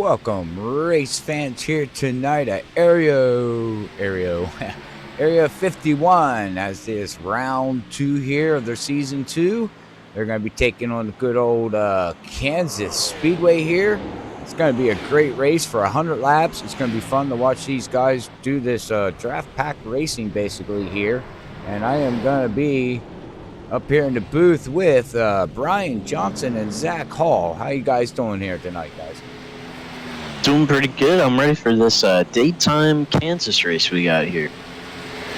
welcome race fans here tonight at Area 51 as this round 2 here of their season 2. They're going to be taking on the good old Kansas Speedway here. It's going to be a great race for 100 laps. It's going to be fun to watch these guys do this draft pack racing basically here. And I am going to be up here in the booth with Brian Johnson and Zach Hall. How you guys doing here tonight, guys? Doing pretty good. I'm ready for this daytime Kansas race we got here.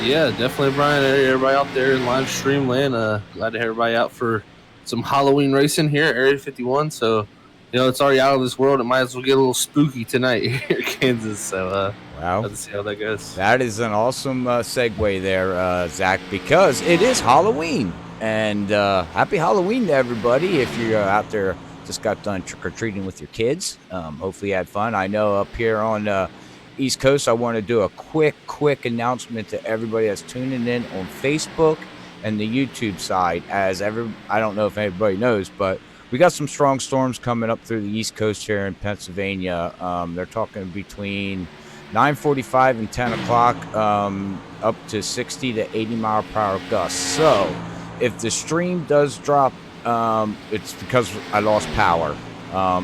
Yeah, definitely, Brian. Everybody out there in live stream land, glad to have everybody out for some Halloween racing here at Area 51. So, it's already out of this world. It might as well get a little spooky tonight here in Kansas. So, wow. Let's see how that goes. That is an awesome segue there, Zach, because it is Halloween. And happy Halloween to everybody if you're out there just got done trick-or-treating with your kids. Hopefully you had fun. I know up here on East Coast, I want to do a quick announcement to everybody that's tuning in on Facebook and the YouTube side. I don't know if everybody knows, but we got some strong storms coming up through the East Coast here in Pennsylvania. They're talking between 9:45 and 10 o'clock, up to 60 to 80 mile per hour gusts. So if the stream does drop, it's because I lost power.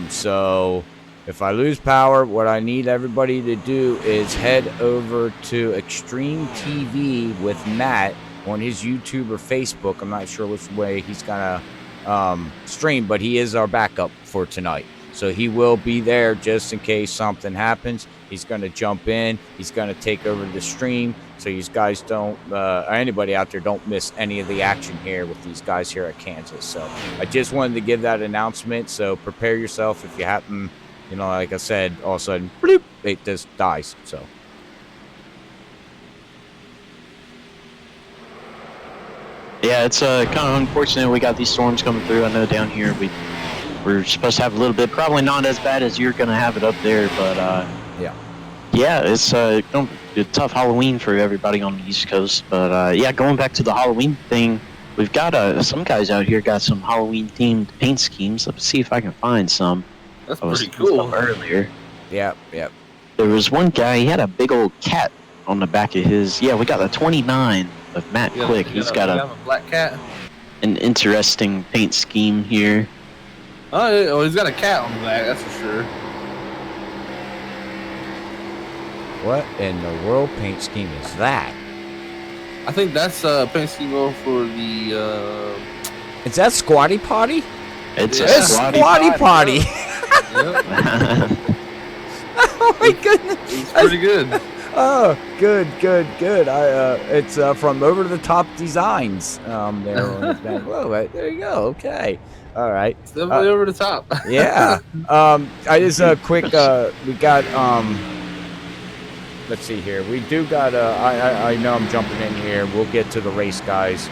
So if I lose power, what I need everybody to do is head over to Extreme TV with Matt on his YouTube or Facebook. I'm not sure which way he's gonna stream, but he is our backup for tonight. So he will be there just in case something happens. He's going to jump in. He's going to take over the stream. So you guys don't, or anybody out there, don't miss any of the action here with these guys here at Kansas. So I just wanted to give that announcement. So prepare yourself if you happen, like I said, all of a sudden, bloop, it just dies. So. Yeah, it's kind of unfortunate we got these storms coming through. I know down here we're supposed to have a little bit, probably not as bad as you're going to have it up there, but yeah, it's a tough Halloween for everybody on the East Coast. But yeah, going back to the Halloween thing, we've got some guys out here got some Halloween themed paint schemes. Let's see if I can find some. That's pretty cool. Earlier. Yep. There was one guy, he had a big old cat on the back of his. Yeah, we got the 29 of Matt Click. He's got a black cat. An interesting paint scheme here. Oh, he's got a cat on the back, that's for sure. What in the world paint scheme is that? I think that's paint scheme for the... Is that Squatty Potty? It's Squatty Potty. Oh my goodness. It's pretty good. Oh, good. It's from Over the Top Designs. There on his back. Whoa, there you go. Okay. All right. It's definitely over the top. Yeah. I just quick. We got. Let's see here. We do got. I know I'm jumping in here. We'll get to the race, guys.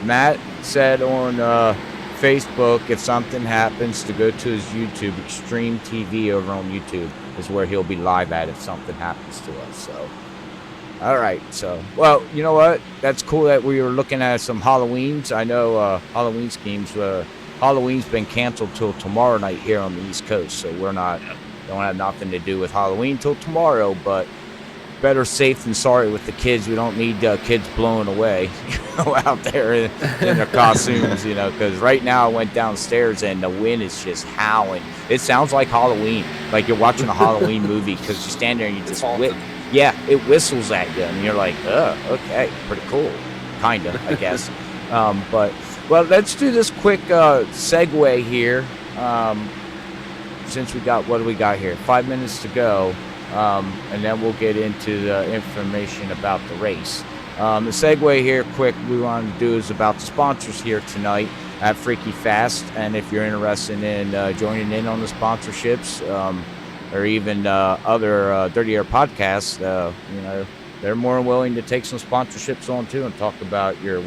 Matt said on Facebook, if something happens, to go to his YouTube, Extreme TV over on YouTube is where he'll be live at if something happens to us. So, all right. So, well, you know what? That's cool that we were looking at some Halloweens. I know Halloween schemes. Halloween's been canceled till tomorrow night here on the East Coast, so don't have nothing to do with Halloween till tomorrow. But better safe than sorry with the kids. We don't need kids blowing away out there in their costumes, because right now I went downstairs and the wind is just howling. It sounds like Halloween, like you're watching a Halloween movie, because you stand there and you just it whistles at you and you're like, oh, okay, pretty cool, kind of, I guess. But well, let's do this quick segue here. Since what do we got here? 5 minutes to go. And then we'll get into the information about the race. The segue here, quick, we want to do is about the sponsors here tonight at Freaky Fast. And if you're interested in joining in on the sponsorships, or even other Dirty Air podcasts, they're more than willing to take some sponsorships on too and talk about your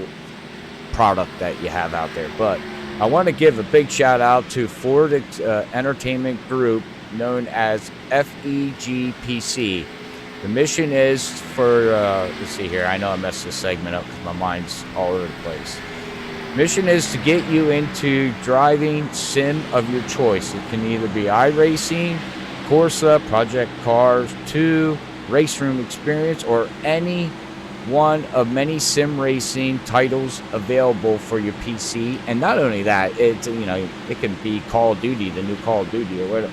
product that you have out there. But I want to give a big shout out to Ford Entertainment Group, known as FEGPC. The mission is for, let's see here, I know I messed this segment up because my mind's all over the place. Mission is to get you into driving sim of your choice. It can either be iRacing, Corsa, Project Cars 2, Race Room Experience, or any one of many sim racing titles available for your PC. And not only that, it's, you know, it can be Call of Duty, the new Call of Duty, or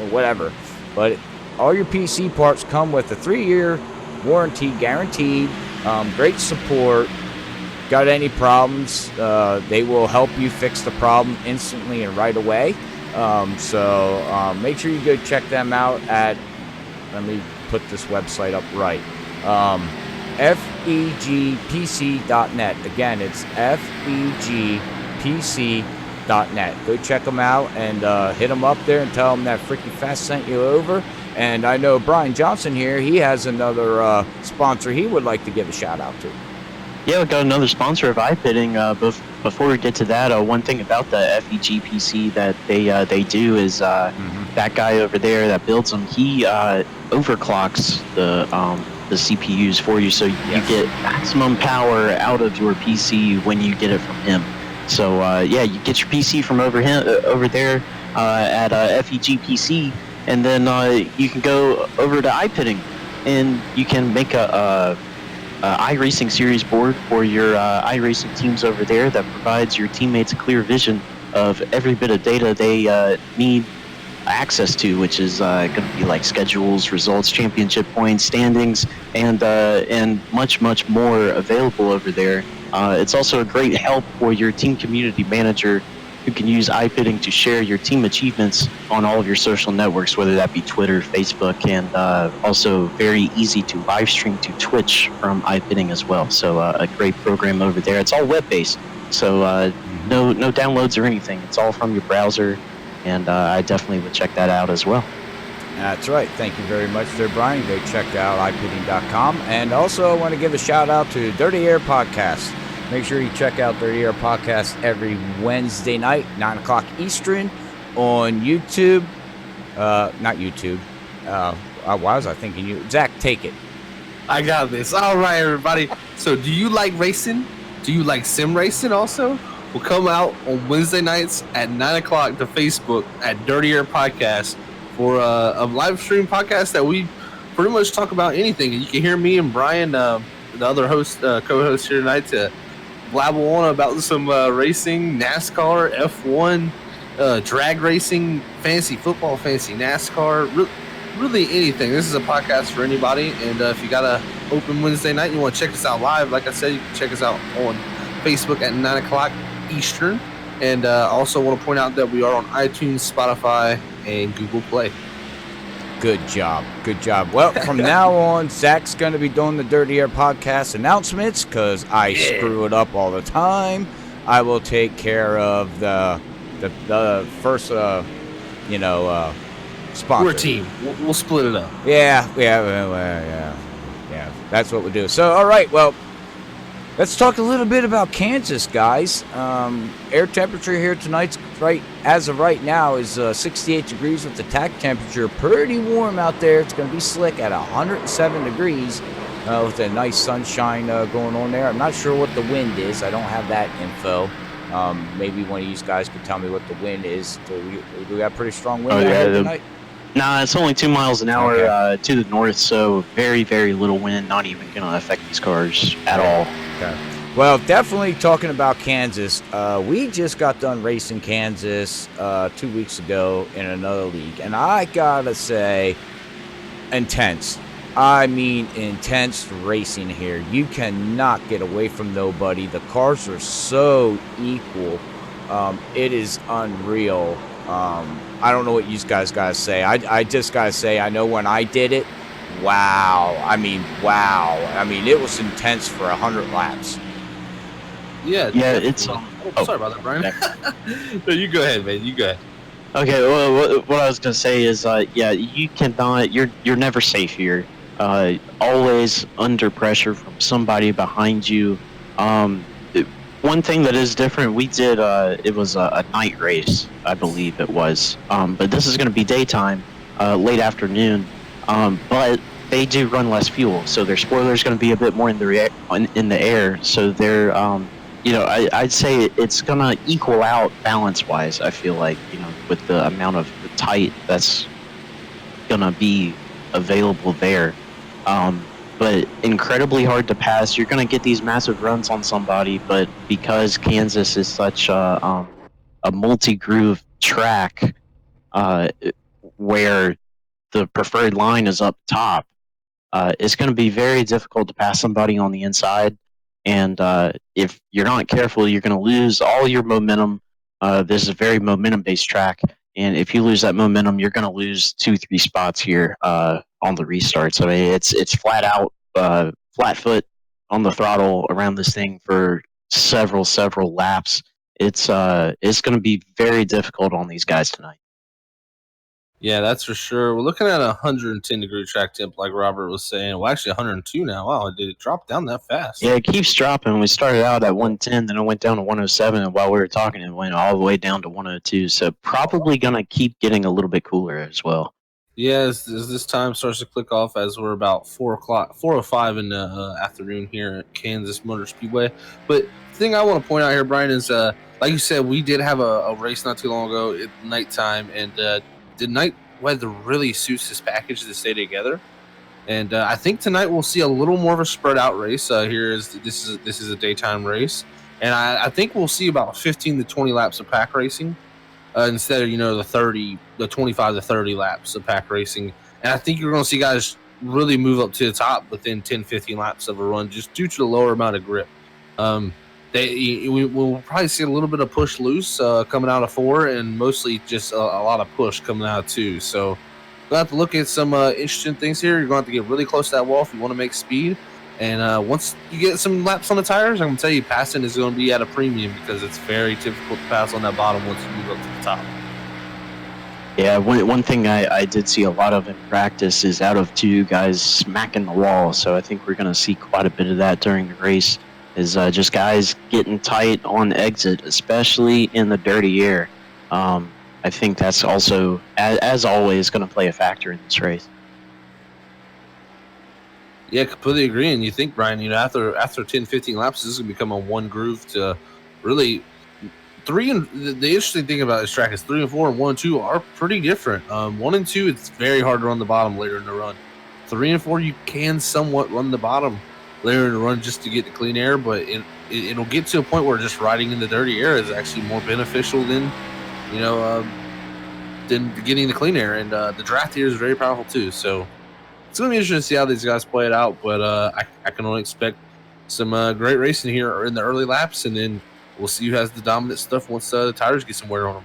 whatever. But all your PC parts come with a 3-year warranty guaranteed. Great support. Got any problems, they will help you fix the problem instantly and right away. So make sure you go check them out at, let me put this website up right, fegpc.net. Again, it's fegpc.net. Go check them out and hit them up there and tell them that Freaky Fast sent you over. And I know Brian Johnson here, he has another sponsor he would like to give a shout out to. Yeah, we got another sponsor of iPitting. Before we get to that, one thing about the FEGPC that they do is that guy over there that builds them, he overclocks the CPUs for you, so you get maximum power out of your PC when you get it from him. So yeah, you get your PC from over there at FEGPC, and then you can go over to iPitting, and you can make a iRacing series board for your iRacing teams over there that provides your teammates a clear vision of every bit of data they need access to, which is going to be like schedules, results, championship points, standings, and much more available over there. It's also a great help for your team community manager, who can use iPitting to share your team achievements on all of your social networks, whether that be Twitter, Facebook, and also very easy to live stream to Twitch from iPitting as well. So a great program over there. It's all web-based, so no downloads or anything. It's all from your browser, and I definitely would check that out as well. That's right. Thank you very much there, Brian. Go check out iPitting.com. And also I want to give a shout out to Dirty Air Podcast. Make sure you check out Dirty Air Podcast every Wednesday night, 9 o'clock Eastern, on YouTube. Not YouTube. Why was I thinking you? Zach, take it. I got this. All right, everybody. So do you like racing? Do you like sim racing also? We'll come out on Wednesday nights at 9 o'clock to Facebook at Dirty Air Podcast for a live stream podcast that we pretty much talk about anything. And you can hear me and Brian, the other host, co-host here tonight, to blabble on about some racing, NASCAR, F1, drag racing, fantasy football, fantasy NASCAR, really anything. This is a podcast for anybody. And if you got a open Wednesday night and you want to check us out live, like I said, you can check us out on Facebook at 9 o'clock Eastern. And I also want to point out that we are on iTunes, Spotify, and Google Play. Good job. Well, from now on, Zach's going to be doing the Dirty Air Podcast announcements because I screw it up all the time. I will take care of the first, sponsor. We're a team. We'll split it up. Yeah. That's what we'll do. So, all right. Well, let's talk a little bit about Kansas, guys. Air temperature here tonight, as of right now, is 68 degrees with the tack temperature. Pretty warm out there. It's going to be slick at 107 degrees with a nice sunshine going on there. I'm not sure what the wind is. I don't have that info. Maybe one of you guys could tell me what the wind is. Do we have pretty strong wind tonight? Nah, it's only 2 miles an hour to the north, so very little wind. Not even going to affect these cars at all. Okay. Well, definitely talking about Kansas. We just got done racing Kansas 2 weeks ago in another league, and I gotta say, intense. I mean, intense racing here. You cannot get away from nobody. The cars are so equal. It is unreal. I don't know what you guys gotta say. I just gotta say, I know when I did it, wow. I mean, it was intense for 100 laps. Yeah, it's. Sorry about that, Brian. No, you go ahead, man. You go ahead. Okay. Well, what I was gonna say is, you cannot. You're never safe here. Always under pressure from somebody behind you. One thing that is different, we did. It was a night race, I believe it was. But this is gonna be daytime, late afternoon. But they do run less fuel, so their spoiler is going to be a bit more in the air. So they're, I'd say it's going to equal out balance-wise. I feel like, with the amount of tight that's going to be available there. But incredibly hard to pass. You're going to get these massive runs on somebody, but because Kansas is such a multi-groove track where the preferred line is up top, it's going to be very difficult to pass somebody on the inside. And if you're not careful, you're going to lose all your momentum. This is a very momentum-based track. And if you lose that momentum, you're going to lose 2-3 spots here on the restart. So it's flat out, flat foot on the throttle around this thing for several laps. It's going to be very difficult on these guys tonight. Yeah, that's for sure. We're looking at a 110-degree track temp, like Robert was saying. Well, actually 102 now. Wow, did it drop down that fast? Yeah, it keeps dropping. We started out at 110, then it went down to 107, and while we were talking, it went all the way down to 102. So probably going to keep getting a little bit cooler as well. Yeah, as this time starts to click off, as we're about 4:05 in the afternoon here at Kansas Motor Speedway. But the thing I want to point out here, Brian, is like you said, we did have a race not too long ago at nighttime, and the night weather really suits this package to stay together. And I think tonight we'll see a little more of a spread out race. This is a daytime race, and I think we'll see about 15 to 20 laps of pack racing. Instead of the 25 to 30 laps of pack racing. And I think you're going to see guys really move up to the top within 10, 15 laps of a run just due to the lower amount of grip. We'll probably see a little bit of push loose coming out of 4 and mostly just a lot of push coming out of 2. So we'll have to look at some interesting things here. You're going to have to get really close to that wall if you want to make speed. And once you get some laps on the tires, I'm going to tell you, passing is going to be at a premium because it's very difficult to pass on that bottom once you move up to the top. Yeah, one thing I did see a lot of in practice is out of 2 guys smacking the wall. So I think we're going to see quite a bit of that during the race, is just guys getting tight on exit, especially in the dirty air. I think that's also, as always, going to play a factor in this race. Yeah, completely agree. And you think, Brian, after 10, 15 laps, this is going to become a one groove to really 3. And the interesting thing about this track is 3 and 4 and 1 and 2 are pretty different. 1 and 2, it's very hard to run the bottom later in the run. 3 and 4, you can somewhat run the bottom later in the run just to get the clean air, but it'll get to a point where just riding in the dirty air is actually more beneficial than getting the clean air. And the draft here is very powerful too. So it's going to be interesting to see how these guys play it out, but I can only expect some great racing here in the early laps, and then we'll see who has the dominant stuff once the tires get some wear on them.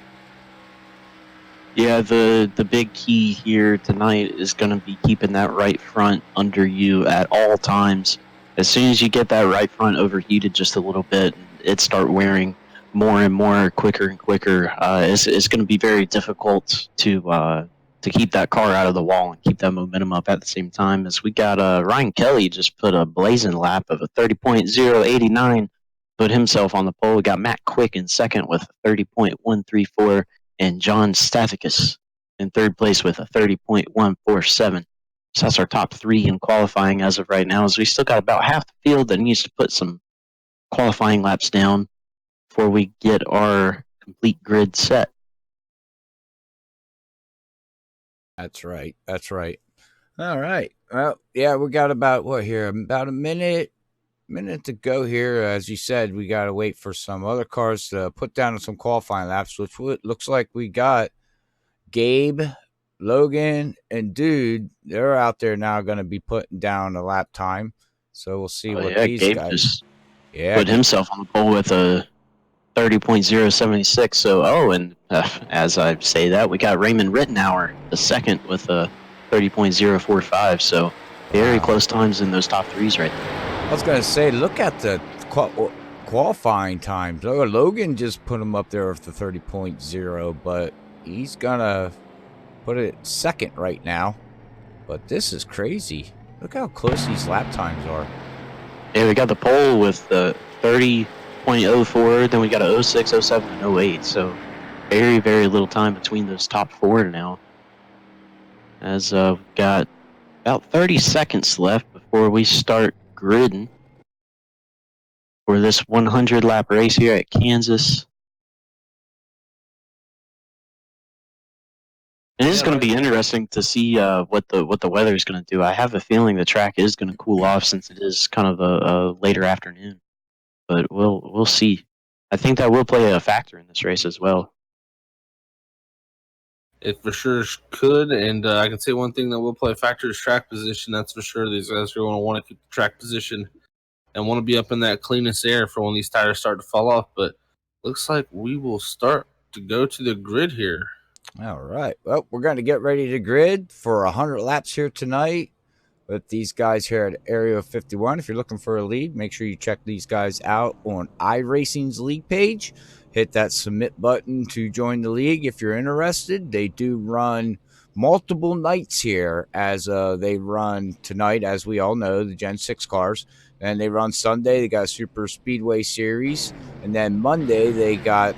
Yeah, the big key here tonight is going to be keeping that right front under you at all times. As soon as you get that right front overheated just a little bit, it start wearing more and more, quicker and quicker. It's going to be very difficult to keep that car out of the wall and keep that momentum up at the same time. As we got Ryan Kelly just put a blazing lap of a 30.089, put himself on the pole. We got Matt Quick in second with a 30.134, and John Stathakis in third place with a 30.147. So that's our top 3 in qualifying as of right now, as we still got about half the field that needs to put some qualifying laps down before we get our complete grid set. That's right. All right. Well, yeah, we got about a minute to go here. As you said, we got to wait for some other cars to put down some qualifying laps, which looks like we got Gabe, Logan, and Dude. They're out there now going to be putting down a lap time. So we'll see these Gabe guys. Just put himself on the pole with a 30.076. So, and as I say that, we got Raymond Rittenauer, the second, with a 30.045. So, very close times in those top 3s right there. I was going to say, look at the qualifying times. Logan just put him up there with the 30.0, but he's going to put it second right now. But this is crazy. Look how close these lap times are. Yeah, we got the pole with the 30.04, then we got a 06, 07, and 08. So very, very little time between those top 4 now. As we've got about 30 seconds left before we start gridding for this 100-lap race here at Kansas. It is going to be interesting to see what the weather is going to do. I have a feeling the track is going to cool off since it is kind of a later afternoon, but we'll see. I think that will play a factor in this race as well. It for sure could, and I can say one thing that will play a factor is track position. That's for sure. These guys are going to want to keep the track position and want to be up in that cleanest air for when these tires start to fall off. But looks like we will start to go to the grid here. All right. Well, we're going to get ready to grid for 100 laps here tonight with these guys here at Area 51. If you're looking for a lead, make sure you check these guys out on Iracing's league page. Hit that submit button to join the league if you're interested. They do run multiple nights here, as they run tonight, as we all know, the Gen 6 cars. And they run Sunday. They got a Super Speedway Series. And then Monday, they got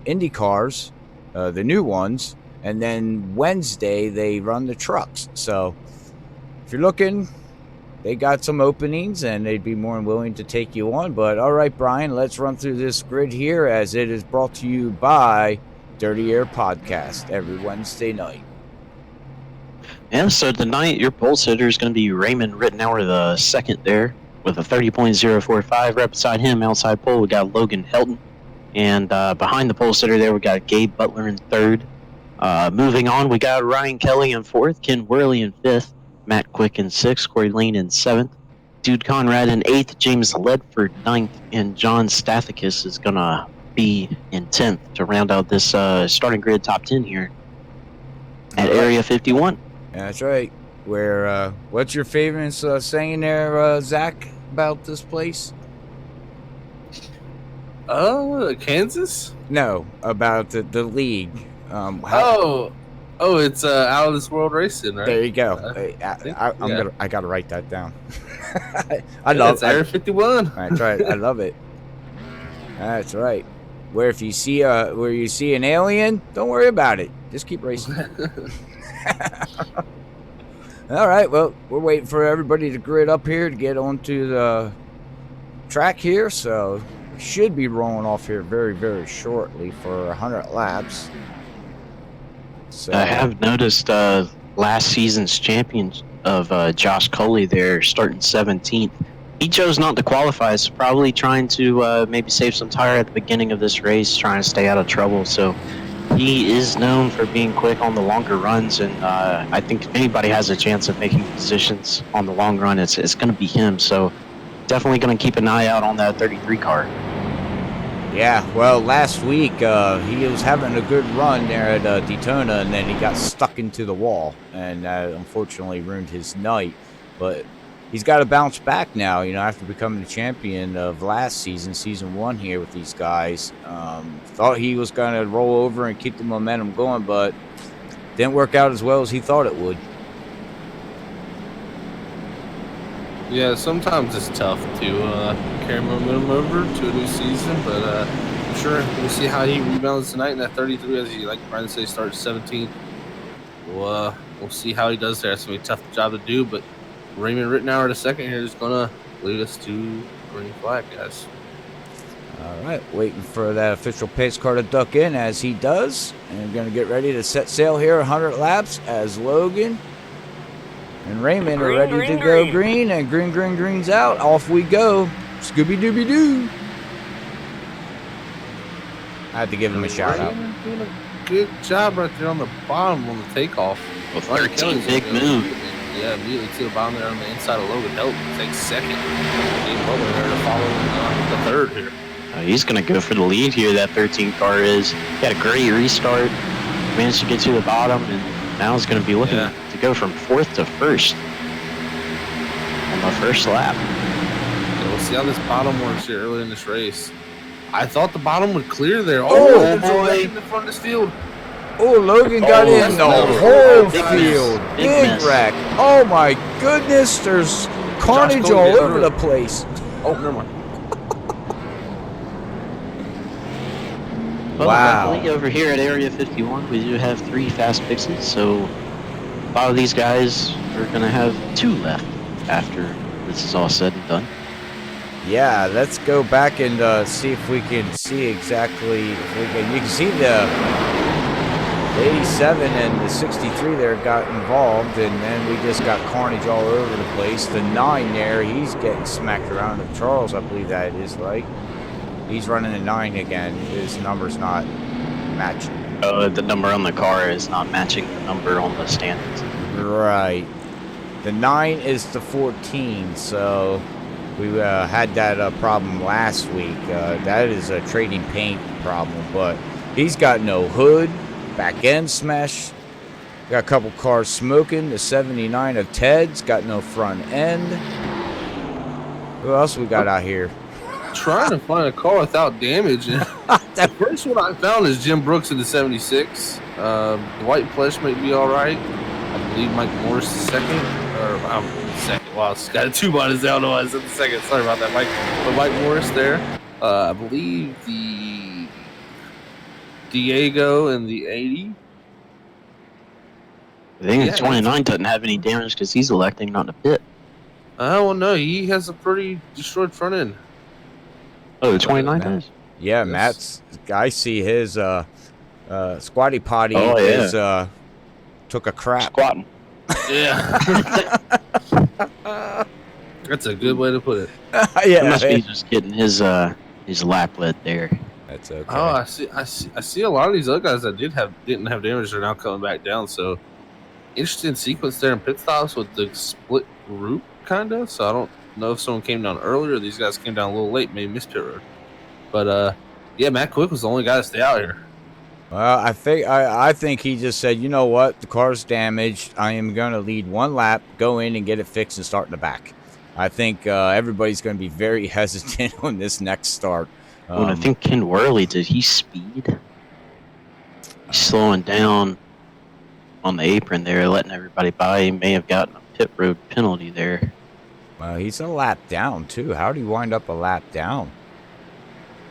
Indy cars, the new ones. And then Wednesday, they run the trucks. So if you're looking, they got some openings, and they'd be more than willing to take you on. But all right, Brian, let's run through this grid here, as it is brought to you by Dirty Air Podcast every Wednesday night. Yeah, so tonight your pole sitter is going to be Raymond Rittenauer the second there with a 30.045. Right beside him, outside pole, we got Logan Helton. And behind the pole sitter there, we got Gabe Butler in third. Moving on, we got Ryan Kelly in fourth, Ken Worley in fifth, Matt Quick in sixth, Corey Lane in seventh, Dude Conrad in eighth, James Ledford ninth, and John Stathakis is going to be in 10th to round out this starting grid top 10 here at Area 51. That's right. Where what's your favorite saying there, Zach, about this place? Kansas? No, about the league. It's Out of This World Racing, right? There you go. I gotta write that down. I love Area 51. That's right. I love it. That's right. Where if you see an alien, don't worry about it. Just keep racing. All right. Well, we're waiting for everybody to grid up here to get onto the track here, so we should be rolling off here very, very shortly for 100 laps. So I have noticed last season's champion of Josh Coley there starting 17th. He chose not to qualify, so probably trying to maybe save some tire at the beginning of this race, trying to stay out of trouble. So he is known for being quick on the longer runs, and I think if anybody has a chance of making positions on the long run, it's going to be him. So definitely going to keep an eye out on that 33 car. Yeah, well, last week he was having a good run there at Daytona, and then he got stuck into the wall, and that unfortunately ruined his night. But he's got to bounce back now, after becoming the champion of last season 1 here with these guys. Thought he was going to roll over and keep the momentum going, but didn't work out as well as he thought it would. Yeah, sometimes it's tough to carry momentum over to a new season, but I'm sure we'll see how he rebounds tonight in that 33, as he, like Brian said, starts 17th. We'll see how he does there. It's going to be a tough job to do, but Raymond Rittenauer the second here is going to lead us to green flag, guys. All right, waiting for that official pace car to duck in as he does. And we're going to get ready to set sail here 100 laps as Logan and Raymond are ready to go green, and green's out. Off we go. Scooby-Dooby-Doo. I had to give him a shout out. Doing a good job right there on the bottom on the takeoff. Well, 13, big move. Yeah, immediately to the bottom there on the inside of Logan Helton. Takes second. Gabe Butler there to follow the third here. He's going to go for the lead here, that 13 car is. Got a great restart. Managed to get to the bottom, and now he's going to be looking to go from 4th to 1st on the first lap. So we'll see how this bottom works here early in this race. I thought the bottom would clear there. Oh boy. In the front of this field. Oh, Logan got in the whole field. Big wreck. Oh, my goodness. There's carnage all over the place. Oh, never mind. Well, wow. Luckily over here at Area 51, we do have 3 fast fixes, so a lot of these guys are going to have 2 left after this is all said and done. Yeah, let's go back and see if we can see exactly. You can see the The 87 and the 63 there got involved, and then we just got carnage all over the place. The 9 there, he's getting smacked around. And Charles, I believe that is right. He's running a 9 again. His number's not matching. Oh, the number on the car is not matching the number on the standings. Right. The 9 is the 14, so we had that problem last week. That is a trading paint problem, but he's got no hood, back end smash. Got a couple cars smoking. The 79 of Ted's got no front end. Who else we got out here? Trying to find a car without damage. The first one I found is Jim Brooks in the 76. The White Flesh might be all right. I believe Mike Morris is second. Or I'm second. Wow, it's got 2 bodies down. No, I said the second. Sorry about that, Mike. But Mike Morris there. I believe the Diego in the 80. I think the 29 doesn't have any damage because he's electing not to pit. Oh, no. He has a pretty destroyed front end. Oh, the 29 does? Yeah, Yes. Matt's. I see his squatty potty took a crap. Squatting. Yeah. That's a good way to put it. He Yeah, must be just getting his lap lit there. that's okay. Oh, I see a lot of these other guys that didn't have damage are now coming back down. So interesting sequence there in pit stops with the split group kind of. So I don't know if someone came down earlier. These guys came down a little late, maybe missed pit road. But yeah, Matt Quick was the only guy to stay out here. Well, I think he just said, you know what, the car's damaged. I am going to lead 1 lap, go in and get it fixed and start in the back. I think everybody's going to be very hesitant on this next start. Well, I think Ken Worley, did he speed? He's slowing down on the apron there, letting everybody by. He may have gotten a pit road penalty there. He's a lap down, too. How did he wind up a lap down?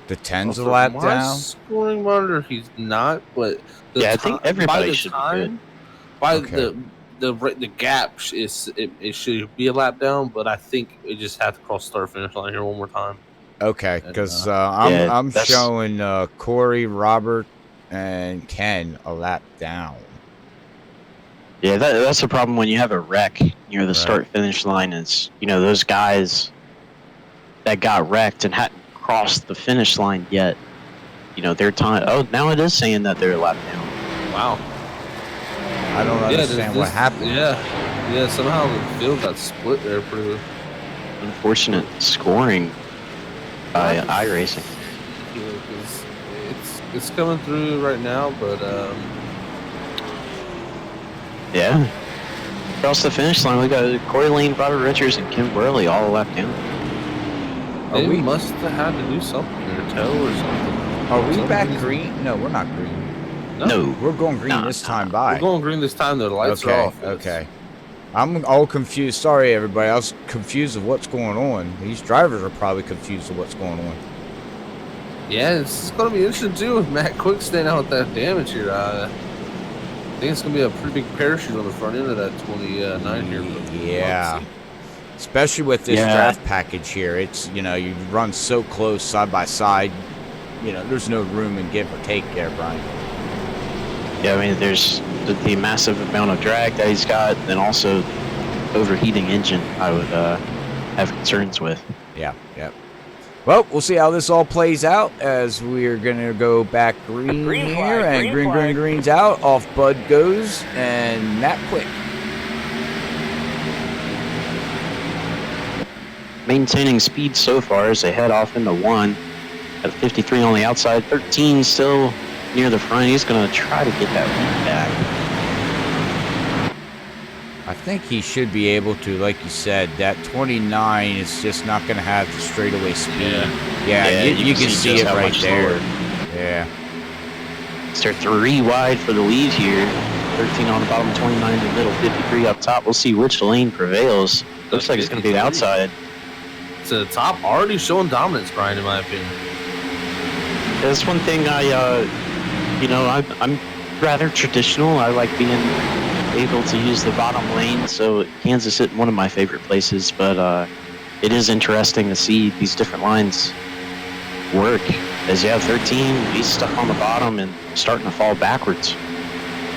The 10's a lap down? Scoring monitor, he's not, but I think everybody should be good. The gap it should be a lap down, but I think it just have to cross start finish line here one more time. Okay, because I'm showing Corey, Robert, and Ken a lap down. Yeah, that's the problem when you have a wreck near the start finish line. Is those guys that got wrecked and hadn't crossed the finish line yet. Their time. Oh, now it is saying that they're a lap down. Wow. I don't understand what happened. Yeah. Somehow the field got split there. Pretty unfortunate scoring by Iracing. It's coming through right now, but yeah. Across the finish line, we got Corey Lane, Robert Richards, and Kim Burley all a lap down. We must have had to do something there, toe or something. Are we back green? No, we're not green. No. We're going green this time by. We're going green this time, though. The lights are off. Okay. I'm all confused. Sorry, everybody. I was confused of what's going on. These drivers are probably confused of what's going on. Yeah, it's going to be interesting, too, with Matt Quick staying out with that damage here. I think it's going to be a pretty big parachute on the front end of that 29 here. Yeah. Especially with this draft package here. It's, you run so close side by side. There's no room in give or take there, Brian. Yeah, I mean, there's the massive amount of drag that he's got, then also overheating engine I would have concerns with. Yeah. Well, we'll see how this all plays out as we're going to go back green here. And green's out. Off Bud goes. And Matt Quick. Maintaining speed so far as they head off into 1. At 53 on the outside. 13 still near the front. He's going to try to get that lead back. I think he should be able to, like you said, that 29 is just not going to have the straightaway speed. Yeah, you can see it right there. Yeah. Start 3 wide for the lead here. 13 on the bottom, 29 in the middle, 53 up top. We'll see which lane prevails. Looks like it's going to be the outside. To the top, already showing dominance, Brian, in my opinion. That's one thing I'm rather traditional. I like being able to use the bottom lane, so Kansas isn't one of my favorite places, but it is interesting to see these different lines work. As you have 13, he's stuck on the bottom and starting to fall backwards.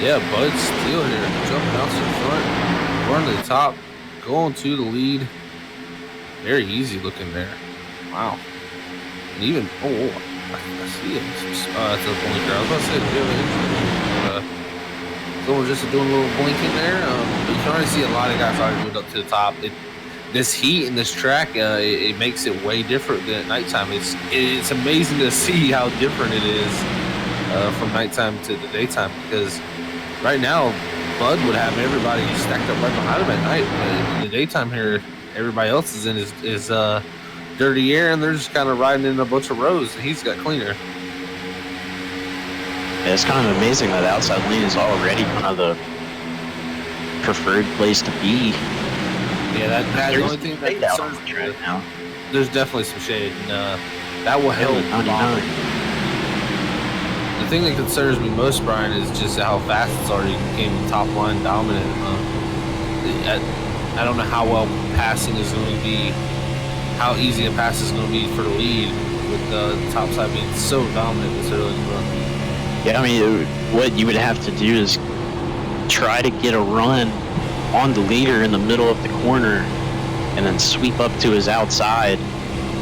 Yeah, Bud Steele here, jumping out to the front, running to the top, going to the lead. Very easy looking there. Wow. And even, I see it. It's a blinker. I was about to say, someone just doing a little blinking there. But you can already see a lot of guys already moved up to the top. This heat and this track, it makes it way different than at nighttime. It's amazing to see how different it is from nighttime to the daytime, because right now, Bud would have everybody stacked up right behind him at night. But in the daytime here, everybody else is in his dirty air, and they're just kind of riding in a bunch of rows, and he's got cleaner. Yeah, it's kind of amazing that the outside lane is already kind of the preferred place to be. Yeah, that's the only thing that concerns me right now. There's definitely some shade, and that will help. The thing that concerns me most, Brian, is just how fast it's already became top line dominant. I don't know how well passing is going to be, how easy a pass is going to be for the lead, with the top side being so dominant this early in the run. Yeah, I mean, what you would have to do is try to get a run on the leader in the middle of the corner, and then sweep up to his outside,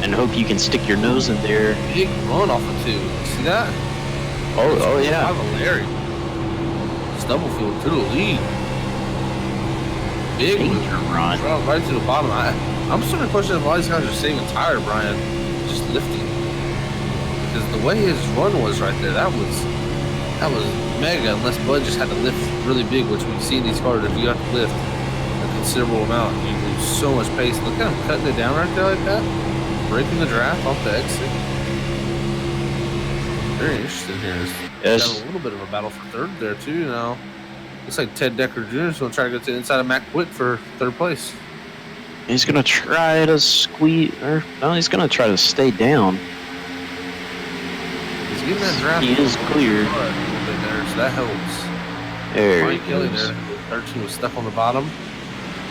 and hope you can stick your nose in there. Big run off of 2. See that? Oh yeah. Larry. Stubblefield to the lead. Big run. Right to the bottom. I'm starting to question if all these guys are saving tire, Brian. Just lifting. Because the way his run was right there, that was mega, unless Bud just had to lift really big, which we've seen these cars. If you have to lift a considerable amount, you lose so much pace. Look at him cutting it down right there like that. Breaking the draft off the exit. Very interesting here. Got a little bit of a battle for third there too now. Looks like Ted Decker Jr. is going to try to get to the inside of Matt Quick for third place. He's going to try to squeeze, or no, he's going to try to stay down. He's getting that draft. He is cleared. There, so that helps. There Mike Kelly there. 13 was stuck on the bottom.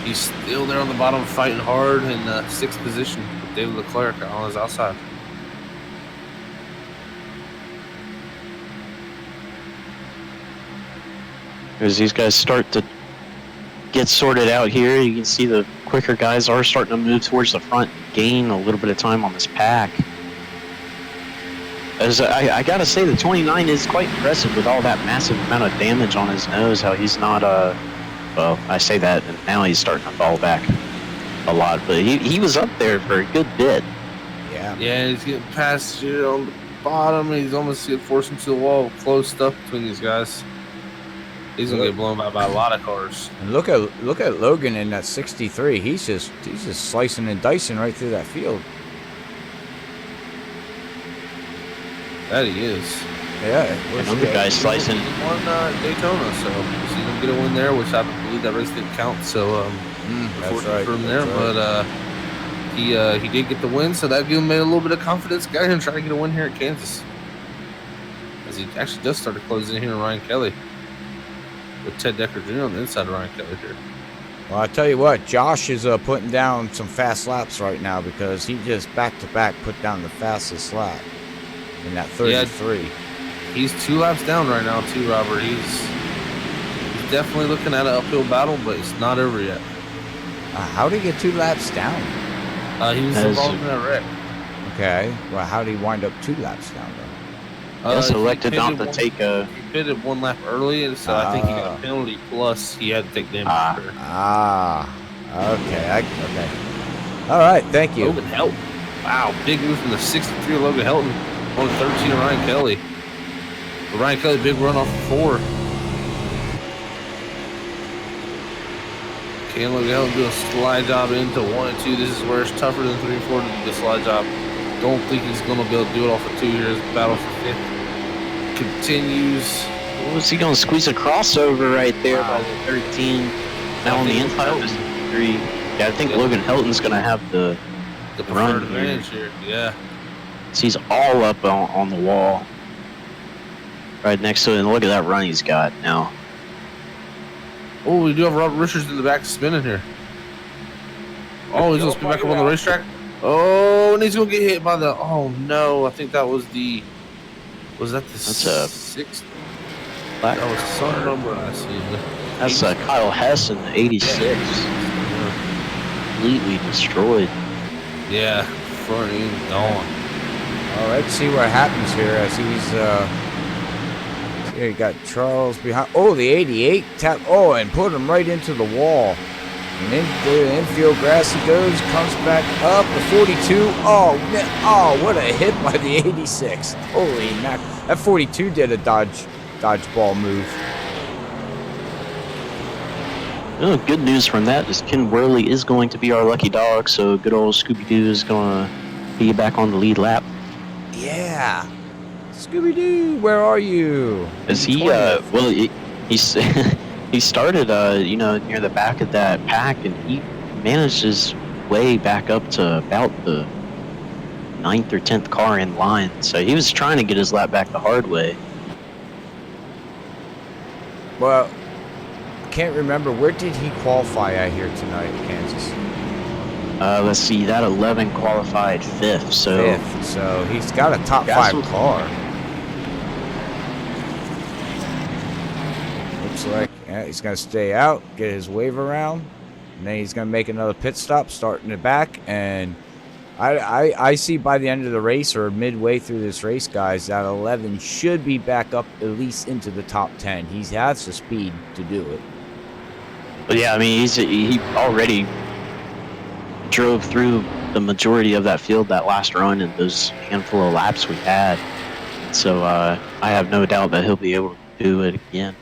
He's still there on the bottom, fighting hard in 6th position with David Leclerc on his outside. As these guys start to get sorted out here, you can see the quicker guys are starting to move towards the front, gain a little bit of time on this pack. As I gotta say, the 29 is quite impressive with all that massive amount of damage on his nose. How he's not well, I say that, and now he's starting to fall back a lot. But he was up there for a good bit. Yeah, he's getting past here on the bottom. He's almost getting forced into the wall. Close stuff between these guys. He's gonna get blown by a lot of cars. And look at Logan in that 63. He's just slicing and dicing right through that field. That he is. Yeah. Another guy slicing. Won Daytona, so we'll see him get a win there, which I believe that race didn't count. So that's right. For him there, but he did get the win, so that gave him a little bit of confidence. Got him trying to get a win here at Kansas, as he actually just started closing in here on Ryan Kelly, with Ted Decker Jr. on the inside of Ryan Kelly here. Well, I tell you what, Josh is putting down some fast laps right now, because he just back-to-back put down the fastest lap in that 33. Yeah, he's 2 laps down right now too, Robert. He's definitely looking at an uphill battle, but it's not over yet. How did he get 2 laps down? He was involved in that wreck. Okay. Well, how did he wind up 2 laps down then? Elected not to take a... He pitted 1 lap early, and so I think he got a penalty, plus he had to take damage. Okay. Okay. All right, thank you. Logan Helton. Wow, big move from the 63 of Logan Helton on 13 of Ryan Kelly. But Ryan Kelly, big run off of 4. Can Logan Helton do a slide job into 1 and 2? This is where it's tougher than 3 and 4 to do the slide job. Don't think he's going to be able to do it off of 2 here. His battle for 5th continues. Was he going to squeeze a crossover right there by the 13? Now on the inside of his 3. Yeah, I think Logan Helton's going to have the preferred advantage here. Yeah. So he's all up on the wall right next to it. And look at that run he's got now. Oh, we do have Robert Richards in the back spinning here. Oh, he's going to spin back up on the racetrack. Oh, and he's going to get hit by the... Oh, no. I think that was the... Was that the... That's 6th? black. That was some number I see. That's Kyle Hess in the 86. Completely destroyed. Yeah, front end gone. All right, let's see what happens here as he's here you got Charles behind. Oh, the 88 tap. Oh, and put him right into the wall. And into the infield grass he goes, comes back up the 42. Oh, man. Oh, what a hit by the 86. Holy mac. That 42 did a dodgeball move. Oh, good news from that is Ken Worley is going to be our lucky dog, so good old Scooby-Doo is going to be back on the lead lap. Yeah. Scooby-Doo, where are you? Is he, he's... He started, near the back of that pack, and he managed his way back up to about the 9th or 10th car in line. So he was trying to get his lap back the hard way. Well, I can't remember. Where did he qualify at here tonight in Kansas? Let's see. That 11 qualified 5th. So he's got a top 5 car. Looks like he's going to stay out, get his wave around, and then he's going to make another pit stop, starting it back. And I see by the end of the race or midway through this race, guys, that 11 should be back up at least into the top 10. He has the speed to do it. But yeah, I mean, he already drove through the majority of that field that last run and those handful of laps we had. So I have no doubt that he'll be able to do it again.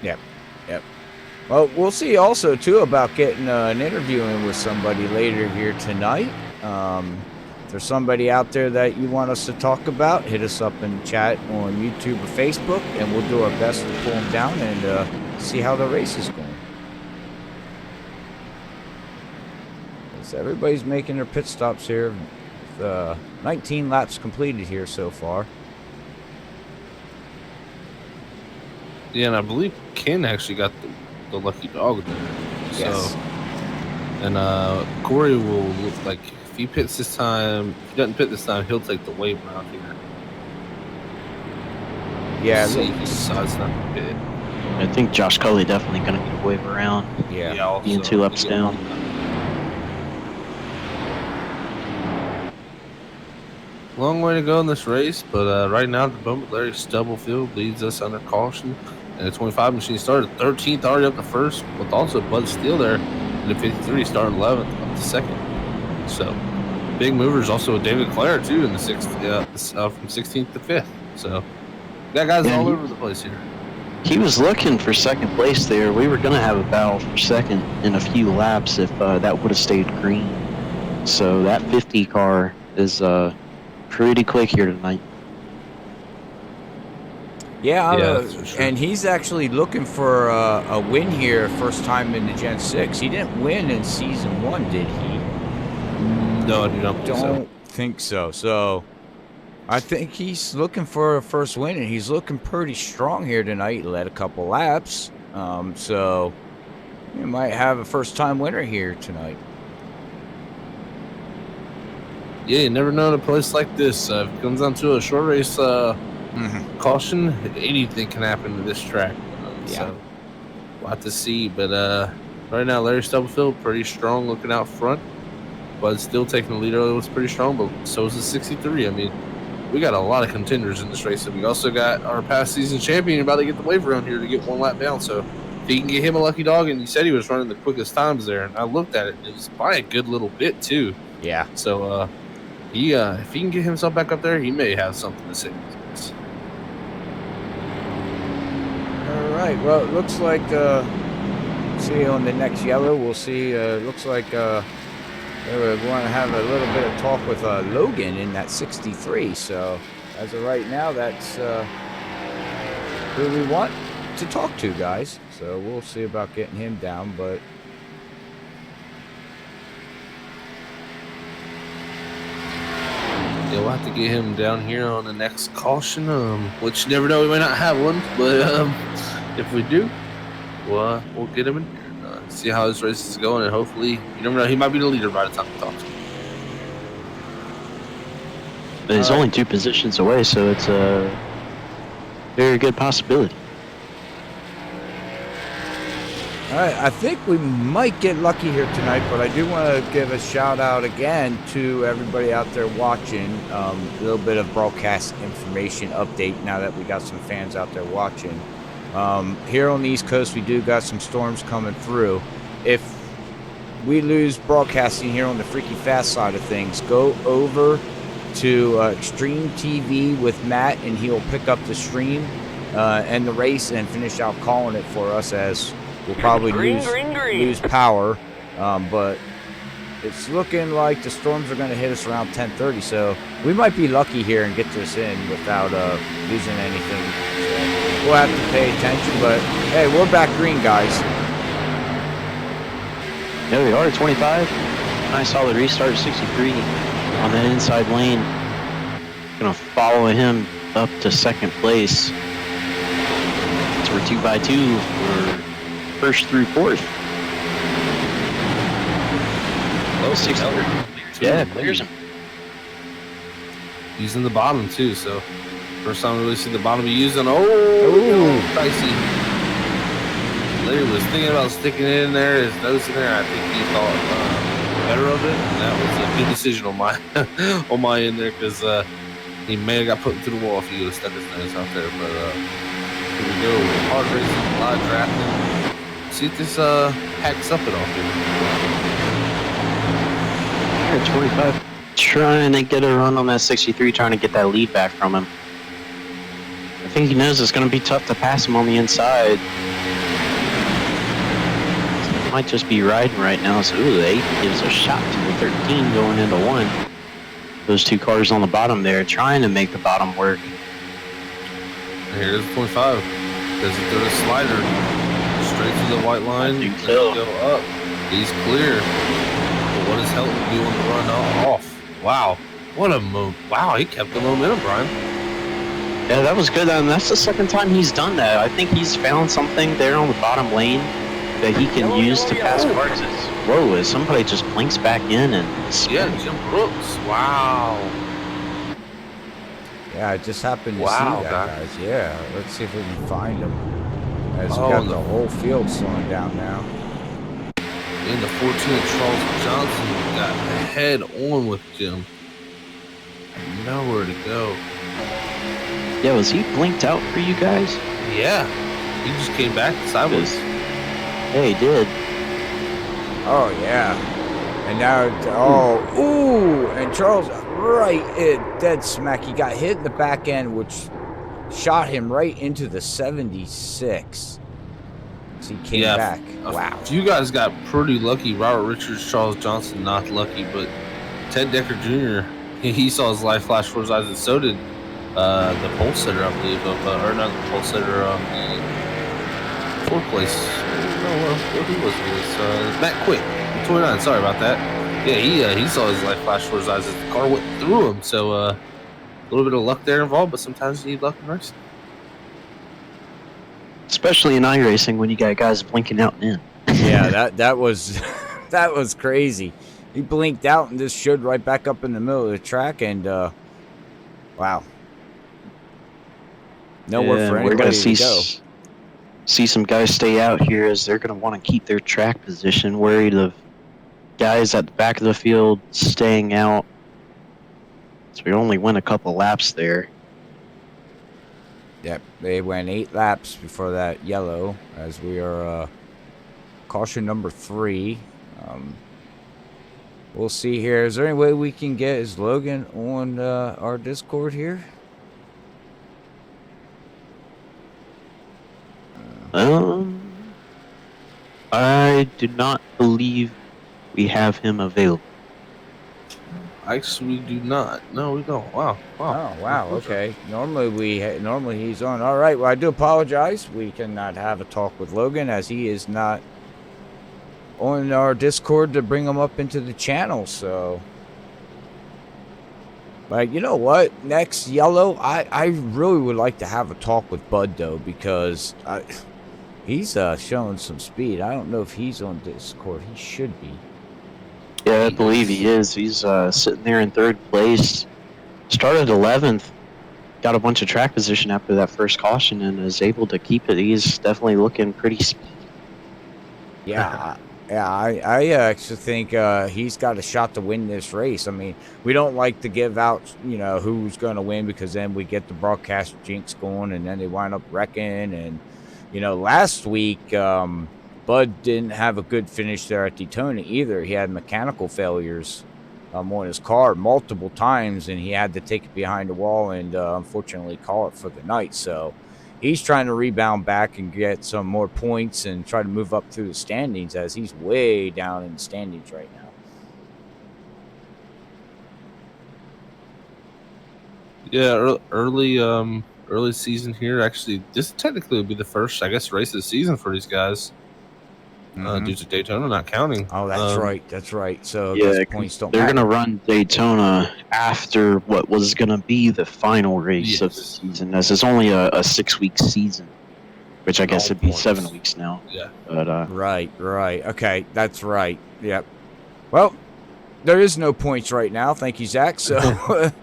Yep. Well, we'll see also, too, about getting an interview in with somebody later here tonight. If there's somebody out there that you want us to talk about, hit us up in the chat on YouTube or Facebook, and we'll do our best to pull them down and see how the race is going. So everybody's making their pit stops here. With, 19 laps completed here so far. Yeah, and I believe Ken actually got the lucky dog there. Yes. So, and Corey will look like if he pits this time, if he doesn't pit this time, he'll take the wave around here. Yeah, see, he decides not to pit. I think Josh Cully definitely going to get a wave around. Yeah. Being 2 laps down. Long way to go in this race, but right now at the moment, Larry Stubblefield leads us under caution. And the 25 machine started 13th, already up to first, with also Bud Steele there. And the 53 started 11th, up to second. So, big movers. Also David Clare, too, in the 6th, from 16th to 5th. So, got guys all over the place here. He was looking for second place there. We were going to have a battle for second in a few laps if that would have stayed green. So, that 50 car is pretty quick here tonight. Yeah, sure. And he's actually looking for a win here, first time in the Gen 6. He didn't win in Season 1, did he? No, I don't think so. So, I think he's looking for a first win, and he's looking pretty strong here tonight. He led a couple laps. So, you might have a first-time winner here tonight. Yeah, you never know in a place like this. If it comes down to a short race caution, anything can happen to this track. So, we'll have to see. But right now, Larry Stubblefield pretty strong looking out front, but still taking the lead early was pretty strong, but so is the 63. I mean, we got a lot of contenders in this race. And we also got our past season champion about to get the wave around here to get 1 lap down. So, if he can get him a lucky dog, and he said he was running the quickest times there, and I looked at it, it was by a good little bit, too. Yeah. So, if he can get himself back up there, he may have something to say. All right. Well, it looks like see on the next yellow, we'll see. Looks like we want to have a little bit of talk with Logan in that 63. So as of right now, that's who we want to talk to, guys. So we'll see about getting him down, but. Yeah, we'll have to get him down here on the next caution, which you never know, we may not have one, but if we do, we'll get him in here, see how this race is going, and hopefully, you never know, he might be the leader by the time we talk to him. But he's only 2 positions away, so it's very good possibility. All right, I think we might get lucky here tonight, but I do want to give a shout out again to everybody out there watching. A little bit of broadcast information update now that we got some fans out there watching. Here on the East Coast, we do got some storms coming through. If we lose broadcasting here on the Freaky Fast side of things, go over to Extreme TV with Matt, and he'll pick up the stream and the race and finish out calling it for us, as we'll probably lose power, but it's looking like the storms are going to hit us around 10:30, so we might be lucky here and get this in without losing anything. So we'll have to pay attention, but hey, we're back green, guys. There we are, 25. Nice solid restart, 63 on that inside lane. Gonna follow him up to second place. So we're 2 by 2 for first through fourth. Low 600. Yeah, clears him. He's in the bottom too, so first time we really see the bottom he using. Oh, dicey. Larry was thinking about sticking it in there, his nose in there. I think he thought better of it, and that was a good decision on my on my end there, because he may have got put into the wall if he would have stuck his nose out there. But here we go, hard racing, a lot of drafting. See if this hacks up at all here. 25, trying to get a run on that 63, trying to get that lead back from him. I think he knows it's going to be tough to pass him on the inside. So he might just be riding right now. So ooh, the 8 gives a shot to the 13 going into 1. Those two cars on the bottom there trying to make the bottom work. Here's 25. Does it through the slider? Straight to the white line. So. Go up. He's clear. But what is Helton doing to run off? Wow. What a move. Wow, he kept the momentum, Brian. Yeah, that was good. And that's the second time he's done that. I think he's found something there on the bottom lane that he can use to pass cars. Whoa, as somebody just blinks back in and spins. Yeah, Jim Brooks. Wow. Yeah, I just happened to see that, guys. Yeah, let's see if we can find him. As we got the whole field slowing down now. In the 14, Charles Johnson got head on with Jim. Nowhere to go. Yeah, was he blinked out for you guys? Yeah, he just came back sideways. Yeah, he did. Oh, yeah. And now, and Charles right dead smack. He got hit in the back end, which shot him right into the 76. So he came back. Wow. You guys got pretty lucky. Robert Richards, Charles Johnson, not lucky, but Ted Decker Jr., he saw his life flash before his eyes, and so did the pole sitter, I believe, or not the pole sitter, the fourth place. What he was Matt Quick, 29. Sorry about that. Yeah, he saw his life flash before his eyes as the car went through him. So a little bit of luck there involved, but sometimes you need luck in racing. Especially in iRacing when you got guys blinking out and in. Yeah, that was that was crazy. He blinked out and just showed right back up in the middle of the track, and wow. Nowhere for anybody to go. See some guys stay out here as they're going to want to keep their track position, worried of guys at the back of the field staying out. So we only went a couple laps there. Yep, they went 8 laps before that yellow, as we are caution number 3. We'll see here. Is there any way we can get his Logan on our Discord here? I do not believe we have him available. Actually, we do not. No, we don't. Wow. Oh, wow. Okay. Normally he's on. All right. Well, I do apologize. We cannot have a talk with Logan, as he is not on our Discord to bring him up into the channel. So, but you know what? Next yellow, I really would like to have a talk with Bud though, because he's showing some speed. I don't know if he's on Discord. He should be. Yeah, I believe he is. He's sitting there in 3rd place. Started 11th got a bunch of track position after that first caution and is able to keep it. He's definitely looking pretty speedy. Yeah, I actually think he's got a shot to win this race. I mean, we don't like to give out, who's going to win because then we get the broadcast jinx going and then they wind up wrecking. And, last week, Bud didn't have a good finish there at Daytona either. He had mechanical failures on his car multiple times, and he had to take it behind the wall and unfortunately call it for the night. So he's trying to rebound back and get some more points and try to move up through the standings, as he's way down in the standings right now. Yeah, early season here. Actually, this technically would be the first, I guess, race of the season for these guys. Due to Daytona not counting. Oh, that's right. That's right. So yeah, points don't they're matter. going to run Daytona after what was going to be the final race of the season. This is only a 6-week season, which I guess it'd be 7 weeks now. Yeah. But Right. Okay, that's right. Yep. Well, there is no points right now. Thank you, Zach. So,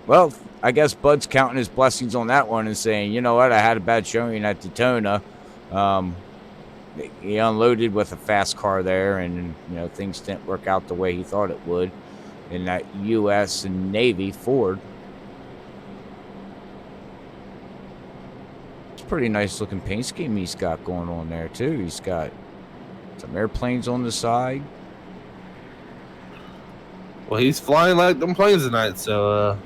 well, I guess Bud's counting his blessings on that one and saying, you know what, I had a bad showing at Daytona. He unloaded with a fast car there, and things didn't work out the way he thought it would in that U.S. and Navy Ford. It's a pretty nice looking paint scheme he's got going on there too. He's got some airplanes on the side. Well, he's flying like them planes tonight, so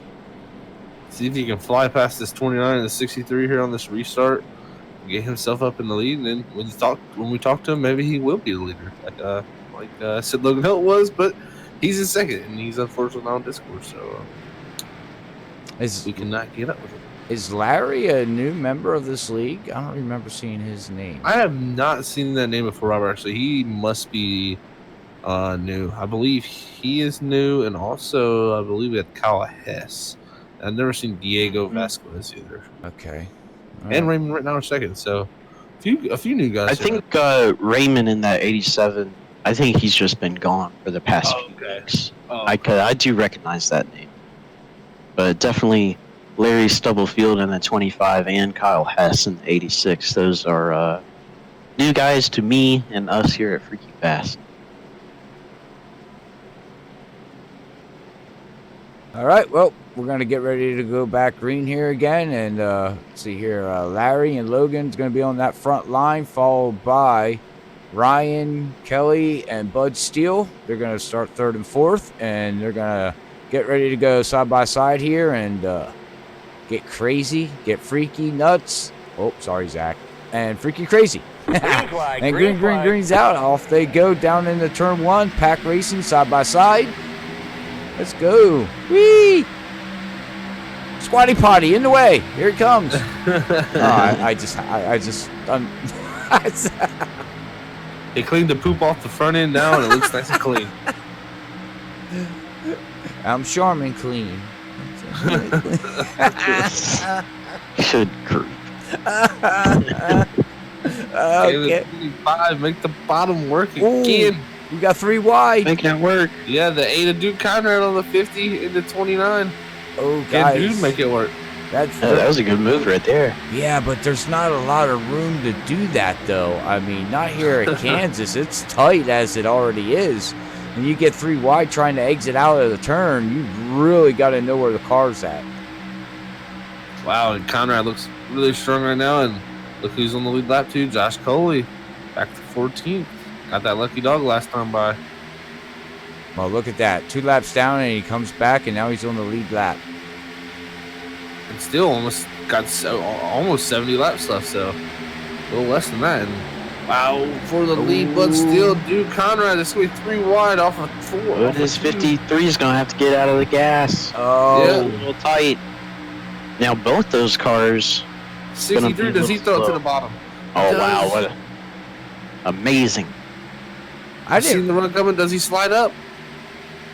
see if he can fly past this 29 and the 63 here on this restart. Get himself up in the lead, and then when we talk to him, maybe he will be the leader, like Sid Logan Hilt was. But he's in second, and he's unfortunately not on Discord, so we cannot get up with him. Is Larry a new member of this league? I don't remember seeing his name. I have not seen that name before, Robert. Actually, he must be new. I believe he is new, and also I believe we had Kyle Hess. I've never seen Diego Vasquez either. Okay. And Raymond right now are second, so a few new guys. I think Raymond in that 87, I think he's just been gone for the past few weeks. I do recognize that name. But definitely Larry Stubblefield in the 25 and Kyle Hess in the 86. Those are new guys to me and us here at Freaky Fast. All right, well, we're going to get ready to go back green here again. And let's see here, Larry and Logan's going to be on that front line, followed by Ryan, Kelly, and Bud Steele. They're going to start third and fourth, and they're going to get ready to go side by side here and get crazy, get freaky, nuts. Oh, sorry, Zach. And freaky crazy. And green's out. Off they go down into turn one. Pack racing side by side. Let's go. Whee! Squatty potty in the way. Here it comes. He cleaned the poop off the front end now, and it looks nice and clean. I'm Charmin clean. Good grief. Okay. 5, make the bottom work again. Ooh, you got 3 wide. Make that work. Yeah, the 8 of Duke Conrad on the 50 into 29. Oh, Can guys. Dude make it work? That was a good move right there. Yeah, but there's not a lot of room to do that, though. I mean, not here at Kansas. It's tight as it already is. And you get 3 wide trying to exit out of the turn, you really got to know where the car's at. Wow, and Conrad looks really strong right now. And look who's on the lead lap, too. Josh Coley, back to 14th. Got that lucky dog last time by. Well, look at that. 2 laps down, and he comes back, and now he's on the lead lap. And still almost got almost 70 laps left, so a little less than that. And wow, for the lead, but still, Duke Conrad is going to be 3 wide off of 4. But his 53 is going to have to get out of the gas. Oh, yeah, a little tight. Now, both those cars. 63, does he throw it to the bottom? Oh, wow. What amazing. I seen the run coming. Does he slide up?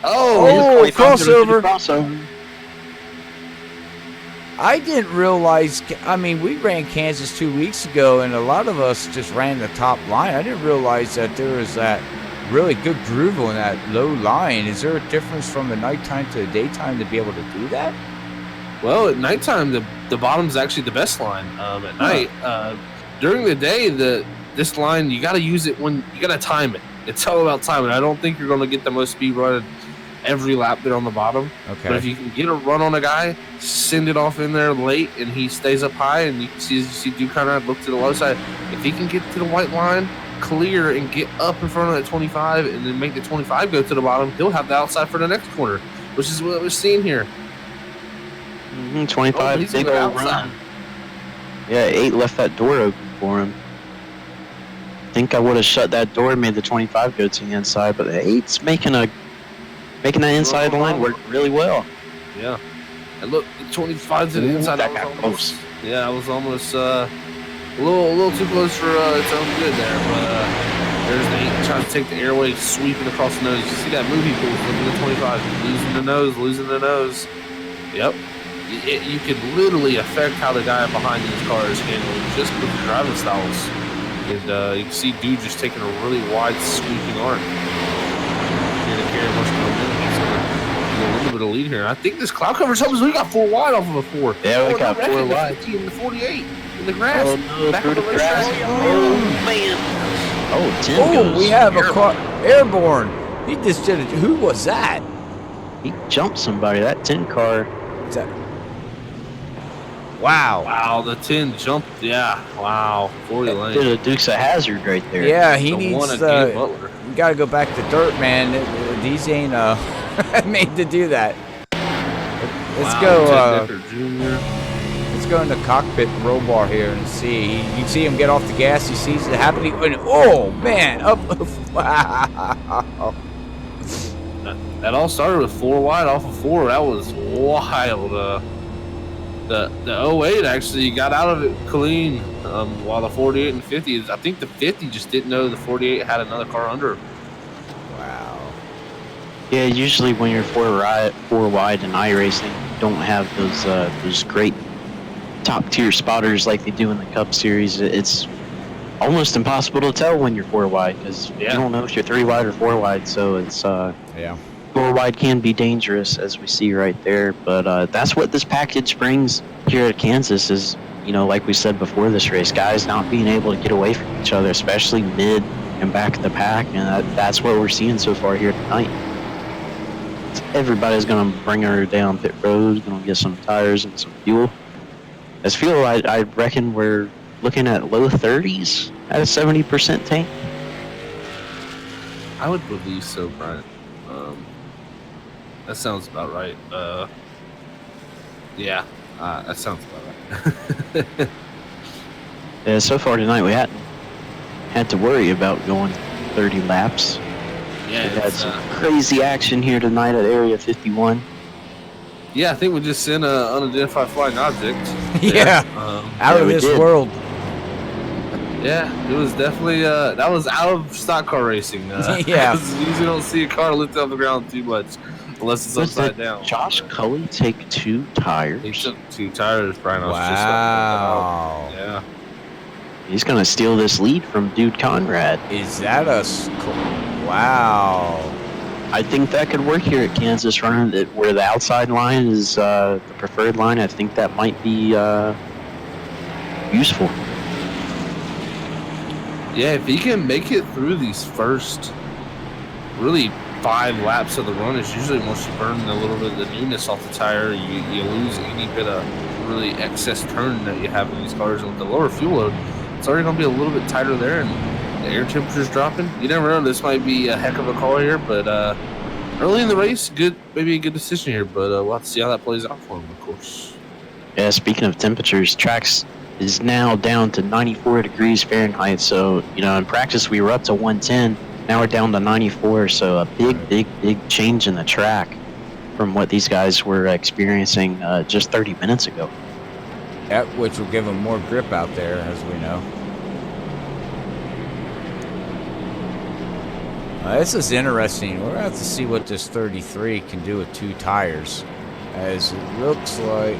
Oh, crossover. I didn't realize, I mean, we ran Kansas 2 weeks ago, and a lot of us just ran the top line. I didn't realize that there was that really good groove on that low line. Is there a difference from the nighttime to the daytime to be able to do that? Well, at nighttime, the bottom's actually the best line. At night, during the day, this line you got to use it when you got to time it. It's all about timing. I don't think you're going to get the most speed running every lap there on the bottom. Okay. But if you can get a run on a guy, send it off in there late, and he stays up high, and you can see Dude Conrad look to the low side. If he can get to the white line, clear, and get up in front of that 25, and then make the 25 go to the bottom, he'll have the outside for the next corner, which is what we're seeing here. 25, big old run. Yeah, 8 left that door open for him. I think I would have shut that door, made the 25 go to the inside, but the 8's making that inside line work really well. Yeah. And look, the 25 to the inside. That got close. Yeah, I was almost a little too close for its own good there. But there's the 8 trying to take the airway, sweeping across the nose. You see that movie pool flipping the 25, losing the nose. Yep. You could literally affect how the guy behind these cars handling just with the driving styles. And you can see Dude just taking a really wide sweeping arc. Here to carry much momentum. He's going to get a little bit of lead here. And I think this cloud cover's helping us. We got 4 wide off of a 4. Yeah, we got 4 wide. The 50 and the 48 in the grass. Oh, no, back through on the the grass. racetrack. Oh, man. Oh, 10 goes. We have a car airborne. He just did it. Who was that? He jumped somebody. That 10 car. Is that? Wow. Wow, the 10 jumped. Yeah, wow. 40 lane. Did a Dukes of Hazzard right there. Yeah, he The needs. one at Gabe Butler. We got to go back to dirt, man. These ain't made to do that. Let's go. Ted Decker Jr. Let's go in the cockpit roll bar here and see. You see him get off the gas. He sees it happening. And, oh man! Up! Wow! That all started with 4 wide off of 4. That was wild. The 08 actually got out of it clean, while the 48 and 50 is. I think the 50 just didn't know the 48 had another car under. Wow. Yeah, usually when you're 4 wide in iRacing, you don't have those great top tier spotters like they do in the Cup Series. It's almost impossible to tell when you're 4 wide because you don't know if you're 3 wide or 4 wide. So it's 4 wide can be dangerous, as we see right there. But that's what this package brings here at Kansas is, like we said before this race, guys not being able to get away from each other, especially mid and back of the pack. And that's what we're seeing so far here tonight. Everybody's going to bring her down pit road, going to get some tires and some fuel. As fuel, I reckon we're looking at low 30s at a 70% tank. I would believe so, Brian. That sounds about right. Yeah, that sounds about right. Yeah, so far tonight we hadn't had to worry about going 30 laps. Yeah, we had some crazy action here tonight at Area 51. Yeah, I think we just sent an unidentified flying object. Yeah, out of this world. Yeah, it was definitely that was out of stock car racing. Yeah, you usually don't see a car lift off the ground too much unless it's upside down. Josh Cully take 2 tires. He took 2 tires, Brian. Wow. Yeah. He's gonna steal this lead from Dude Conrad. Is that a wow? I think that could work here at Kansas Run, where the outside line is the preferred line. I think that might be useful. Yeah, if he can make it through these first really 5 laps of the run, it's usually once you burn a little bit of the newness off the tire, you lose any bit of really excess turn that you have in these cars. And with the lower fuel load, it's already going to be a little bit tighter there, and the air temperature's dropping. You never know. This might be a heck of a call here, but early in the race, maybe a good decision here, but we'll have to see how that plays out for him, of course. Yeah, speaking of temperatures, tracks is now down to 94 degrees Fahrenheit. So, in practice we were up to 110. Now we're down to 94. So a big change in the track from what these guys were experiencing just 30 minutes ago. Yep, which will give them more grip out there, as we know. This is interesting. We're going to have to see what this 33 can do with 2 tires. As it looks like...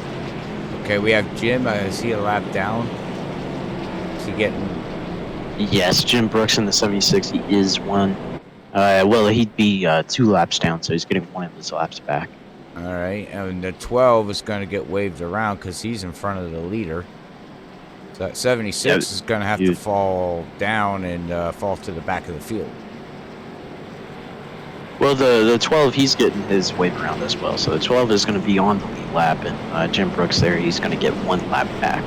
Okay, we have Jim. Is he a lap down? Is he getting... Yes, Jim Brooks in the 76. He is one. Well, he'd be 2 laps down, so he's getting 1 of his laps back. All right, and the 12 is going to get waved around because he's in front of the leader. So that 76 is going to have to fall down and fall to the back of the field. Well, the 12, he's getting his wave around as well. So the 12 is going to be on the lead lap, and Jim Brooks there, he's going to get 1 lap back.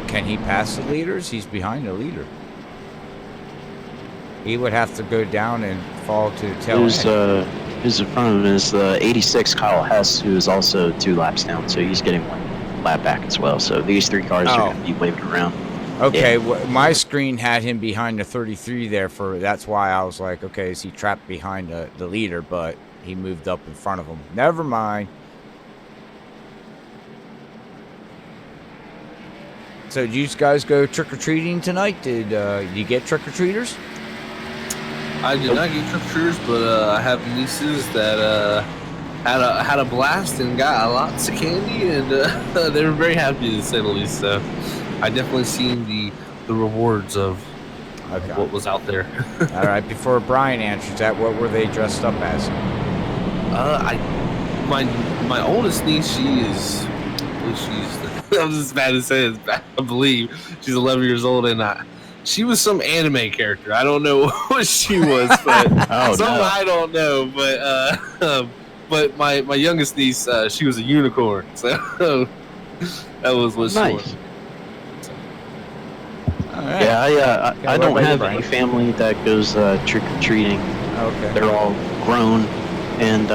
Can he pass the leaders? He's behind the leader. He would have to go down and fall to the tail end. Who's in front of him is the 86 Kyle Hess, who is also 2 laps down, so he's getting 1 lap back as well. So these 3 cars are going to be waved around. Okay, my screen had him behind the 33 there that's why I was like, okay, is he trapped behind the leader? But he moved up in front of him. Never mind. So did you guys go trick-or-treating tonight? Did you get trick-or-treaters? I did not get trick-or-treaters, but I have nieces that had a blast and got lots of candy, and they were very happy, to say the least. So I definitely seen the rewards of what was out there. All right, before Brian answers that, what were they dressed up as? My oldest niece, she's I'm just bad to say it, I believe she's 11 years old, and she was some anime character. I don't know what she was, but I don't know. But my youngest niece, she was a unicorn. So that was what she was. Right. Yeah, I don't have any family that goes trick-or-treating. Okay. They're all grown, and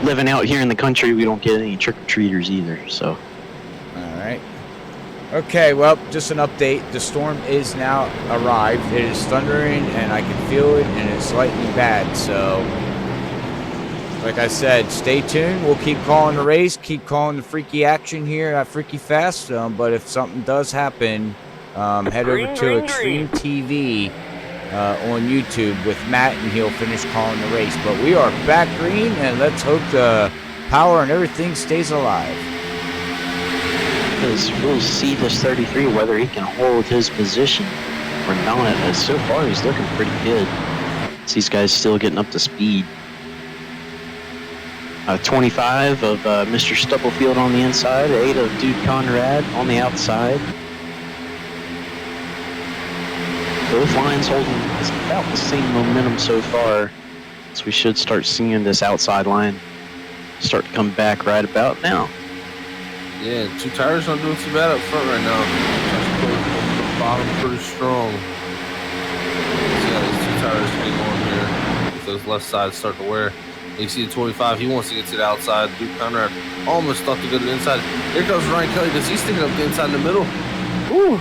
living out here in the country, we don't get any trick-or-treaters either. So. All right. Okay, well, just an update. The storm is now arrived. It is thundering, and I can feel it, and it's lightning bad. So, like I said, stay tuned. We'll keep calling the race, keep calling the freaky action here at Freaky Fast. But if something does happen, head over to Extreme TV on YouTube with Matt, and he'll finish calling the race. But we are back green, and let's hope the power and everything stays alive. Because we'll see this 33 whether he can hold his position or not. As so far, he's looking pretty good. These guys still getting up to speed. 25 of Mr. Stubblefield on the inside, 8 of Dude Conrad on the outside. Both lines holding about the same momentum so far, so we should start seeing this outside line start to come back right about now. Yeah, 2 tires not doing too bad up front right now. Just the bottom pretty strong. See how these 2 tires hang on here. If those left sides start to wear. You see the 25, he wants to get to the outside. Duke Conrad almost thought to go to the inside. Here comes Ryan Kelly. Does he stick it up the inside in the middle? Woo!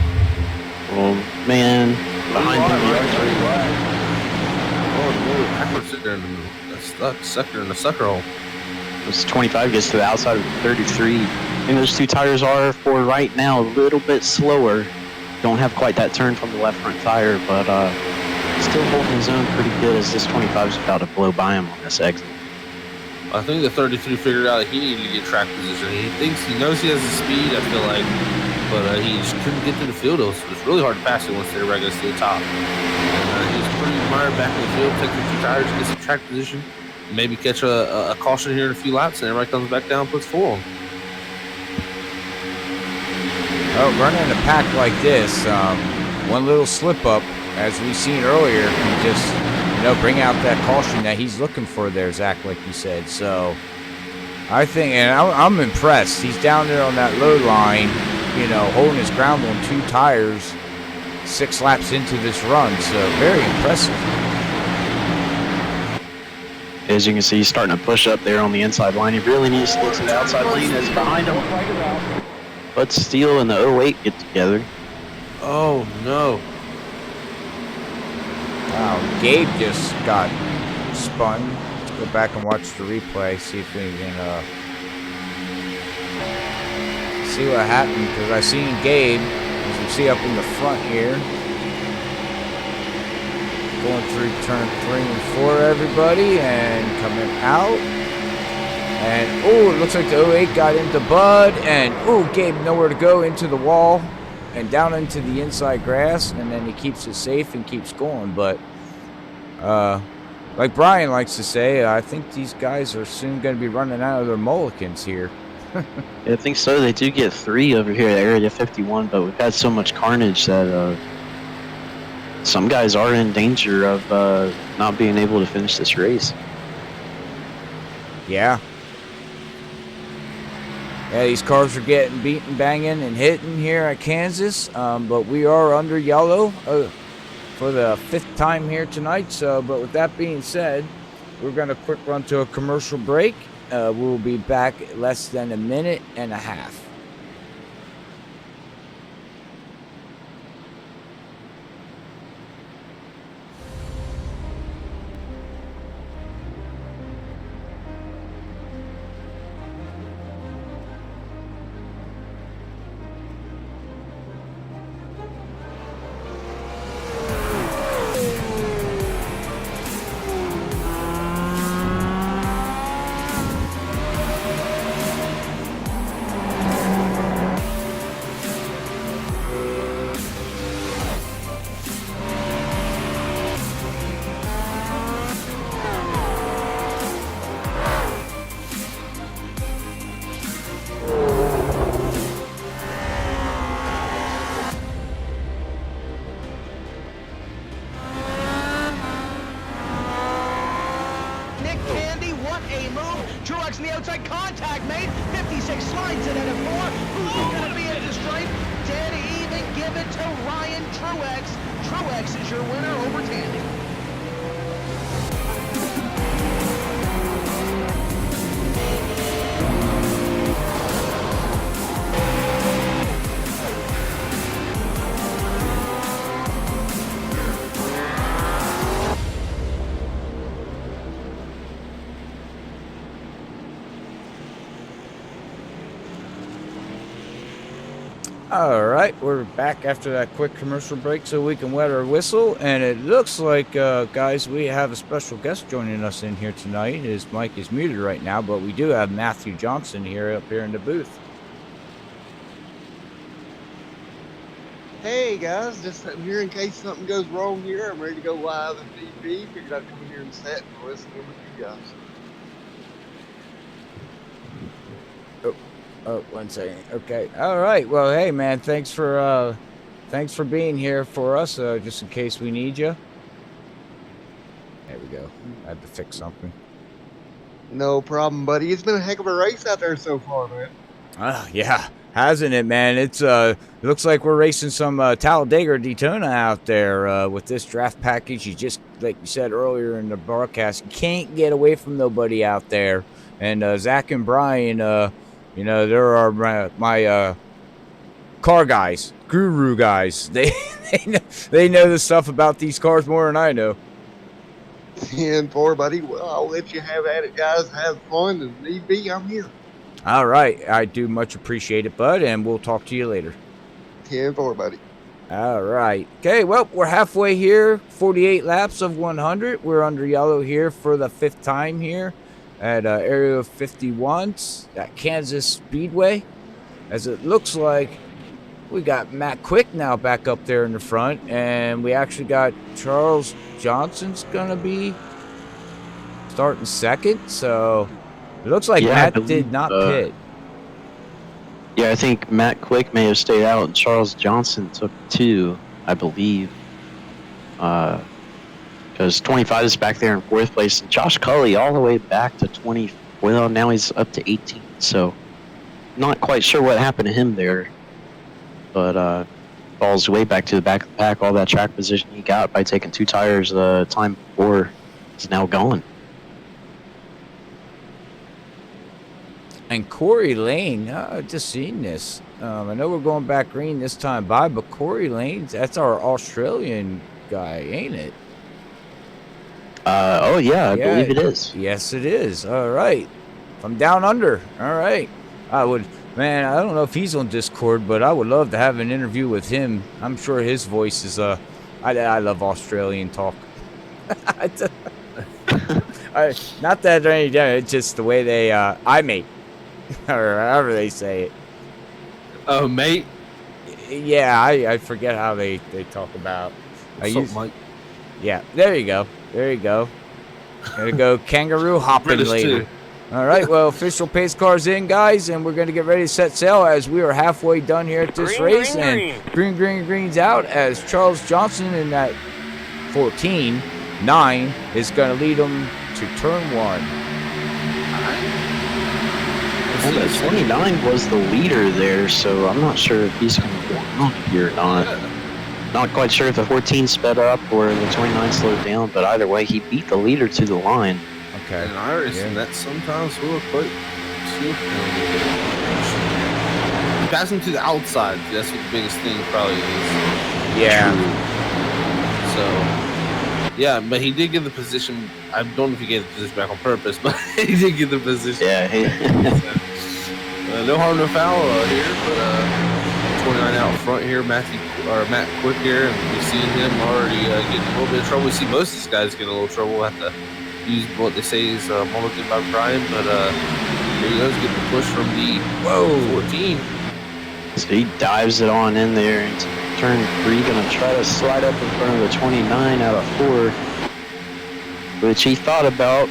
Oh, man. Behind him, Oh, no. Backwards sit there in the middle. That's stuck. Sucker in the sucker hole. This 25 gets to the outside of the 33. And those 2 tires are, for right now, a little bit slower. Don't have quite that turn from the left front tire, but still holding his own pretty good as this 25 is about to blow by him on this exit. I think the 33 figured out that he needed to get track position. He knows he has the speed, I feel like, but he just couldn't get to the field. It was really hard to pass it once they were to the top. And he's pretty mired back in the field, take the 2 tires, get some track position, maybe catch a caution here in a few laps, and everybody comes back down and puts 4 on. Oh, running a pack like this, one little slip up, as we seen earlier, can just, bring out that caution that he's looking for there, Zach, like you said. So I think, and I'm impressed. He's down there on that low line, holding his ground on 2 tires, 6 laps into this run. So very impressive. As you can see, he's starting to push up there on the inside line. He really needs to get to the outside lane as behind him. Bud Steele and the 08 get together. Oh, no. Wow, Gabe just got spun. Let's go back and watch the replay, see if we can see what happened, because I seen Gabe, as you see up in the front here, going through turn 3 and 4, everybody, and coming out. And, it looks like the 08 got into Bud, and, Gabe nowhere to go, into the wall and down into the inside grass, and then he keeps it safe and keeps going. But like Brian likes to say, I think these guys are soon going to be running out of their mulligans here. I think so. They do get 3 over here at Area 51, but we've had so much carnage that some guys are in danger of not being able to finish this race. Yeah. Yeah, these cars are getting beaten, banging, and hitting here at Kansas, but we are under yellow for the 5th time here tonight. So, but with that being said, we're going to quick run to a commercial break. We'll be back less than a minute and a half. Truex in the outside, contact made. 56 slides it at a 4. Who's going to be at the stripe? Dead even, give it to Ryan Truex. Truex is your winner over Tandy. All right, we're back after that quick commercial break so we can wet our whistle. And it looks like, guys, we have a special guest joining us in here tonight. His mic is muted right now, but we do have Matthew Johnson up here in the booth. Hey guys, just sitting here in case something goes wrong here. I'm ready to go live in DP. Figured I'd come in here and sit and listen in with you guys. Oh, 1 second. Okay. All right. Well, hey, man, thanks for being here for us, just in case we need you. There we go. I had to fix something. No problem, buddy. It's been a heck of a race out there so far, man. Yeah. Hasn't it, man? It's it looks like we're racing some Talladega or Daytona out there with this draft package. You just, like you said earlier in the broadcast, you can't get away from nobody out there. And Zach and Brian, there are my car guys, guru guys. They know the stuff about these cars more than I know. 10-4, buddy. Well, I'll let you have at it, guys. Have fun, and need be, I'm here. All right. I do much appreciate it, bud, and we'll talk to you later. 10-4, buddy. All right. Okay, well, we're halfway here. 48 laps of 100. We're under yellow here for the 5th time here at Area 51 at Kansas Speedway. As it looks like we got Matt Quick now back up there in the front, and we actually got Charles Johnson's going to be starting 2nd, so it looks like Matt did not pit. Yeah, I think Matt Quick may have stayed out, and Charles Johnson took 2, I believe. Because 25 is back there in 4th place, and Josh Cully all the way back to 20. Well, now he's up to 18, so not quite sure what happened to him there. But falls way back to the back of the pack. All that track position he got by taking 2 tires the time before is now gone. And Corey Lane, I've just seen this. I know we're going back green this time by, but Corey Lane, that's our Australian guy, ain't it? Oh, yeah, I believe it is. Yes, it is. All right. From down under. All right. I don't know if he's on Discord, but I would love to have an interview with him. I'm sure his voice is, I love Australian talk. Not that or anything, it's just the way they, I mate, or however they say it. Oh, mate? Yeah, I forget how they talk about. Mike? Yeah, there you go. There you go. Gonna go kangaroo hopping British later. too. All right, well, official pace car's in, guys, and we're going to get ready to set sail as we are halfway done here at this race. Green's out as Charles Johnson in that 14.9 is going to lead them to turn 1. And the 29 was the leader there, so I'm not sure if he's going to go on here or not. Not quite sure if the 14 sped up or the 29 slowed down, but either way, he beat the leader to the line. Okay. And Iracing, that sometimes will quite passing to the outside. That's what the biggest thing probably is. Yeah. So, yeah, but he did get the position. I don't know if he gave the position back on purpose, but he did get the position. Yeah. No harm, no foul here, but 29 out front here, Matt Quick here, and we've seen him already getting a little bit of trouble. We see most of these guys getting a little trouble. We'll have to use what they say is mulligan by Brian, but here he goes, getting the push from the 14. So he dives it on in there into turn 3, gonna try to slide up in front of the 29 out of 4, which he thought about,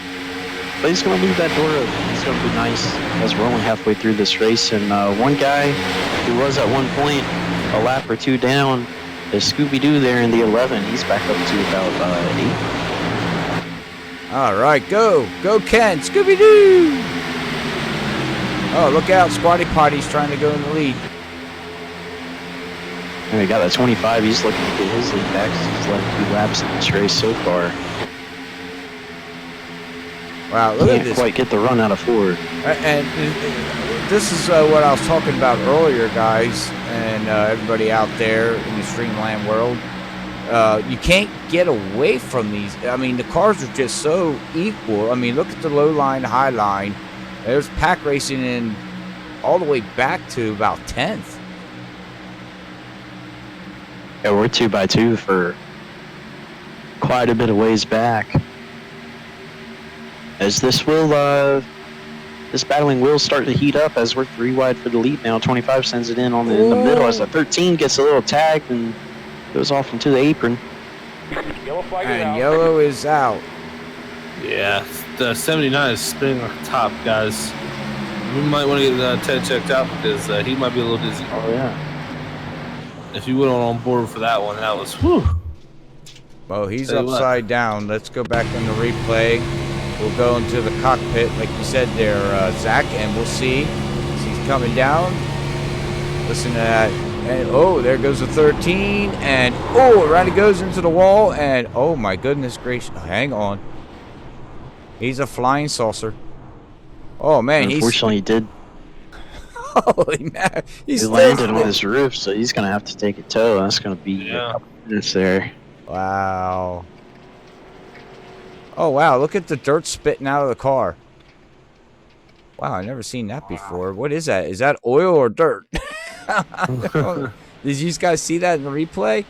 but he's gonna leave that door open. He's gonna be nice as we're only halfway through this race. And one guy who was at one point a lap or 2 down is Scooby-Doo there in the 11. He's back up to about 8. All right, go Ken, Scooby-Doo! Oh, look out, Squatty Potty's trying to go in the lead. And we got that 25, he's looking to get his lead back. He's led 2 laps in this race so far. Wow, look at this. Can't quite get the run out of 4. And this is what I was talking about earlier, guys, and everybody out there in the Streamland world. You can't get away from these. I mean, the cars are just so equal. I mean, look at the low line, high line. There's pack racing in all the way back to about 10th. Yeah, we're 2x2 for quite a bit of ways back. As this battling will start to heat up as we're 3 wide for the lead now. 25 sends it in on in the middle as the 13 gets a little tagged and goes off into the apron. And yellow is out. Yeah, the 79 is spinning on top, guys. We might want to get Ted checked out because he might be a little dizzy. Oh, yeah. If you went on board for that one, that was whew. Well, he's upside down. Let's go back in the replay. We'll go into the cockpit, like you said there, Zach, and we'll see. He's coming down. Listen to that. And, oh, there goes the 13. And, oh, around he goes into the wall. And, oh, my goodness gracious. Hang on. He's a flying saucer. Oh, man. Unfortunately, he did. Holy man. He landed on his roof, so he's going to have to take a tow. That's going to be a couple minutes there. Wow. Oh, wow. Look at the dirt spitting out of the car. Wow, I've never seen that before. What is that? Is that oil or dirt? Did you guys see that in the replay?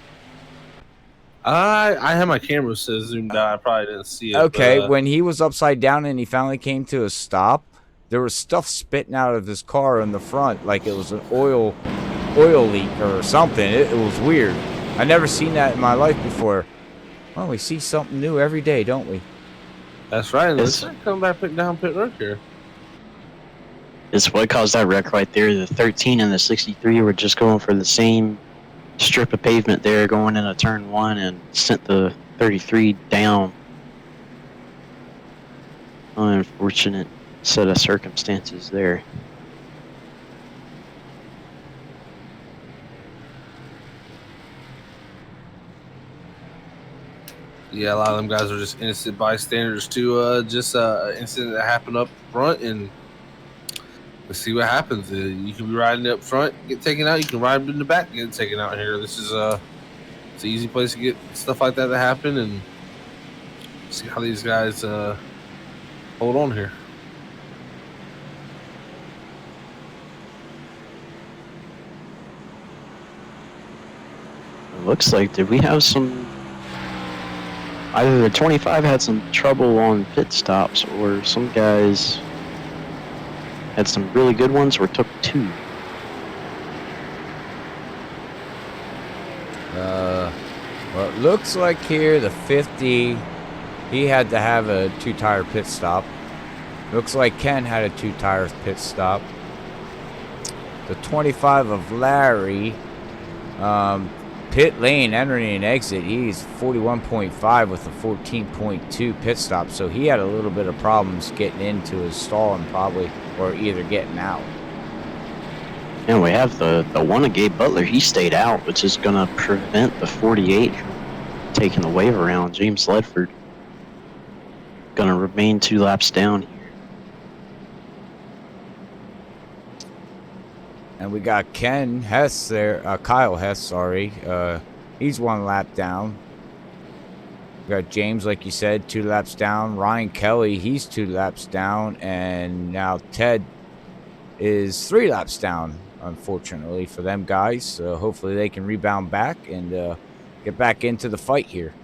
I had my camera zoomed out. I probably didn't see it. Okay, but, when he was upside down and he finally came to a stop, there was stuff spitting out of his car in the front, like it was an oil leak or something. It was weird. I never seen that in my life before. Well, we see something new every day, don't we? That's right. Let's come back down pit road here. It's what caused that wreck right there. The 13 and the 63 were just going for the same strip of pavement there going into turn 1 and sent the 33 down. Unfortunate set of circumstances there. Yeah, a lot of them guys are just innocent bystanders to just an incident that happened up front, and let's see what happens. You can be riding up front, get taken out. You can ride in the back, get taken out here. This is it's an easy place to get stuff like that to happen, and see how these guys hold on here. It looks like, did we have some... Either the 25 had some trouble on pit stops, or some guys had some really good ones, or took 2. Well, it looks like here the 50, he had to have a 2-tire pit stop. Looks like Ken had a 2-tire pit stop. The 25 of Larry, pit lane entering and exit. He's 41.5 with a 14.2 pit stop. So he had a little bit of problems getting into his stall and probably, or either getting out. And we have the one of Gabe Butler. He stayed out, which is going to prevent the 48 from taking the wave around. James Ledford going to remain 2 laps down here. And we got Ken Hess there, Kyle Hess, sorry. He's 1 lap down. We got James, like you said, 2 laps down. Ryan Kelly, he's 2 laps down. And now Ted is 3 laps down, unfortunately, for them guys. So hopefully they can rebound back and get back into the fight here.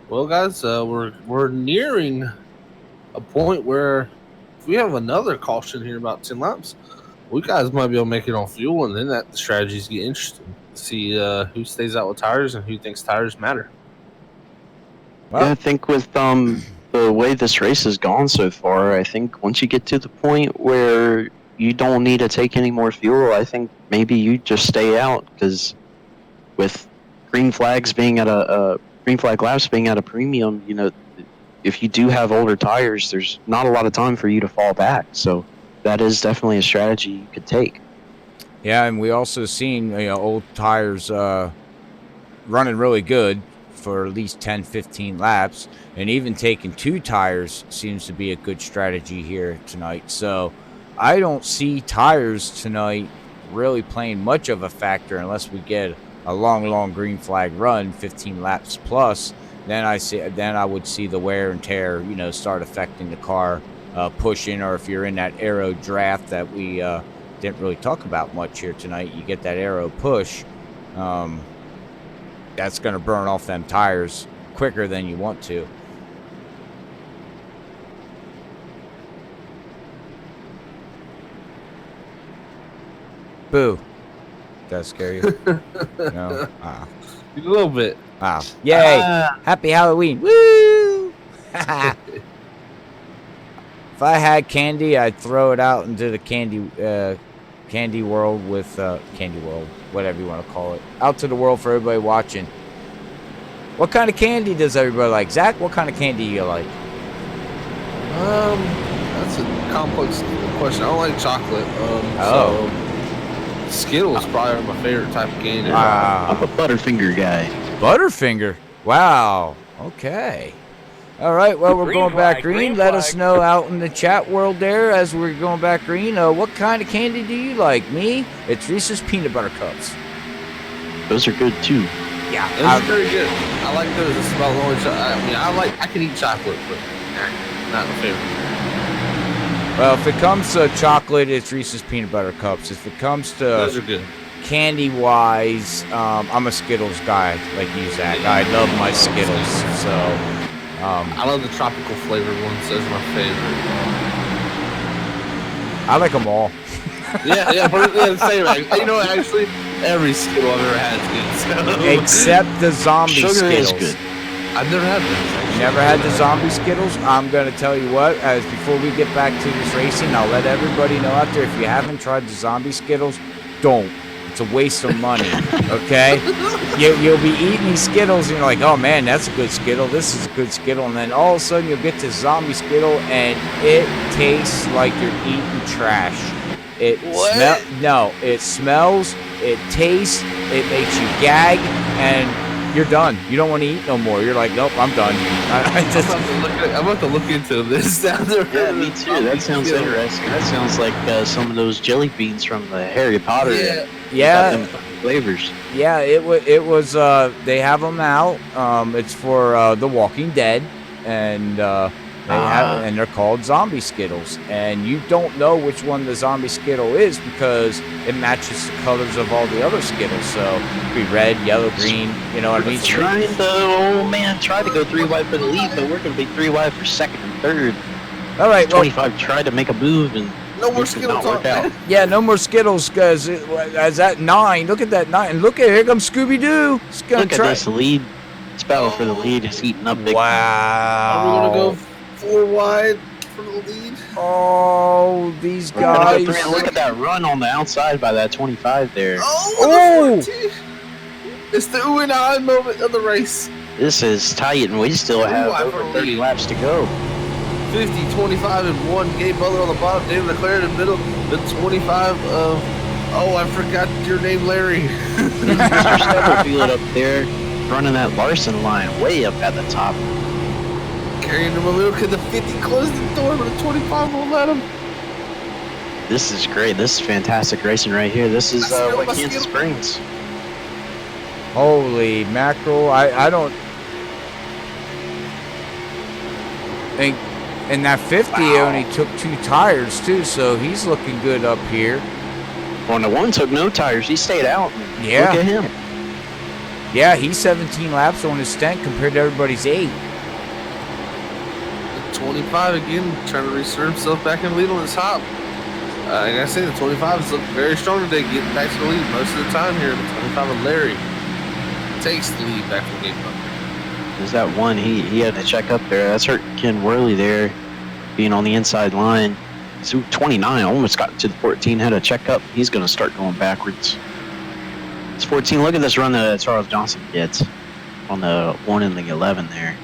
Well, guys, we're nearing a point where if we have another caution here about 10 laps, we guys might be able to make it on fuel, and then the strategies get interesting. See who stays out with tires and who thinks tires matter. Well, yeah, I think with the way this race has gone so far, I think once you get to the point where you don't need to take any more fuel, I think maybe you just stay out, because with green flags being at green flag laps being at a premium, you know, if you do have older tires, there's not a lot of time for you to fall back. So that is definitely a strategy you could take. Yeah, and we also seen old tires running really good for at least 10, 15 laps, and even taking 2 tires seems to be a good strategy here tonight. So I don't see tires tonight really playing much of a factor unless we get a long green flag run, 15 laps plus. Then I would see the wear and tear, start affecting the car, pushing, or if you're in that aero draft that we didn't really talk about much here tonight, you get that aero push. That's going to burn off them tires quicker than you want to. Boo. Does that scare you? No? A little bit. Wow. Yay. Happy Halloween. Woo! If I had candy, I'd throw it out into the candy world with candy world, whatever you want to call it. Out to the world for everybody watching. What kind of candy does everybody like? Zach, what kind of candy do you like? That's a complex question. I don't like chocolate. So Skittles probably my favorite type of candy. I'm a Butterfinger guy. Butterfinger? Wow. Okay. All right. Well, we're going back green. Let us know out in the chat world there as we're going back green. What kind of candy do you like? Me? It's Reese's Peanut Butter Cups. Those are good too. Yeah, those are very good. I like those. It's about the only I can eat chocolate, but not my favorite. Well, if it comes to chocolate, it's Reese's Peanut Butter Cups. If it comes to those are good. Candy-wise, I'm a Skittles guy, like you, Zach. I love my Skittles. So, I love the tropical flavored ones. Those are my favorite. I like them all. Same. Actually, every Skittle I've ever had is good. So. Except the zombie Sugar Skittles. Is good. I've never had those. Never had the zombie Skittles. I'm going to tell you what, as before we get back to this racing, I'll let everybody know out there, if you haven't tried the zombie Skittles, don't. It's a waste of money, okay? You'll be eating these Skittles, and you're like, oh, man, that's a good Skittle. This is a good Skittle. And then all of a sudden, you'll get to zombie Skittle, and it tastes like you're eating trash. It smells, it tastes, it makes you gag, and you're done. You don't want to eat no more. You're like, nope, I'm done. I'm about to look into this down there. Yeah, me too. That sounds interesting. That sounds like some of those jelly beans from the Harry Potter. Yeah. Flavors. Yeah, it was. They have them out. It's for The Walking Dead, and and they're called zombie Skittles. And you don't know which one the zombie Skittle is because it matches the colors of all the other Skittles. So it could be red, yellow, green. You know what I mean? Tried to go 3 wide for the lead, but we're going to be 3 wide for second and third. All right, 25 tried to make a move, and No more This did Skittles not work out. Yeah, no more Skittles because as that 9. Look at that 9. And look at here comes Scooby-Doo. Look at this lead. This battle for the lead is heating up big time. Wow. Are we gonna go 4 wide for the lead? Oh, these We're gonna guys. go 3, and look at that run on the outside by that 25 there. Oh! The 14. It's the ooh and ah moment of the race. This is tight, and we still have over 30 laps to go. 50, 25, and 1. Gabe Butler on the bottom. David Leclerc in the middle. The 25 of, oh, I forgot your name, Larry. Mr. Stubblefield up there running that Larson line way up at the top. Carrying him a little. Could the 50 close the door, but the 25 won't let him. This is great. This is fantastic racing right here. This is what Kansas brings. Holy mackerel. I don't think. And that 50 only took 2 tires, too, so he's looking good up here. On the 1 took no tires. He stayed out. Yeah. Look at him. Yeah, he's 17 laps on his stent compared to everybody's 8. The 25 again, trying to reassert himself back in the lead on his top. Like I said, the 25 is looking very strong today, getting back to the lead most of the time here. The 25 of Larry takes the lead back from Gabe Butler. There's that 1 he had to check up there. That's hurt Ken Worley there, being on the inside line. So 29 almost got to the 14, had to check up. He's going to start going backwards. It's 14. Look at this run that Charles Johnson gets on the 1 and the 11 there.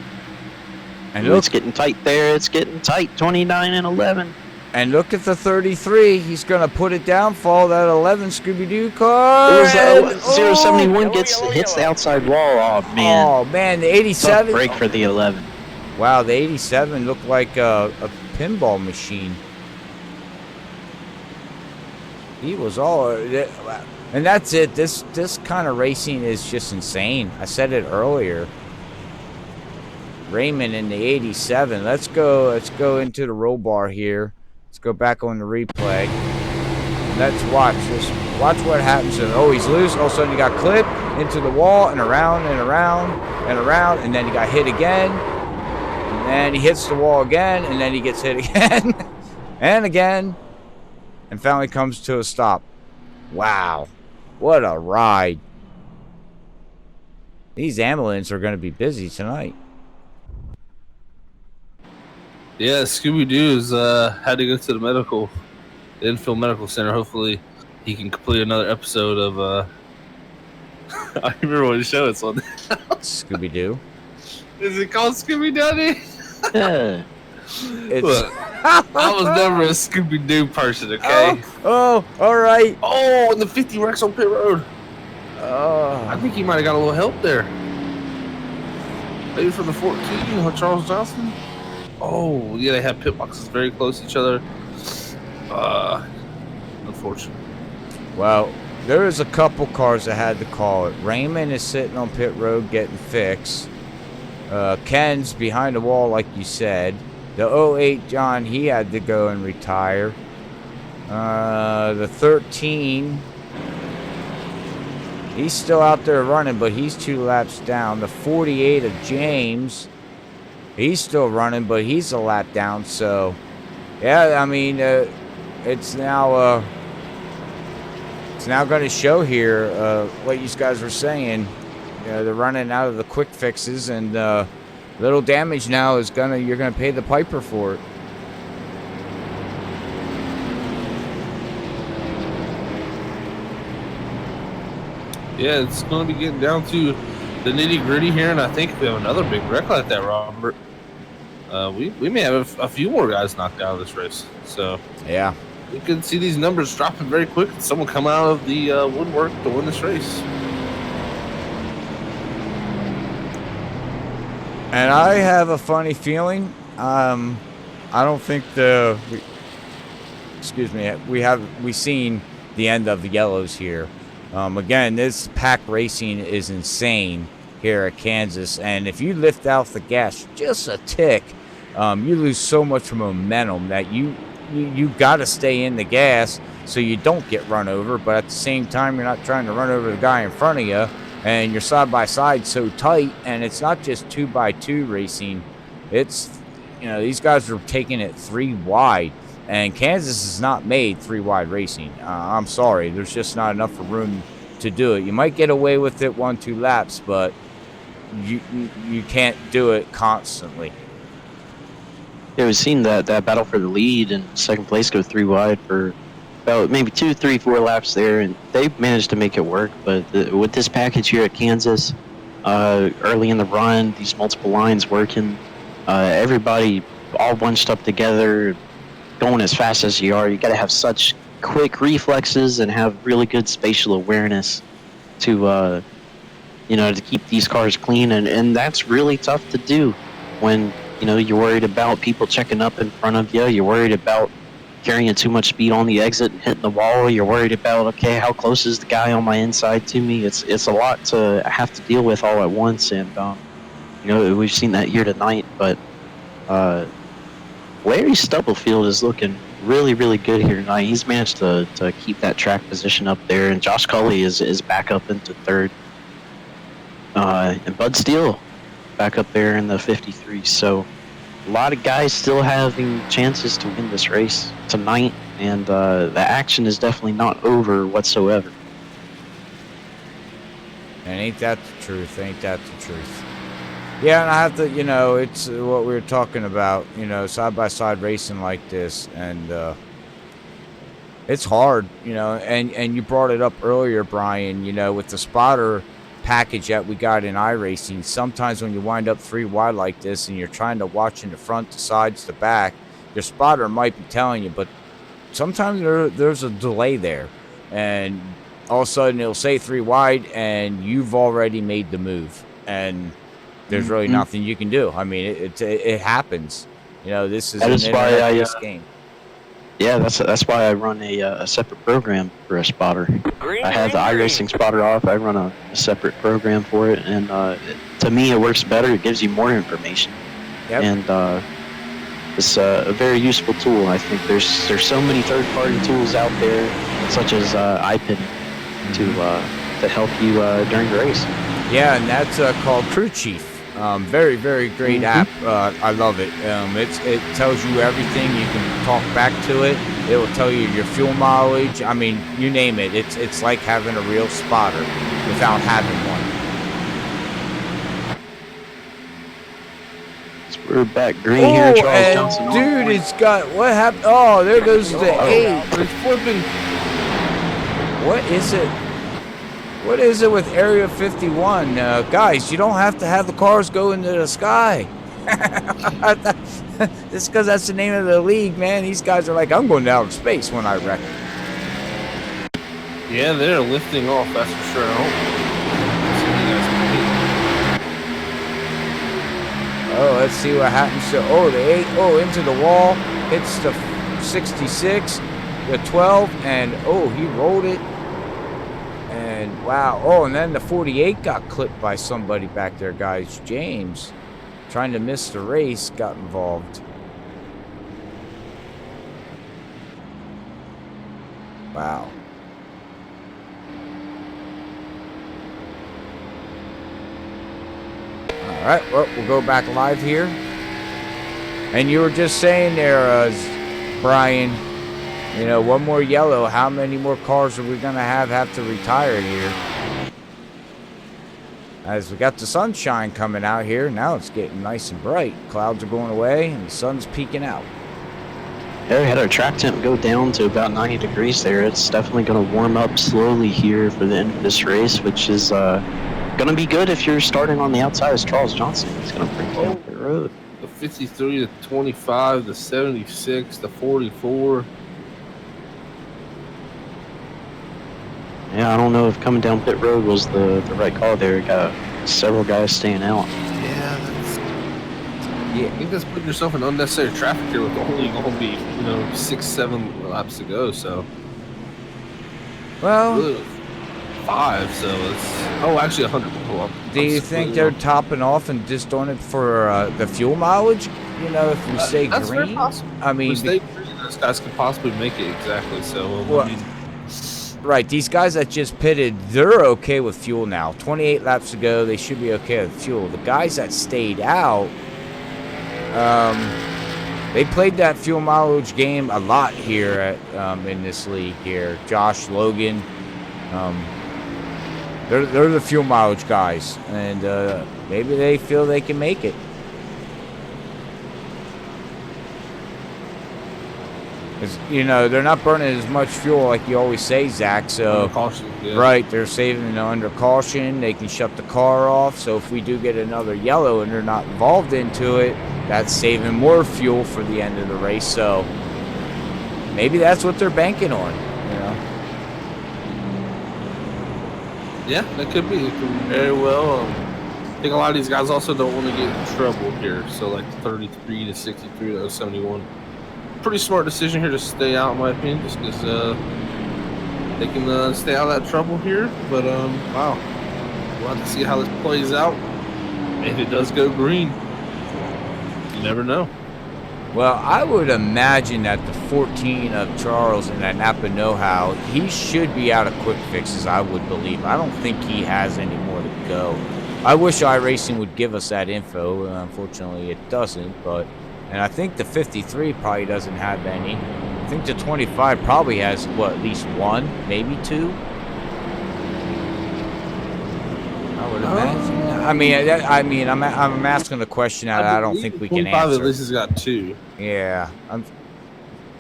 And it's getting tight there. It's getting tight. 29 and 11. And look at the 33. He's going to put it down, follow that 11 Scooby-Doo car. It was 071 hits the outside wall. Oh, man. Oh, man, the 87. Tough break for the 11. Wow, the 87 looked like a pinball machine. He was all... And that's it. This kind of racing is just insane. I said it earlier. Raymond in the 87. Let's go into the roll bar here. Let's go back on the replay. Let's watch this. Watch what happens. Oh, he's loose. All of a sudden, he got clipped into the wall and around and around and around, and then he got hit again. And then he hits the wall again, and then he gets hit again and again, and finally comes to a stop. Wow, what a ride! These ambulances are going to be busy tonight. Yeah, Scooby-Doo's had to go to the infield medical center. Hopefully, he can complete another episode of. I remember what show it's on. Scooby-Doo. Is it called Scooby-Doo? Yeah. Look, I was never a Scooby-Doo person. Okay. Oh, all right. Oh, and the 50 wrecks on pit road. I think he might have got a little help there. Maybe from the 14, Charles Johnson. Oh, yeah, they have pit boxes very close to each other. Unfortunate. Well, there is a couple cars that had to call it. Raymond is sitting on pit road getting fixed. Ken's behind the wall, like you said. The 08 John, he had to go and retire. The 13, he's still out there running, but he's 2 laps down. The 48 of James, he's still running, but he's a lap down. So, yeah, I mean, it's now going to show here what you guys were saying. They're running out of the quick fixes, and little damage now is you're gonna pay the piper for it. Yeah, it's going to be getting down to the nitty-gritty here, and I think if we have another big wreck like that, Robert, we may have a few more guys knocked out of this race. So Yeah. we could see these numbers dropping very quick, and someone come out of the woodwork to win this race. And I have a funny feeling. I don't think we've seen the end of the yellows here. Again, this pack racing is insane here at Kansas, and if you lift off the gas just a tick, you lose so much momentum that you got to stay in the gas so you don't get run over. But at the same time, you're not trying to run over the guy in front of you. And you're side by side so tight, and it's not just 2x2 racing. It's, these guys are taking it 3 wide. And Kansas is not made 3-wide racing. I'm sorry. There's just not enough room to do it. You might get away with it 1-2 laps, but you can't do it constantly. Yeah, we've seen that battle for the lead and second place go 3 wide for about maybe 2, 3, 4 laps there, and they managed to make it work. But with this package here at Kansas, early in the run, these multiple lines working, everybody all bunched up together, going as fast as you are. You got to have such quick reflexes and have really good spatial awareness to to keep these cars clean, and that's really tough to do when you're worried about people checking up in front of you. You're worried about carrying too much speed on the exit and hitting the wall. You're worried about, okay, how close is the guy on my inside to me? It's a lot to have to deal with all at once, and we've seen that here tonight. But Larry Stubblefield is looking really, really good here tonight. He's managed to keep that track position up there, and Josh Cully is back up into third. And Bud Steele back up there in the 53. So a lot of guys still having chances to win this race tonight, and the action is definitely not over whatsoever. And ain't that the truth? Ain't that the truth? Yeah, and I have to, it's what we were talking about, side-by-side racing like this, and it's hard, and you brought it up earlier, Brian, with the spotter package that we got in iRacing. Sometimes when you wind up 3 wide like this and you're trying to watch in the front, the sides, the back, your spotter might be telling you, but sometimes there's a delay there, and all of a sudden it'll say 3 wide and you've already made the move, and there's really nothing you can do. I mean, it happens. This is an internet-based game. Yeah, that's why I run a separate program for a spotter. I have the iRacing spotter off. I run a separate program for it, and to me it works better. It gives you more information, and it's a very useful tool. I think there's so many third-party tools out there, such as iPinning, to help you during the race. Yeah, and that's called Crew Chief. Very, very great app. I love it. It tells you everything. You can talk back to it. It will tell you your fuel mileage. I mean, you name it. It's like having a real spotter without having one. So we're back green here. Charles Johnson. Dude, it's got what happened? Oh, there goes the 8. It's flipping. What is it? What is it with Area 51? Guys, you don't have to have the cars go into the sky. Just because that's the name of the league, man. These guys are like, I'm going to outer space when I wreck. Yeah, they're lifting off, that's for sure. Oh, let's see what happens to... Oh, the 8. Oh, into the wall. Hits the 66, the 12, and oh, he rolled it. And wow. Oh, and then the 48 got clipped by somebody back there, guys. James, trying to miss the race, got involved. Wow. All right, well, we'll go back live here. And you were just saying there, Brian, one more yellow. How many more cars are we going to have to retire here? As we got the sunshine coming out here, now it's getting nice and bright. Clouds are going away and the sun's peeking out. Yeah, we had our track temp go down to about 90 degrees there. It's definitely going to warm up slowly here for the end of this race, which is going to be good if you're starting on the outside as Charles Johnson. He's going to bring you down the road. The 53, the 25, the 76, the 44. Yeah, I don't know if coming down pit road was the right call there. Got several guys staying out. Yeah, I think that's putting yourself in unnecessary traffic here with only going to be, 6-7 laps to go. So, well, really 5. So it's actually 100. Do you think they're topping off and just doing it for the fuel mileage? If we stay that's green. Very possible. I mean, if we stay green, those guys could possibly make it exactly. So, well, right, these guys that just pitted, they're okay with fuel now. 28 laps to go, they should be okay with fuel. The guys that stayed out, They played that fuel mileage game a lot here at, in this league here. Josh, Logan, they're the fuel mileage guys, and maybe they feel they can make it. Because, you know, they're not burning as much fuel like you always say, Zach. So, Under caution, yeah. Right, they're saving under caution. They can shut the car off. So if we do get another yellow and they're not involved into it, that's saving more fuel for the end of the race. So maybe that's what they're banking on, you know. Yeah, that could be. It could be very well. I think a lot of these guys also don't want to get in trouble here. So like 33 to 63 to 71. Pretty smart decision here to stay out, in my opinion, just because they can stay out of that trouble here. But wow, we'll have to see how this plays out. If it does go green, you never know. Well, I would imagine that the 14 of Charles and that Napa know-how, he should be out of quick fixes, I would believe. I don't think he has any more to go. I wish Iracing would give us that info. Unfortunately, it doesn't, but... And I think the 53 probably doesn't have any. I think the 25 probably has, what, at least one, maybe two? I would imagine. I mean, I'm asking the question out. I don't think we can answer. 25 at least has got two. Yeah, I'm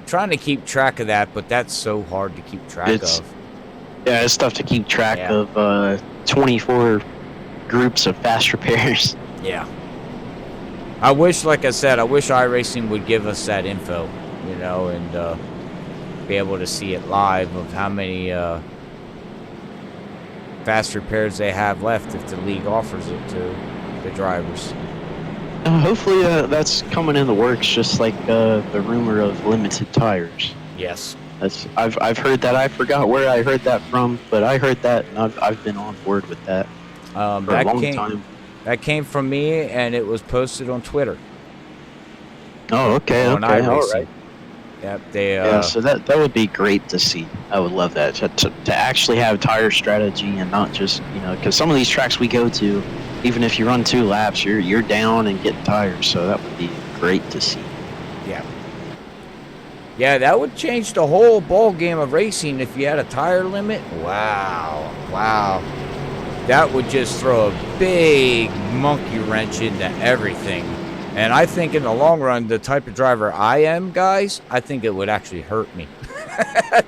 trying to keep track of that, but that's so hard to keep track of. Yeah, it's tough to keep track of 24 groups of fast repairs. Yeah. I wish, like I said, I wish Iracing would give us that info, you know, and be able to see it live of how many fast repairs they have left if the league offers it to the drivers. Hopefully that's coming in the works, just like the rumor of limited tires. Yes. I've heard that. I forgot where I heard that from, but I heard that, and I've been on board with that for a long time. That came from me, and it was posted on Twitter. Oh, okay, all right. Yep, so that would be great to see. I would love that, to actually have tire strategy and not just, you know, because some of these tracks we go to, even if you run 2 laps, you're down and getting tires, so that would be great to see. Yeah. Yeah, that would change the whole ball game of racing if you had a tire limit. Wow. That would just throw a big monkey wrench into everything. And I think in the long run, the type of driver I am, guys, I think it would actually hurt me. I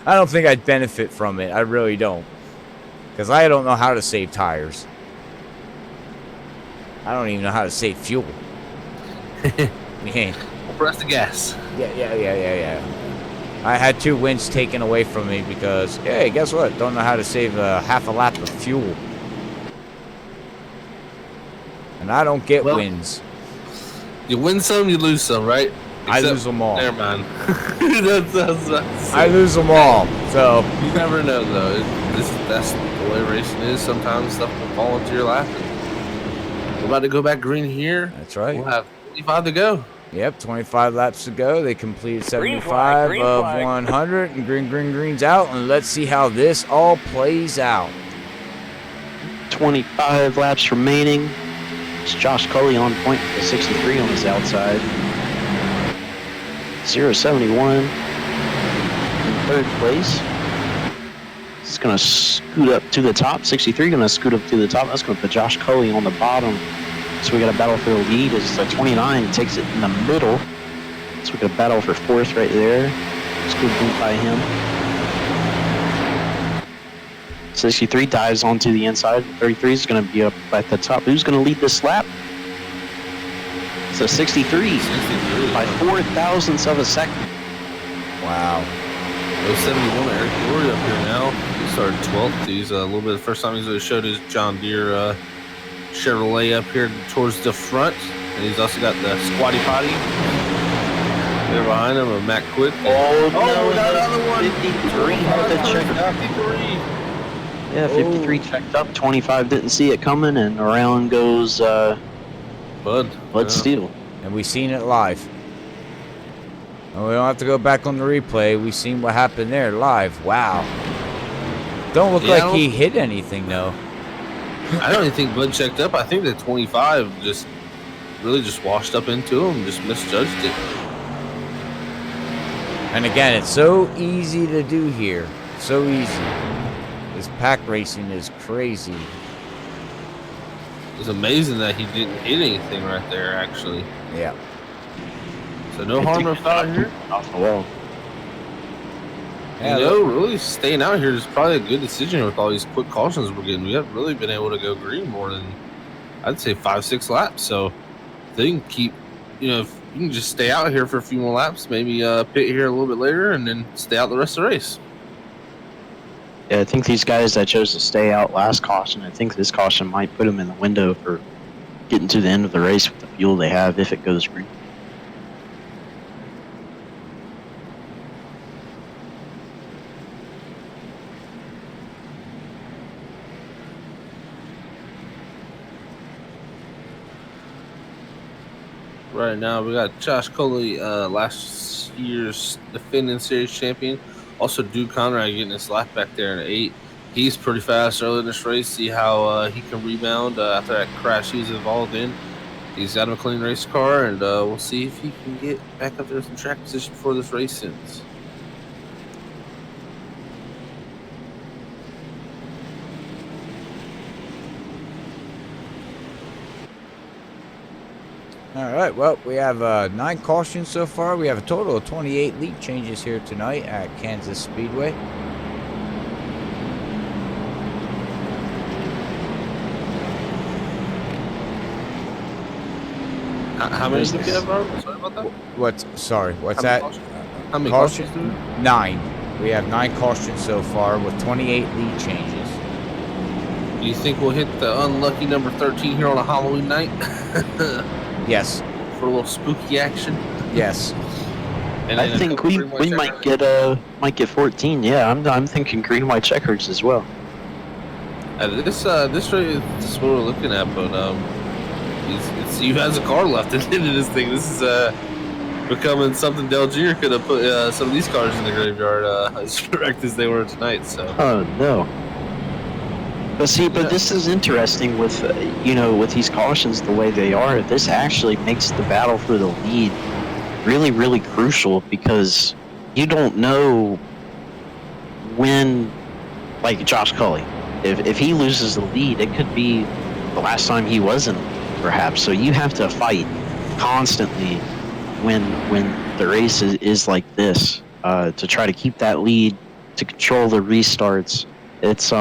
don't think I'd benefit from it. I really don't. Because I don't know how to save tires. I don't even know how to save fuel. Yeah. Press the gas. Yeah. I had 2 wins taken away from me because, hey, guess what? Don't know how to save half a lap of fuel. And I don't get wins. You win some, you lose some, right? I lose them all. Never mind. I lose them all. So you never know, though. That's the way racing is. Sometimes stuff will fall into your lap. We're about to go back green here. That's right. We'll have 25 to go. Yep, 25 laps to go. They completed 75 of 100, and green's out. And let's see how this all plays out. 25 laps remaining. It's Josh Cully on point with 63 on his outside. 071 in 3rd place. It's going to scoot up to the top. 63 going to scoot up to the top. That's going to put Josh Cully on the bottom. So we got a battle for the lead. It's 29 takes it in the middle. So we got a battle for 4th right there. It's good beat by him. 63 dives onto the inside. 33 is going to be up at the top. Who's going to lead this lap? So 63 by 4 thousandths of a second. Wow. 71 Eric Rory up here now. He started 12th. He's a little bit the first time he's really showed his John Deere Chevrolet up here towards the front. And he's also got the Squatty Potty there behind him, a Matt Quick. Oh, no, another one. 53 had to check up. 53. Yeah, 53 checked up. 25 didn't see it coming, and around goes Bud Steele. And we seen it live. And we don't have to go back on the replay. We seen what happened there live. Wow. Don't look like he hit anything, though. I don't even think Bud checked up. I think that 25 just really just washed up into him, just misjudged it. And again, it's so easy to do here. So easy. This pack racing is crazy. It's amazing that he didn't hit anything right there, actually. Yeah. So no harm, no foul here. Off the wall. Yeah, Really staying out here is probably a good decision with all these quick cautions we're getting. We haven't really been able to go green more than, I'd say, 5-6 laps. So if they can keep, if you can just stay out here for a few more laps, maybe pit here a little bit later, and then stay out the rest of the race. Yeah, I think these guys that chose to stay out last caution, I think this caution might put them in the window for getting to the end of the race with the fuel they have if it goes green. Right now, we got Josh Coley, last year's defending series champion. Also, Duke Conrad getting his lap back there in 8. He's pretty fast early in this race. See how he can rebound after that crash he was involved in. He's got a clean race car, and we'll see if he can get back up there in track position before this race ends. All right, well, we have 9 cautions so far. We have a total of 28 lead changes here tonight at Kansas Speedway. How many do you have, Robert? Sorry about that. What's that? How many Cautions? cautions do we? 9. We have 9 cautions so far with 28 lead changes. Do you think we'll hit the unlucky number 13 here on a Halloween night? Yes. For a little spooky action. Yes. And I think we might get 14. Yeah, I'm thinking green white checkers as well. This race is what we're looking at, but you has a car left at the end of this thing. This is becoming something Dale Jr. could have put some of these cars in the graveyard as correct as they were tonight. So. Oh no. But this is interesting with with these cautions the way they are. This actually makes the battle for the lead really, really crucial because you don't know when, like Josh Cully, if he loses the lead, it could be the last time he was in the lead, perhaps. So you have to fight constantly when the race is like this to try to keep that lead, to control the restarts. It's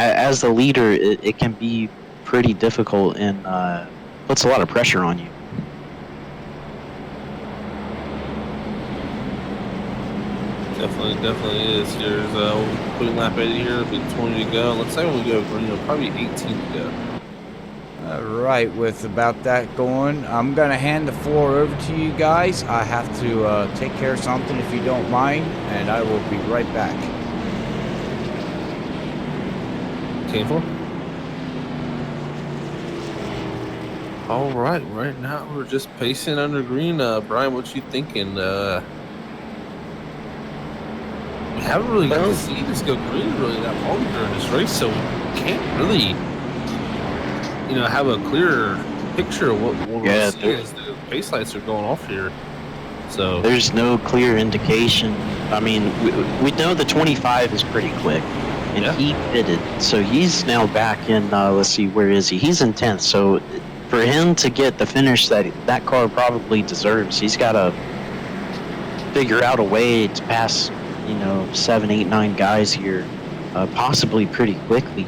as the leader, it can be pretty difficult and puts a lot of pressure on you. Definitely is. Here's putting lap 80 here. It'll be 20 to go. Looks like when we go green, probably 18 to go. All right, with about that going, I'm going to hand the floor over to you guys. I have to take care of something if you don't mind, and I will be right back. Careful. All right, right now we're just pacing under green. Brian, what you thinking? We haven't really got to see this go green really that long during this race, so we can't really, have a clearer picture of what we're seeing as the pace lights are going off here. So there's no clear indication. I mean, we know the 25 is pretty quick. And he pitted, so he's now back in, let's see, where is he? He's in 10th, so for him to get the finish that car probably deserves, he's got to figure out a way to pass, 7, 8, 9 guys here, possibly pretty quickly.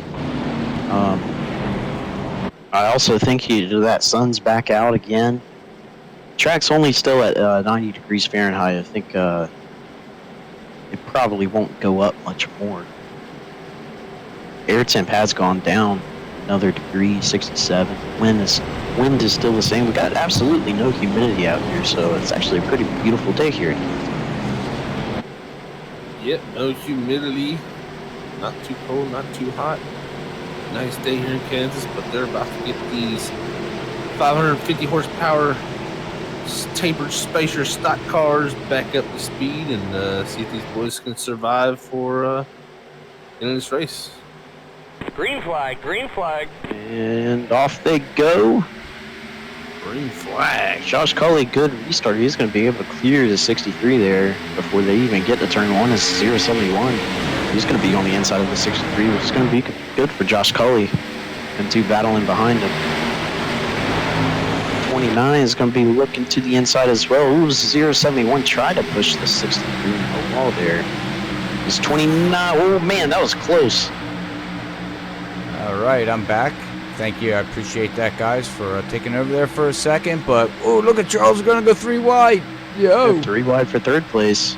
I also think that sun's back out again. Track's only still at 90 degrees Fahrenheit. I think it probably won't go up much more. Air temp has gone down another degree, 67. Wind is still the same. We got absolutely no humidity out here, so it's actually a pretty beautiful day here. Yep, no humidity. Not too cold, not too hot. Nice day here in Kansas, but they're about to get these 550 horsepower tapered spacer stock cars back up to speed and see if these boys can survive for in this race. Green flag, green flag. And off they go. Green flag. Josh Cully, good restart. He's going to be able to clear the 63 there before they even get to turn 1. It's 071. He's going to be on the inside of the 63, which is going to be good for Josh Cully. And 2 battling behind him. 29 is going to be looking to the inside as well. Ooh, 071 tried to push the 63 in the wall there. It's 29. Oh, man, that was close. All right, I'm back. Thank you. I appreciate that, guys, for taking over there for a second. But, oh, look at Charles going to go 3 wide. Yo. 3 wide for 3rd place.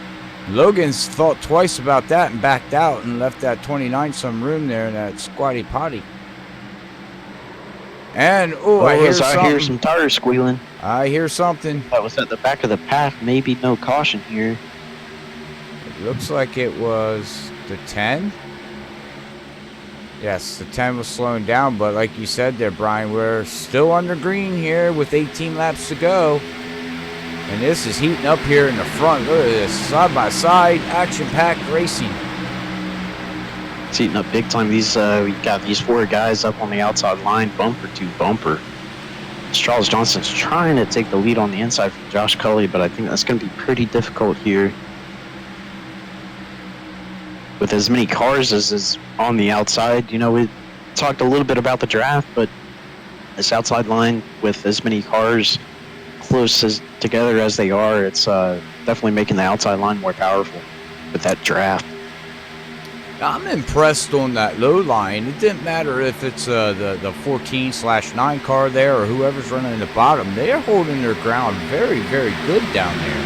Logan's thought twice about that and backed out and left that 29 some room there in that squatty potty. And, I hear some tires squealing. I hear something. That was at the back of the pack. Maybe no caution here. It looks like it was the 10. Yes, the 10 was slowing down, but like you said there, Brian, we're still under green here with 18 laps to go. And this is heating up here in the front. Look at this, side-by-side, action-packed racing. It's heating up big time. We got these 4 guys up on the outside line, bumper to bumper. Charles Johnson's trying to take the lead on the inside from Josh Cully, but I think that's going to be pretty difficult here. With as many cars as is on the outside, you know, we talked a little bit about the draft, but this outside line with as many cars close together as they are, it's definitely making the outside line more powerful with that draft. I'm impressed on that low line. It didn't matter if it's the 14/9 car there or whoever's running in the bottom. They're holding their ground very, very good down there.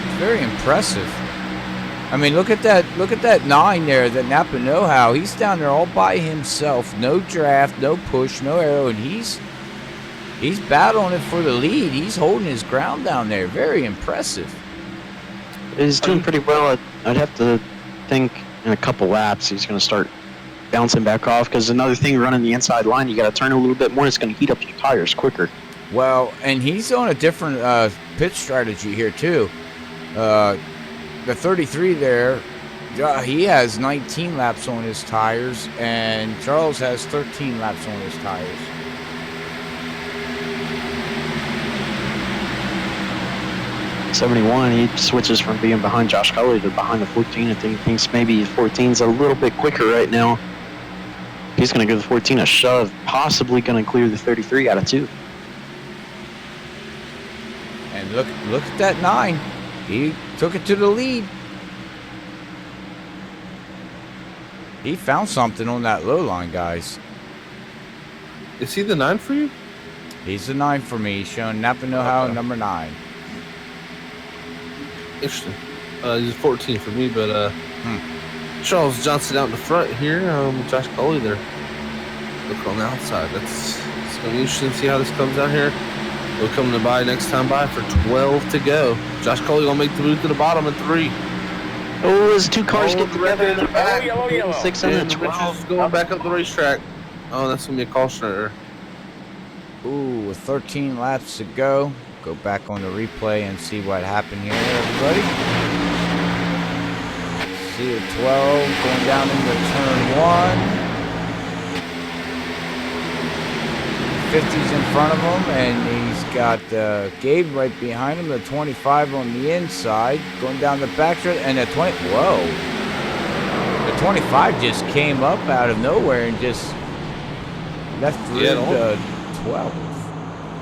It's very impressive. I mean, look at that 9 there, that Napa Know-How. He's down there all by himself. No draft, no push, no arrow, and he's battling it for the lead. He's holding his ground down there. Very impressive. He's doing pretty well. I'd have to think in a couple laps he's going to start bouncing back off, because another thing running the inside line, you got to turn a little bit more. It's going to heat up your tires quicker. Well, and he's on a different pit strategy here too. The 33 there, he has 19 laps on his tires, and Charles has 13 laps on his tires. '71, he switches from being behind Josh Cully to behind the 14. I think he thinks maybe 14's a little bit quicker right now. He's going to give the 14 a shove, possibly going to clear the 33 out of 2. And look at that 9. He took it to the lead. He found something on that low line, guys. Is he the 9 for you? He's the 9 for me. He's showing Napa Know-How number 9. Interesting. He's 14 for me, but Charles Johnson out in the front here. Josh Cully there. Look on the outside. It's going to be interesting to see how this comes out here. We'll come to buy next time by for 12 to go. Josh Cully going to make the move to the bottom in 3. Oh, there's 2 cars get together in the back. 6 and 12 is going back up the racetrack. Oh, that's going to be a caution error. Ooh, with 13 laps to go. Go back on the replay and see what happened here, everybody. See a 12 going down into turn 1. 50's in front of him, and he's got Gabe right behind him. The 25 on the inside, going down the backstretch, and the 20. Whoa! The 25 just came up out of nowhere and just left through the 12.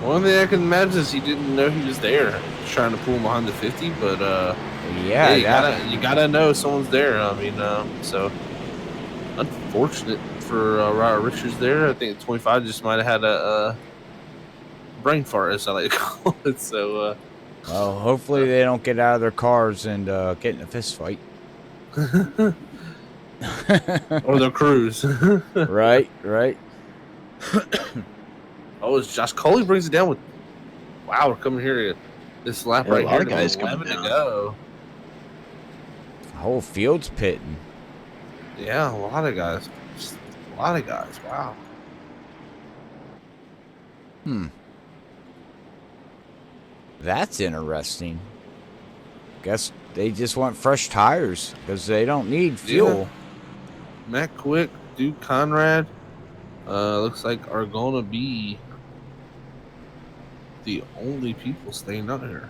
One thing I can imagine is he didn't know he was there, trying to pull him behind the 50. But yeah, you gotta know someone's there. I mean, so unfortunate for Robert Richards there. I think 25 just might have had a brain fart, as I like to call it. So, well, hopefully they don't get out of their cars and get in a fist fight. Or their crews. Right. Oh, it's Josh Cully brings it down with. Wow, we're coming here to this lap right here. Guys 11 to go. The whole field's pitting. Yeah, a lot of guys. Just a lot of guys. Wow. That's interesting. Guess they just want fresh tires because they don't need fuel. Yeah. Matt Quick, Duke Conrad. looks like are going to be the only people staying out here.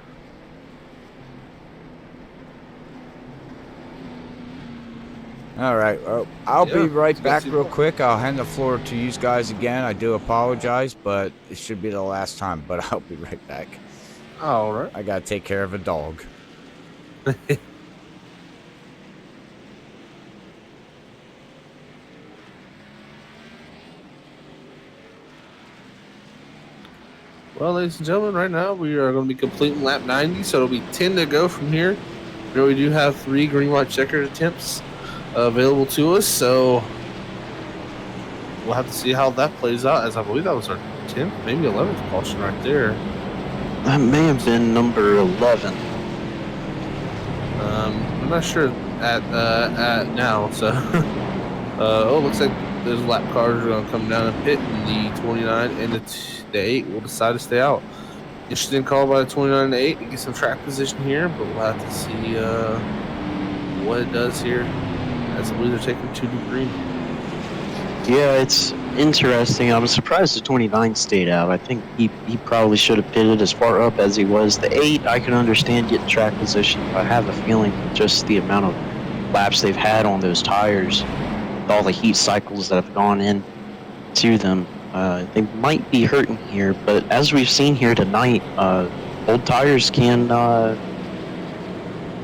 All right. Well, I'll be right back real more. quick. I'll hand the floor to you guys again. I do apologize, but it should be the last time. But I'll be right back. All right. I got to take care of a dog. Well, ladies and gentlemen, right now we are going to be completing lap 90, so it'll be 10 to go from here. Here we do have 3 green, white, checkered attempts available to us, so we'll have to see how that plays out, as I believe that was our 10th, maybe 11th caution right there. That may have been number 11. I'm not sure at now, so oh, looks like those lap cars are going to come down and pit, and the 29 and the 8 will decide to stay out. Interesting call by the 29 and the 8 to get some track position here, but we'll have to see what it does here, as I believe they're taking 2 to green. Yeah, it's interesting. I'm surprised the 29 stayed out. I think he probably should have pitted as far up as he was. The 8, I can understand getting track position. I have a feeling just the amount of laps they've had on those tires, with all the heat cycles that have gone in to them, they might be hurting here. But as we've seen here tonight, old tires can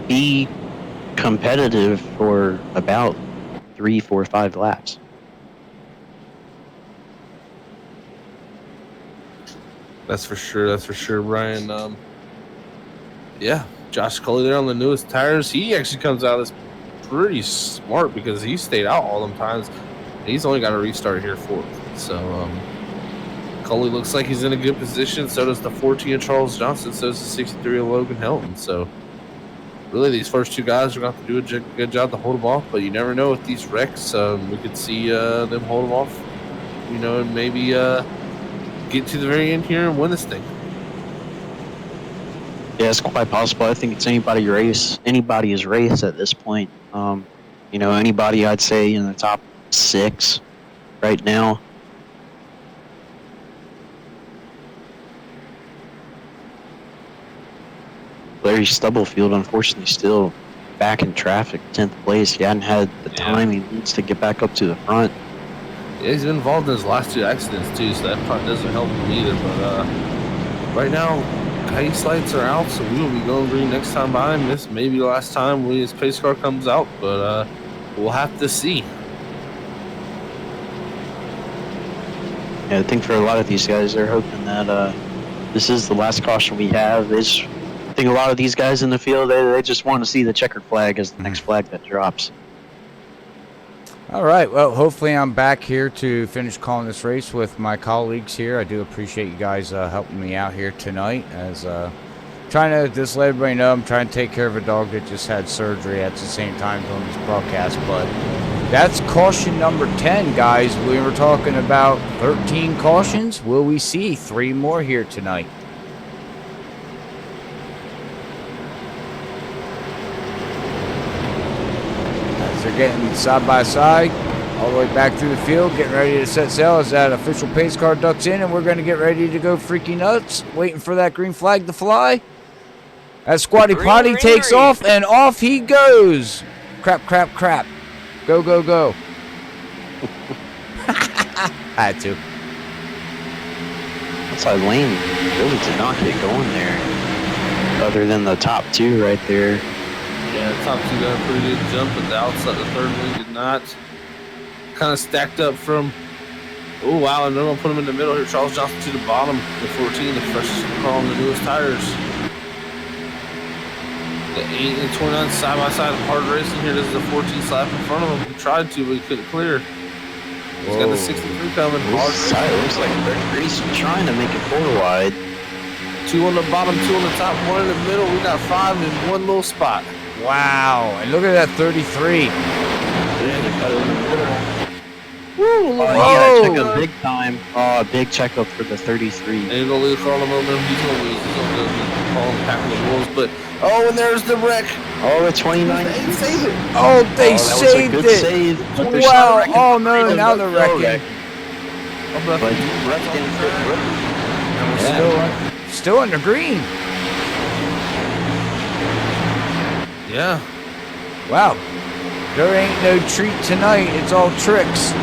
be competitive for about 3, 4, 5 laps. That's for sure, Brian. Yeah, Josh Cully there on the newest tires. He actually comes out as pretty smart because he stayed out all them times. He's only got a restart here 4th. So Cully looks like he's in a good position. So does the 14 of Charles Johnson. So does the 63 of Logan Helton. So really, these first 2 guys are going to have to do a good job to hold them off. But you never know with these wrecks. We could see them hold them off. And maybe get to the very end here and win this thing. Yeah, it's quite possible. I think it's anybody's race at this point. Anybody I'd say in the top 6 right now. Larry Stubblefield, unfortunately, still back in traffic, 10th place. He hadn't had the time he needs to get back up to the front. Yeah, he's been involved in his last 2 accidents too, so that probably doesn't help him either. But right now, pace lights are out, so we will be going green next time by him. This may be the last time his pace car comes out, but we'll have to see. Yeah, I think for a lot of these guys, they're hoping that this is the last caution we have. I think a lot of these guys in the field, they just want to see the checkered flag as the next flag that drops. All right. Well, hopefully I'm back here to finish calling this race with my colleagues here. I do appreciate you guys helping me out here tonight, as trying to just let everybody know I'm trying to take care of a dog that just had surgery at the same time doing this broadcast. But that's caution number 10, guys. We were talking about 13 cautions. Will we see 3 more here tonight? They're getting side by side all the way back through the field, getting ready to set sail as that official pace car ducks in, and we're going to get ready to go freaky nuts, waiting for that green flag to fly. As Squatty Potty takes off, and off he goes. Crap, crap, crap. Go, go, go. I had to. That's why Lane really did not get going there, other than the top 2 right there. Yeah, the top 2 got a pretty good jump, but the outside, the 3rd one did not. Kind of stacked up from. Oh, wow, and they're going to put him in the middle here. Charles Johnson to the bottom. The 14, the freshest car on the newest tires. The 8 and 29 side by side, hard racing here. This is the 14 slap in front of him. He tried to, but he couldn't clear. He's got the 63 coming. Hard racing. Looks like they're racing, trying to make it 4 wide. 2 on the bottom, 2 on the top, 1 in the middle. We got 5 in one little spot. Wow, and look at that 33. Yeah, they cut it in the middle. Woo! Oh, he got a check-up big time. Oh, a big checkup for the 33. And he's going to lose all the momentum. He's going to lose. He's going to go call him packing the wolves. But, oh, and there's the wreck. Oh, the 29. They saved it. Oh, they saved it. Save, wow. Oh, no, now they're wrecking. But But he left in good. And we're still under green. yeah. Wow. There ain't no treat tonight. It's all tricks.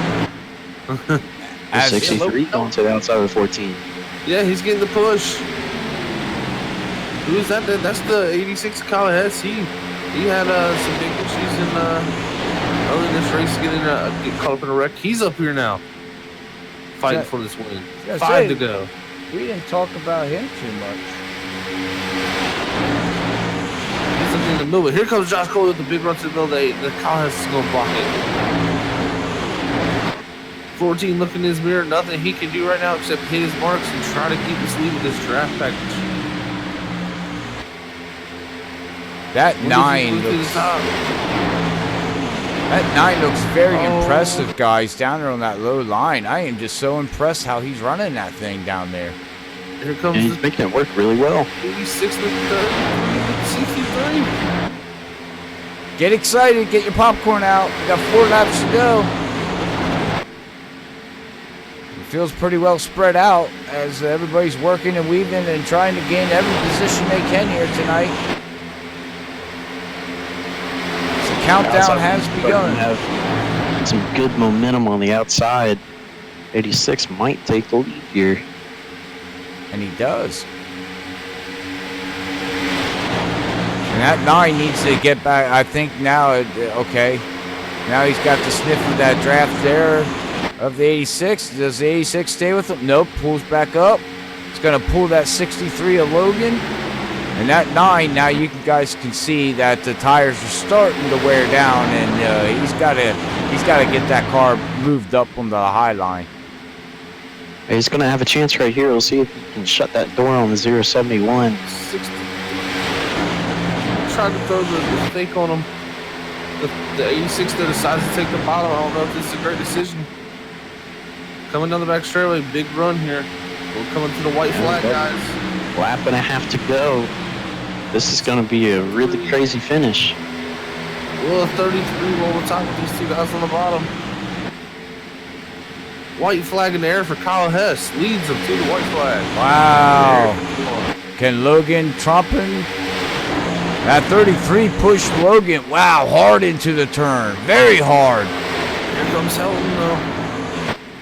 As- 63 going to the outside of 14. Yeah, he's getting the push. Who is that? That's the 86 Kyle Hess. He had some big issues in early in this race, get caught up in a wreck. He's up here now, fighting for this win. Yeah, 5 to go. We didn't talk about him too much. He's up in the middle. But here comes Josh Cole with the big run to the middle. The Kyle Hess is going to block it. 14 looking in his mirror. Nothing he can do right now except hit his marks and try to keep his lead with this draft package. That 9 looks very impressive, guys, down there on that low line. I am just so impressed how he's running that thing down there. Here comes And he's making it work really well. 86 63. Get excited. Get your popcorn out. We got 4 laps to go. It feels pretty well spread out as everybody's working and weaving and trying to gain every position they can here tonight. The countdown has begun. Have some good momentum on the outside. 86 might take the lead here. And he does. And that 9 needs to get back. I think now, okay. Now he's got the sniff of that draft there of the 86. Does the 86 stay with him? Nope. Pulls back up. It's going to pull that 63 of Logan. And that 9, now you guys can see that the tires are starting to wear down, and he's got to get that car moved up on the high line. He's going to have a chance right here. We'll see if he can shut that door on the 071. 60. Tried to throw the fake on him. The 86 that decides to take the bottom. I don't know if this is a great decision. Coming down the back straightaway, big run here. We're coming to the white flag, guys. Lap and a half to go. This is going to be a really crazy finish. Well, 33 over top with these 2 guys on the bottom. White flag in the air for Kyle Hess. Leads him to the white flag. Wow. Can Logan trumping? That 33 pushed Logan. Wow, hard into the turn. Very hard. Here comes Helton, though.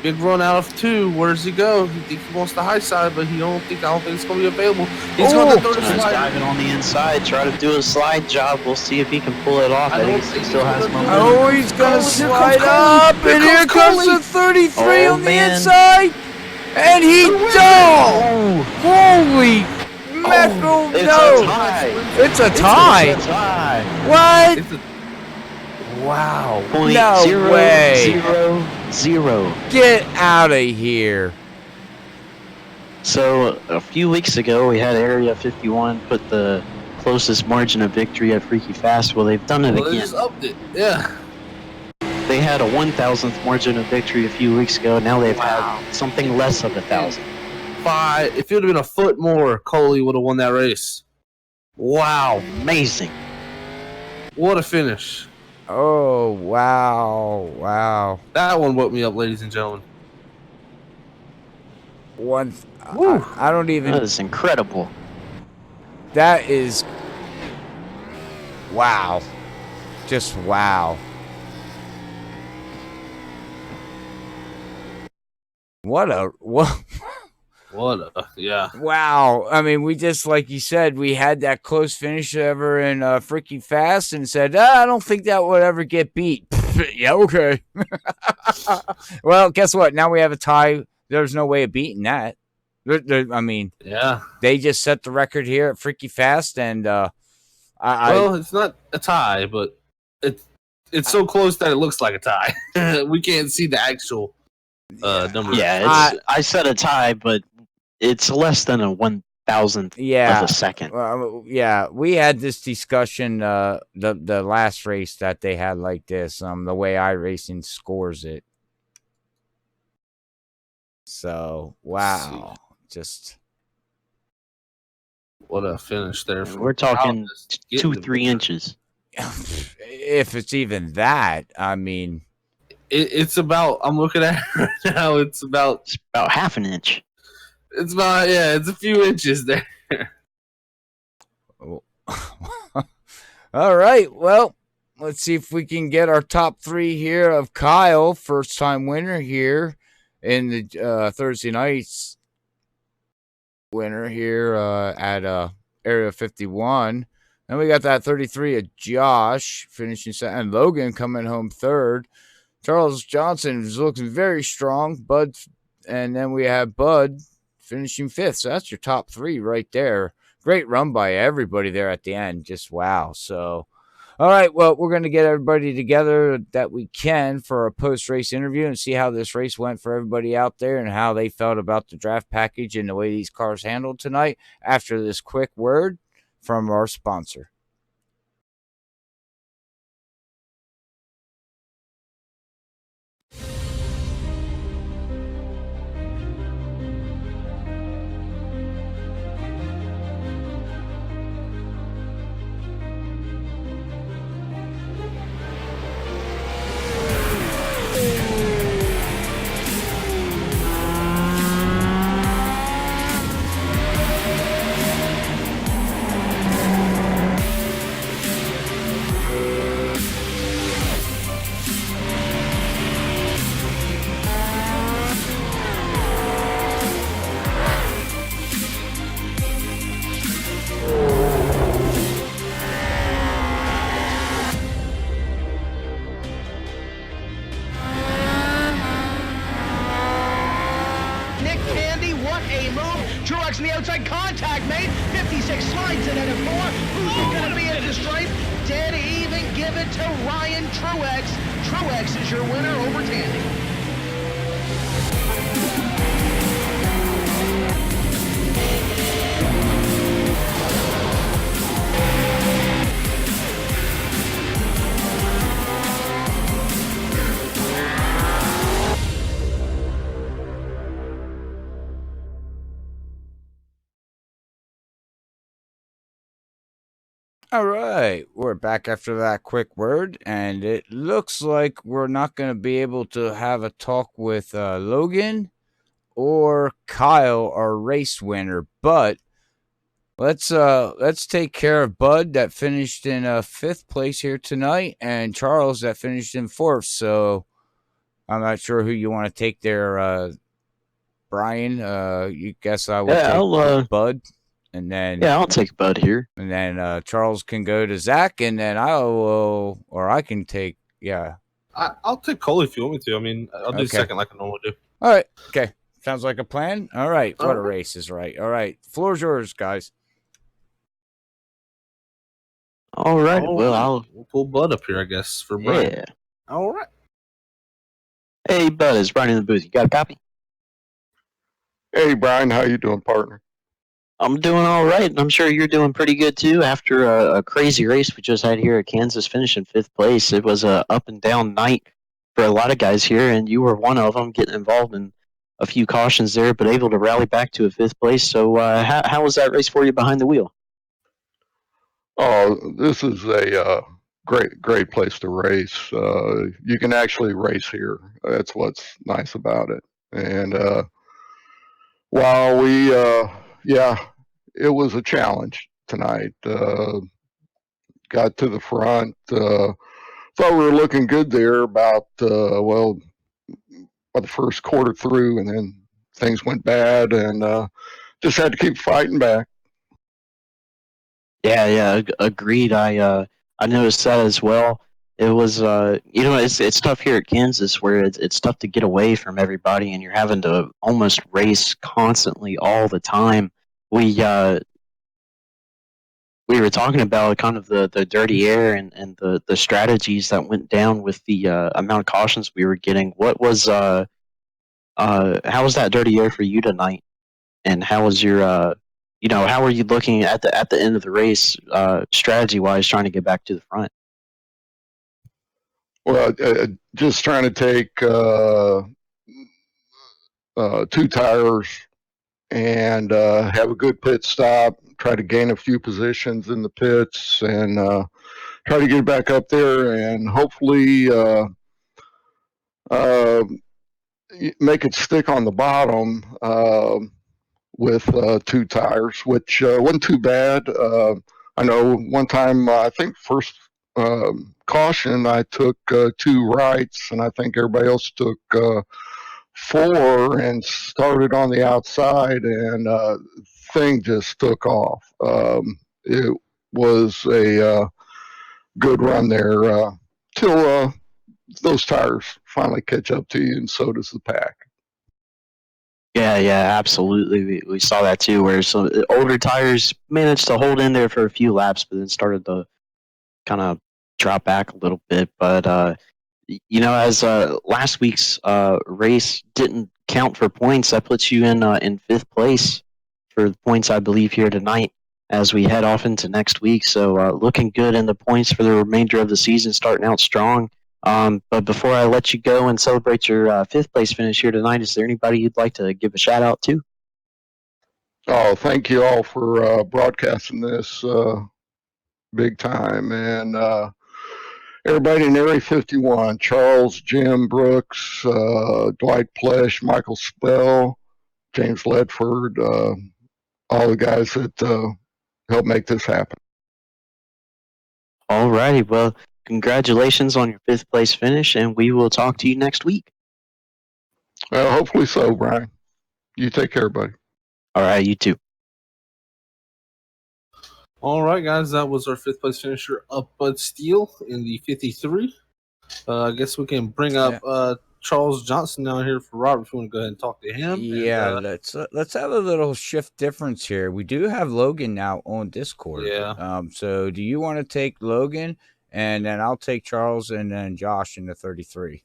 Big run out of 2. Where does he go? He thinks he wants the high side, but I don't think it's going to be available. He's going to throw the slide. Diving on the inside, try to do a slide job. We'll see if he can pull it off. I think he still has momentum. Oh, he's going to slide up, and here comes the 33 on the inside, and he does. Holy mackerel! It's a tie. It's a tie. What? Wow. Point No 0, way. 0, 0. Get out of here. So a few weeks ago, we had Area 51 put the closest margin of victory at Freaky Fast. Well, they've done it They again. just upped it. Yeah. They had a 1,000th margin of victory a few weeks ago. Now they've had something less of 1,000. 5. If it would have been a foot more, Coley would have won that race. Wow. Amazing. What a finish. Oh, wow. Wow. That one woke me up, ladies and gentlemen. I don't even. That is incredible. That is. Wow. Just wow. What Yeah. Wow. I mean, we just, like you said, we had that close finish ever in Freaky Fast and said, I don't think that would ever get beat. Yeah, okay. Well, guess what? Now we have a tie. There's no way of beating that. I mean, Yeah. they just set the record here at Freaky Fast, and Well, it's not a tie, but it's so close that it looks like a tie. We can't see the actual number. Yeah, I said a tie, but it's less than a 1,000th of a second. Yeah, we had this discussion the last race that they had like this, the way Iracing scores it. So, wow. Just what a finish there. We're talking 2-3 inches. If it's even that, I mean, It's about. I'm looking at it right now. It's about half an inch. It's about it's a few inches there. All right. Well, let's see if we can get our top three here of Kyle, first time winner here in the Thursday nights winner here at Area 51. Then we got that 33 of Josh finishing second, and Logan coming home third. Charles Johnson is looking very strong. Bud, and then we have Bud finishing fifth. So that's your top three right there. Great run by everybody there at the end. Just wow. So, all right. Well, we're going to get everybody together that we can for a post-race interview and see how this race went for everybody out there and how they felt about the draft package and the way these cars handled tonight after this quick word from our sponsor. Truex in the outside, contact made. 56 slides it at a 4. Who's going to be at the stripe? Dead even, give it to Ryan Truex. Truex is your winner over Tandy. All right, we're back after that quick word, and it looks like we're not going to be able to have a talk with Logan or Kyle, our race winner, but let's take care of Bud that finished in fifth place here tonight, and Charles that finished in fourth. So I'm not sure who you want to take there, Brian. You guess I will take Bud. And then I'll take Bud here. And then Charles can go to Zach, and then I can take I'll take Cole if you want me to. I mean, I'll do second like I normally do. All right, okay, sounds like a plan. All right, what a race is right. All right, floor's yours, guys. All right, we'll pull Bud up here, I guess, for Brian. Yeah. All right. Hey, Bud, it's Brian in the booth. You got a copy? Hey, Brian, how you doing, partner? I'm doing all right, and I'm sure you're doing pretty good too. After a crazy race we just had here at Kansas, finishing fifth place, it was a up and down night for a lot of guys here, and you were one of them, getting involved in a few cautions there, but able to rally back to a fifth place. So, how was that race for you behind the wheel? Oh, this is a great place to race. You can actually race here. That's what's nice about it. And while we, it was a challenge tonight. Got to the front. Thought we were looking good there about, by the first quarter through, and then things went bad, and just had to keep fighting back. Yeah, agreed. I noticed that as well. It was, it's tough here at Kansas where it's tough to get away from everybody, and you're having to almost race constantly all the time. We were talking about kind of the dirty air and the strategies that went down with the amount of cautions we were getting. What was how was that dirty air for you tonight? And how was your how were you looking at the end of the race strategy wise, trying to get back to the front? Well, just trying to take 2 tires and have a good pit stop, try to gain a few positions in the pits, and try to get back up there, and hopefully make it stick on the bottom with 2 tires, which wasn't too bad. I know one time, I think first caution, I took 2 rights, and I think everybody else took 4 and started on the outside, and thing just took off. It was a good run there till those tires finally catch up to you, and so does the pack. Yeah, absolutely. We saw that too, where some older tires managed to hold in there for a few laps, but then started to kind of drop back a little bit. But as last week's race didn't count for points, that puts you in 5th place for the points, I believe, here tonight as we head off into next week. So looking good in the points for the remainder of the season, starting out strong. But before I let you go and celebrate your 5th place finish here tonight, is there anybody you'd like to give a shout out to? Oh, thank you all for broadcasting this big time. And everybody in Area 51, Charles, Jim Brooks, Dwight Plesh, Michael Spell, James Ledford, all the guys that helped make this happen. All righty. Well, congratulations on your 5th place finish, and we will talk to you next week. Well, hopefully so, Brian. You take care, buddy. All right, you too. All right, guys, that was our 5th place finisher, Bud Steele in the 53. I guess we can bring up Charles Johnson down here for Robert if you want to go ahead and talk to him. Yeah, let's have a little shift difference here. We do have Logan now on Discord. Yeah. So do you want to take Logan, and then I'll take Charles, and then Josh in the 33?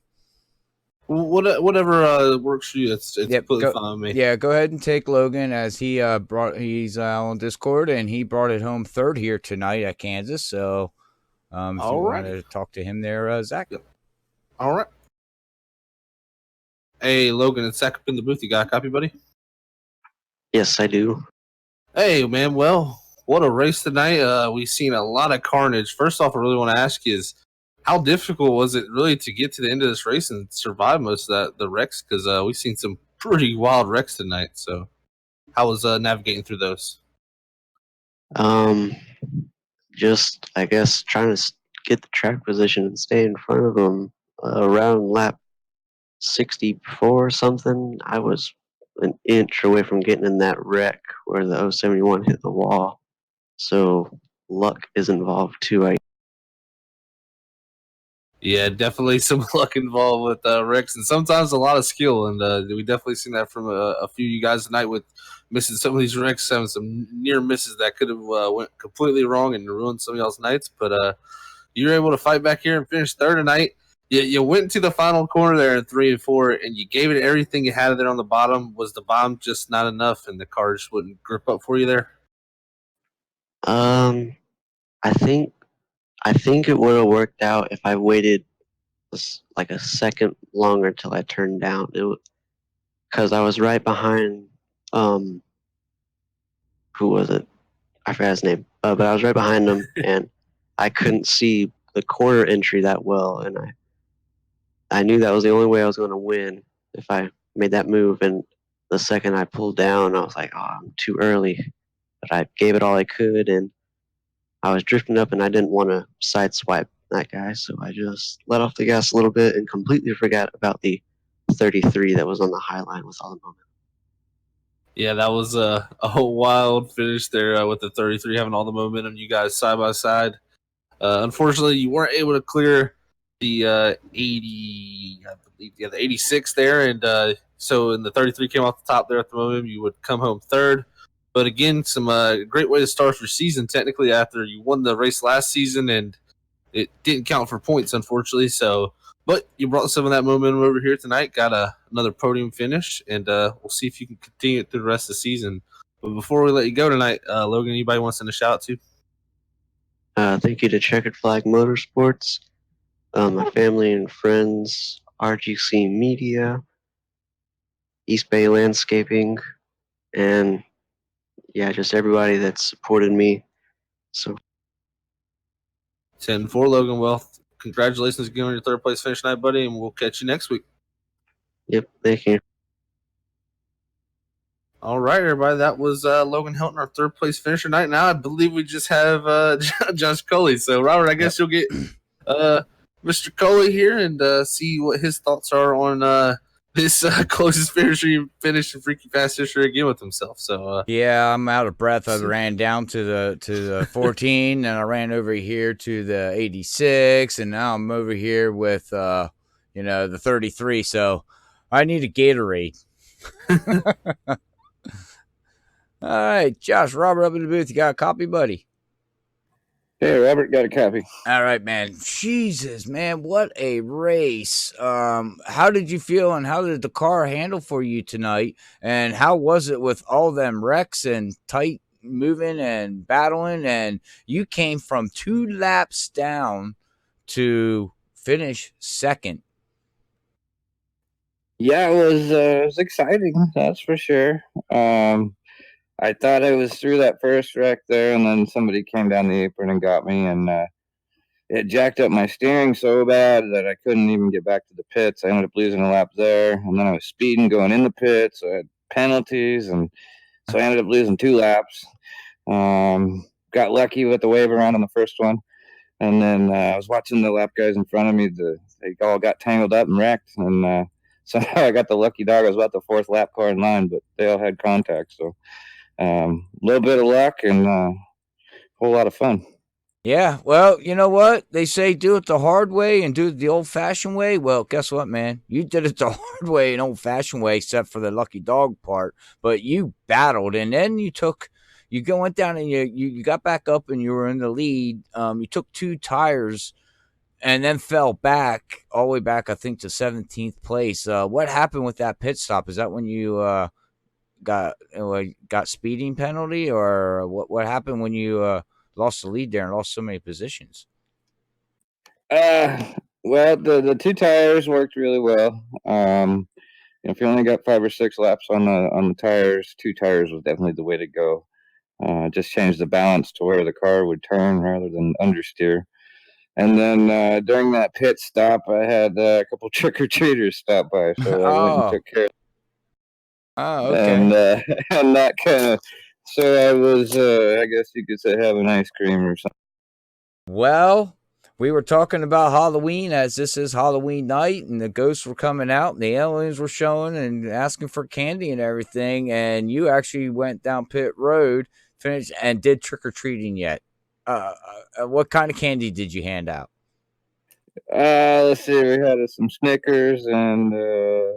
Whatever works for you. It's completely fine with me. Yeah, go ahead and take Logan, as he's on Discord, and he brought it home 3rd here tonight at Kansas. So if you want to talk to him there, Zach. Yep. All right. Hey, Logan, it's Zach up in the booth. You got a copy, buddy? Yes, I do. Hey, man. Well, what a race tonight. We've seen a lot of carnage. First off, I really want to ask you is, how difficult was it really to get to the end of this race and survive most of the wrecks? Because we've seen some pretty wild wrecks tonight. So how was navigating through those? Just, I guess, trying to get the track position and stay in front of them. Around lap 64 or something, I was an inch away from getting in that wreck where the 071 hit the wall. So luck is involved too. Yeah, definitely some luck involved with wrecks, and sometimes a lot of skill. And we definitely seen that from a few of you guys tonight with missing some of these wrecks, having some near misses that could have went completely wrong and ruined some of y'all's nights. But you were able to fight back here and finish 3rd tonight. You went to the final corner there in 3 and 4, and you gave it everything you had there on the bottom. Was the bottom just not enough, and the car just wouldn't grip up for you there? I think it would have worked out if I waited like a second longer till I turned down. Because I was right behind who was it? I forgot his name. But I was right behind him, and I couldn't see the corner entry that well, and I knew that was the only way I was going to win if I made that move. And the second I pulled down, I was like, "Oh, I'm too early." But I gave it all I could, and I was drifting up, and I didn't want to sideswipe that guy, so I just let off the gas a little bit and completely forgot about the 33 that was on the high line with all the momentum. Yeah, that was a wild finish there with the 33 having all the momentum. You guys side by side. Unfortunately, you weren't able to clear the 80, I believe, the 86 there, and so when the 33 came off the top there at the moment, you would come home 3rd. But again, some great way to start your season. Technically, after you won the race last season, and it didn't count for points, unfortunately. So, but you brought some of that momentum over here tonight. Got another podium finish, and we'll see if you can continue it through the rest of the season. But before we let you go tonight, Logan, anybody wants to send a shout out to? Thank you to Checkered Flag Motorsports, my family and friends, RGC Media, East Bay Landscaping, and yeah, just everybody that supported me. So 10-4, Logan. Well, congratulations again on your 3rd place finish tonight, buddy, and we'll catch you next week. Yep, thank you. All right, everybody. That was Logan Hilton, our third place finisher tonight. Now I believe we just have Josh Coley. So, Robert, I guess you'll get Mr. Coley here and see what his thoughts are on this closest finisher he finished in Freaky Fast history again with himself. So, yeah, I'm out of breath. I ran down to the 14, and I ran over here to the 86, and now I'm over here with the 33. So I need a Gatorade. All right, Josh, Robert up in the booth. You got a copy, buddy? Hey, Robert, got a copy. All right, man. Jesus, man, what a race. How did you feel and how did the car handle for you tonight? And how was it with all them wrecks and tight moving and battling? And you came from 2 laps down to finish second. Yeah, it was exciting, that's for sure. I thought I was through that first wreck there, and then somebody came down the apron and got me, and it jacked up my steering so bad that I couldn't even get back to the pits. I ended up losing a lap there, and then I was speeding going in the pits. I had penalties, and so I ended up losing 2 laps. Got lucky with the wave around on the first one, and then I was watching the lap guys in front of me. They all got tangled up and wrecked, and somehow I got the lucky dog. I was about the 4th lap car in line, but they all had contact, so a little bit of luck and a whole lot of fun. Yeah, well, you know what? They say do it the hard way and do it the old-fashioned way. Well, guess what, man? You did it the hard way and old-fashioned way, except for the lucky dog part. But you battled, and then you went down and you got back up and you were in the lead. You took 2 tires and then fell back, all the way back, I think, to 17th place. What happened with that pit stop? Is that when you got speeding penalty, or what happened when you lost the lead there and lost so many positions? Well, the 2 tires worked really well. If you only got 5 or 6 laps on the tires, 2 tires was definitely the way to go. Just change the balance to where the car would turn rather than understeer. And then during that pit stop, I had a couple trick-or-treaters stop by, so I went and took care of. Oh, okay. And that kind of, so I was, I guess you could say, having ice cream or something. Well, we were talking about Halloween, as this is Halloween night, and the ghosts were coming out, and the aliens were showing and asking for candy and everything, and you actually went down pit road, finished, and did trick-or-treating yet. What kind of candy did you hand out? Let's see. We had some Snickers and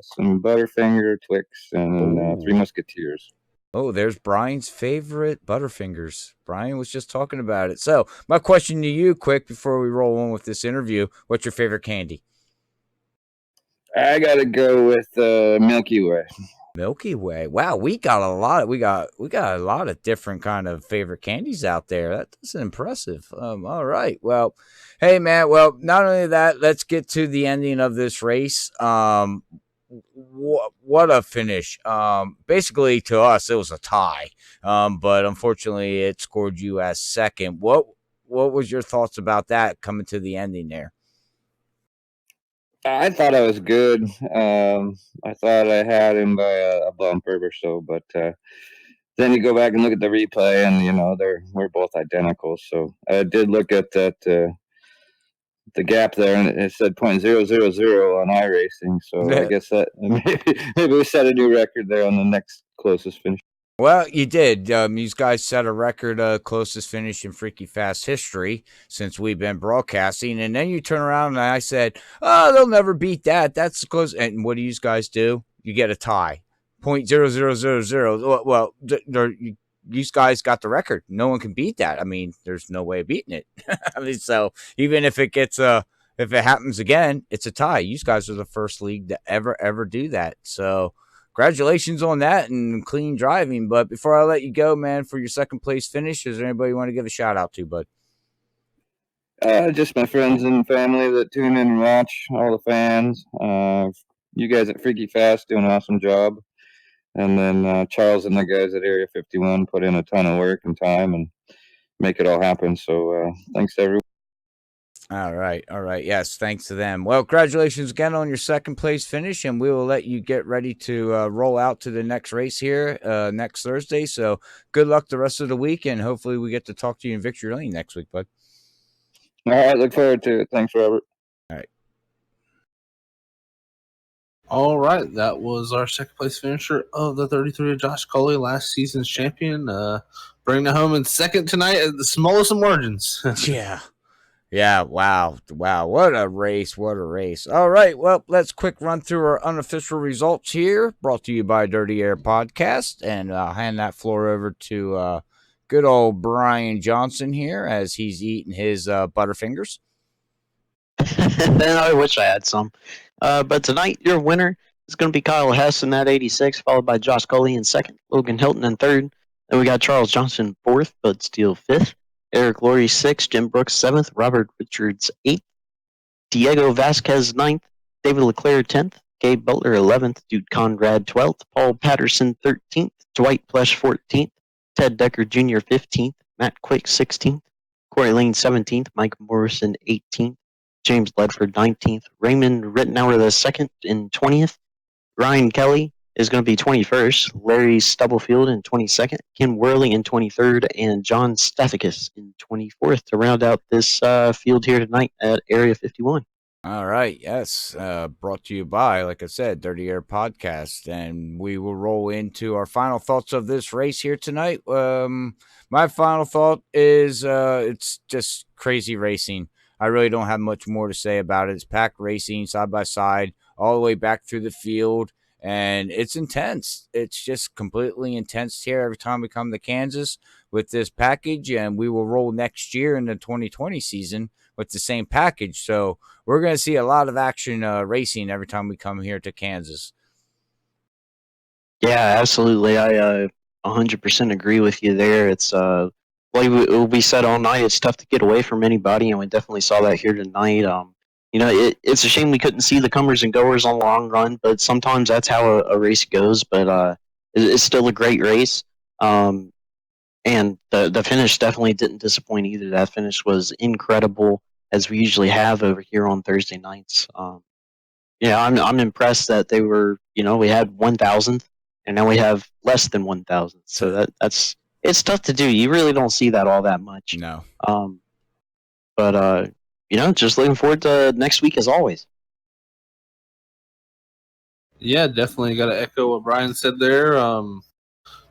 some Butterfinger Twix and 3 Musketeers. Oh, there's Brian's favorite Butterfingers. Brian was just talking about it. So my question to you, quick, before we roll on with this interview, what's your favorite candy? I got to go with Milky Way. Milky Way. Wow, we got a lot of different kind of favorite candies out there. That's impressive. All right. Well, hey man. Well, not only that, let's get to the ending of this race. What a finish. Basically to us it was a tie. But unfortunately it scored you as second. What was your thoughts about that coming to the ending there? I thought I was good. I thought I had him by a bumper or so, but then you go back and look at the replay, and we're both identical. So I did look at that the gap there, and it said .000 on Iracing. So I guess that maybe we set a new record there on the next closest finish. Well, you did. These guys set a record closest finish in Freaky Fast history since we've been broadcasting. And then you turn around and I said, oh, they'll never beat that. That's close. And what do you guys do? You get a tie. .0000. Well, these guys got the record. No one can beat that. I mean, there's no way of beating it. I mean, so even if it gets if it happens again, it's a tie. You guys are the first league to ever do that. So congratulations on that and clean driving. But before I let you go, man, for your second place finish, is there anybody you want to give a shout out to, bud? Just my friends and family that tune in and watch, all the fans. You guys at Freaky Fast do an awesome job. And then Charles and the guys at Area 51 put in a ton of work and time and make it all happen. So thanks to everyone. All right. Yes, thanks to them. Well, congratulations again on your second place finish, and we will let you get ready to roll out to the next race here next Thursday. So good luck the rest of the week, and hopefully we get to talk to you in Victory Lane next week, bud. All right, look forward to it. Thanks, Robert. All right. All right, that was our second place finisher of the 33 of Josh Coley, last season's champion. Bringing it home in second tonight at the smallest of margins. Yeah. Wow. What a race. All right. Well, let's quick run through our unofficial results here, brought to you by Dirty Air Podcast. And I'll hand that floor over to good old Brian Johnson here as he's eating his Butterfingers. I wish I had some. But tonight, your winner is going to be Kyle Heston at 86, followed by Josh Coley in second, Logan Hilton in third. Then we got Charles Johnson fourth, Bud Steele fifth, Eric Laurie sixth, Jim Brooks seventh, Robert Richards eighth, Diego Vasquez ninth, David Leclerc 10th, Gabe Butler 11th, Dude Conrad 12th, Paul Patterson 13th, Dwight Plesh 14th, Ted Decker Jr. 15th, Matt Quick 16th, Corey Lane 17th, Mike Morrison 18th, James Ledford 19th, Raymond Rittenauer II in 20th, Ryan Kelly is going to be 21st, Larry Stubblefield in 22nd, Ken Worley in 23rd, and John Stathakis in 24th to round out this field here tonight at Area 51. All right. Yes. Brought to you by, like I said, Dirty Air Podcast. And we will roll into our final thoughts of this race here tonight. My final thought is it's just crazy racing. I really don't have much more to say about it. It's packed racing side by side all the way back through the field. And it's intense. It's just completely intense here every time we come to Kansas with this package. And we will roll next year in the 2020 season with the same package. So we're going to see a lot of action racing every time we come here to Kansas. Yeah, absolutely. I 100% agree with you there. It's like we said all night, it's tough to get away from anybody, and we definitely saw that here tonight. It's a shame we couldn't see the comers and goers on the long run, but sometimes that's how a race goes. But it's still a great race. And the finish definitely didn't disappoint either. That finish was incredible, as we usually have over here on Thursday nights. I'm impressed that they were, we had 1,000, and now we have less than 1,000. So that's it's tough to do. You really don't see that all that much. No. But just looking forward to next week as always. Yeah, definitely got to echo what Brian said there.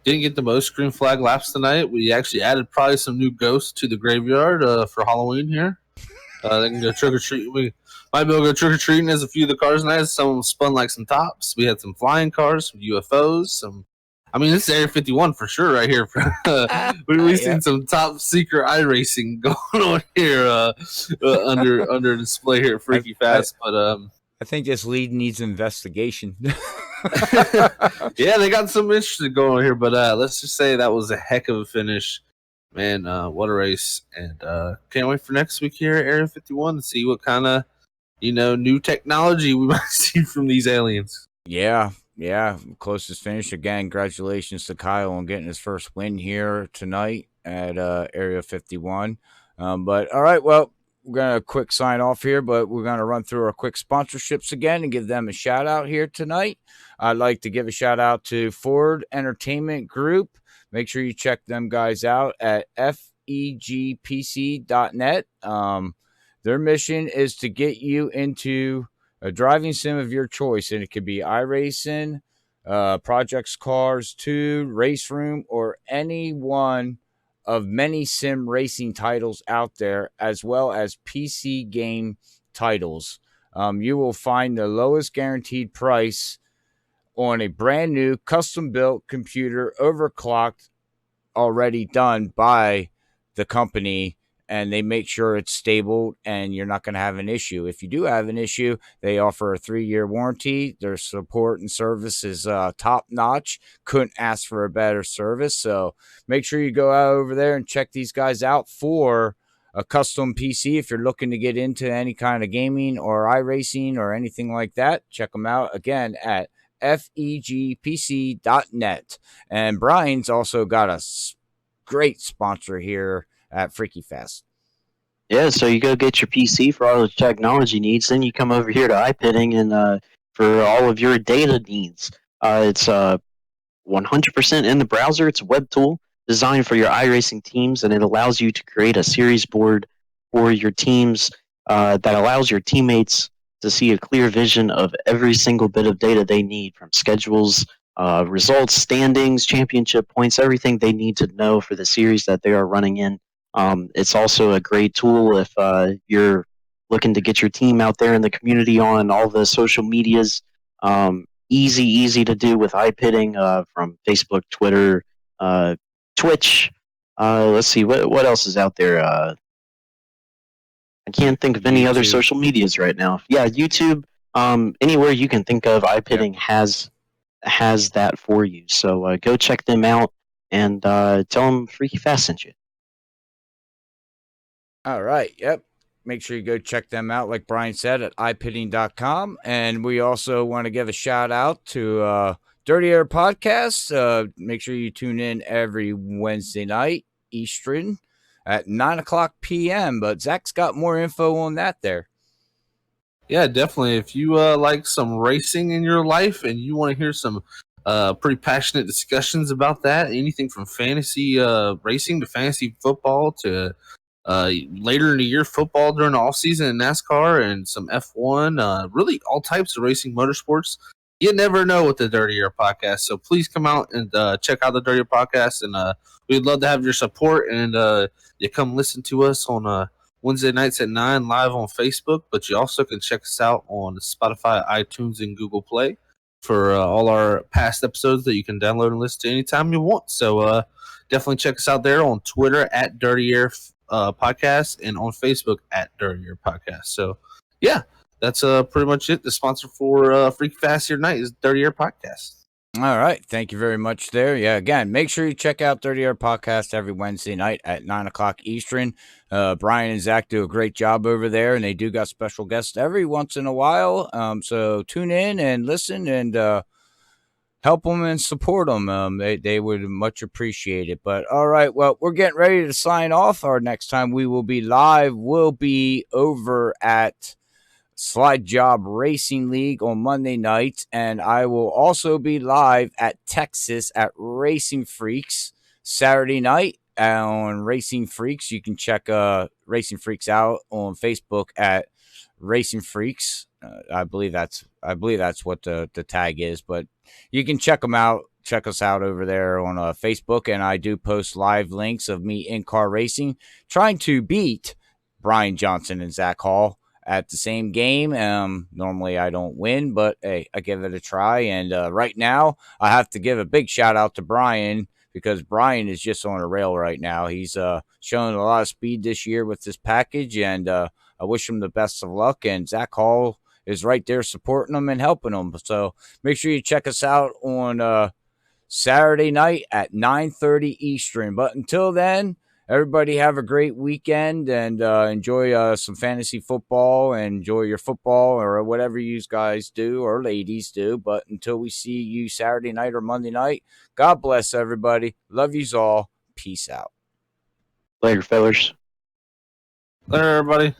Didn't get the most green flag laps tonight. We actually added probably some new ghosts to the graveyard for Halloween here. They can go trick or treat. We might be able to go trick or treating as a few of the cars tonight. Some of them spun like some tops. We had some flying cars, some UFOs, this is Area 51 for sure right here. We've seen some top secret iRacing going on here under display here at Freaky Fast. But I think this lead needs investigation. Yeah, they got some interesting going on here. But let's just say that was a heck of a finish. Man, what a race. And can't wait for next week here at Area 51 to see what kind of, new technology we might see from these aliens. Yeah, closest finish. Again, congratulations to Kyle on getting his first win here tonight at Area 51. But all right, well, we're going to quick sign off here, but we're going to run through our quick sponsorships again and give them a shout out here tonight. I'd like to give a shout out to Ford Entertainment Group. Make sure you check them guys out at fegpc.net. Their mission is to get you into a driving sim of your choice, and it could be iRacing, Projects Cars 2, Race Room, or any one of many sim racing titles out there, as well as PC game titles. You will find the lowest guaranteed price on a brand new custom-built computer, overclocked, already done by the company, and they make sure it's stable and you're not going to have an issue. If you do have an issue, they offer a 3-year warranty. Their support and service is top notch. Couldn't ask for a better service. So make sure you go out over there and check these guys out for a custom PC. If you're looking to get into any kind of gaming or iRacing or anything like that, check them out again at fegpc.net. And Brian's also got a great sponsor here at Freaky Fest. Yeah, so you go get your PC for all the technology needs, then you come over here to iPitting and for all of your data needs. It's 100% in the browser. It's a web tool designed for your iRacing teams, and it allows you to create a series board for your teams that allows your teammates to see a clear vision of every single bit of data they need, from schedules, results, standings, championship points, everything they need to know for the series that they are running in. It's also a great tool if you're looking to get your team out there in the community on all the social medias. Easy to do with iPitting from Facebook, Twitter, Twitch. Let's see what else is out there. I can't think of any other YouTube. social medias right now. Yeah, YouTube. Anywhere you can think of, iPitting has that for you. So go check them out and tell them Freaky Fast sent you. All right. Yep. Make sure you go check them out, like Brian said, at ipitting.com. And we also want to give a shout out to Dirty Air Podcast. Make sure you tune in every Wednesday night, Eastern, at 9 o'clock p.m. But Zach's got more info on that there. Yeah, definitely. If you like some racing in your life and you want to hear some pretty passionate discussions about that, anything from fantasy racing to fantasy football to later in the year football during the off season in NASCAR and some F1, really all types of racing motorsports. You never know with the Dirty Air Podcast. So please come out and check out the Dirty Air Podcast. And we'd love to have your support. And you come listen to us on Wednesday nights at 9 live on Facebook. But you also can check us out on Spotify, iTunes, and Google Play for all our past episodes that you can download and listen to anytime you want. So definitely check us out there on Twitter at Dirty Air Podcast and on Facebook at Dirty Air Podcast. So yeah, that's pretty much it. The sponsor for Freaky Fast here tonight is Dirty Air Podcast. All right. Thank you very much there. Yeah, again, make sure you check out Dirty Air Podcast every Wednesday night at 9 o'clock Eastern. Brian and Zach do a great job over there, and they do got special guests every once in a while. So tune in and listen and help them and support them. They would much appreciate it. But all right, well, we're getting ready to sign off. Our next time we will be live will be over at Slide Job Racing League on Monday night, and I will also be live at Texas at Racing Freaks Saturday night on Racing Freaks. You can check Racing Freaks out on Facebook at Racing Freaks. I believe that's what the tag is, but you can check them out. Check us out over there on Facebook, and I do post live links of me in car racing, trying to beat Brian Johnson and Zach Hall at the same game. Normally I don't win, but hey, I give it a try. And right now I have to give a big shout out to Brian, because Brian is just on a rail right now. He's showing a lot of speed this year with this package, and I wish him the best of luck. And Zach Hall is right there supporting him and helping him. So make sure you check us out on Saturday night at 9:30 Eastern. But until then, everybody have a great weekend and enjoy some fantasy football and enjoy your football or whatever you guys do or ladies do. But until we see you Saturday night or Monday night, God bless everybody. Love yous all. Peace out. Later, fellas. Later, everybody.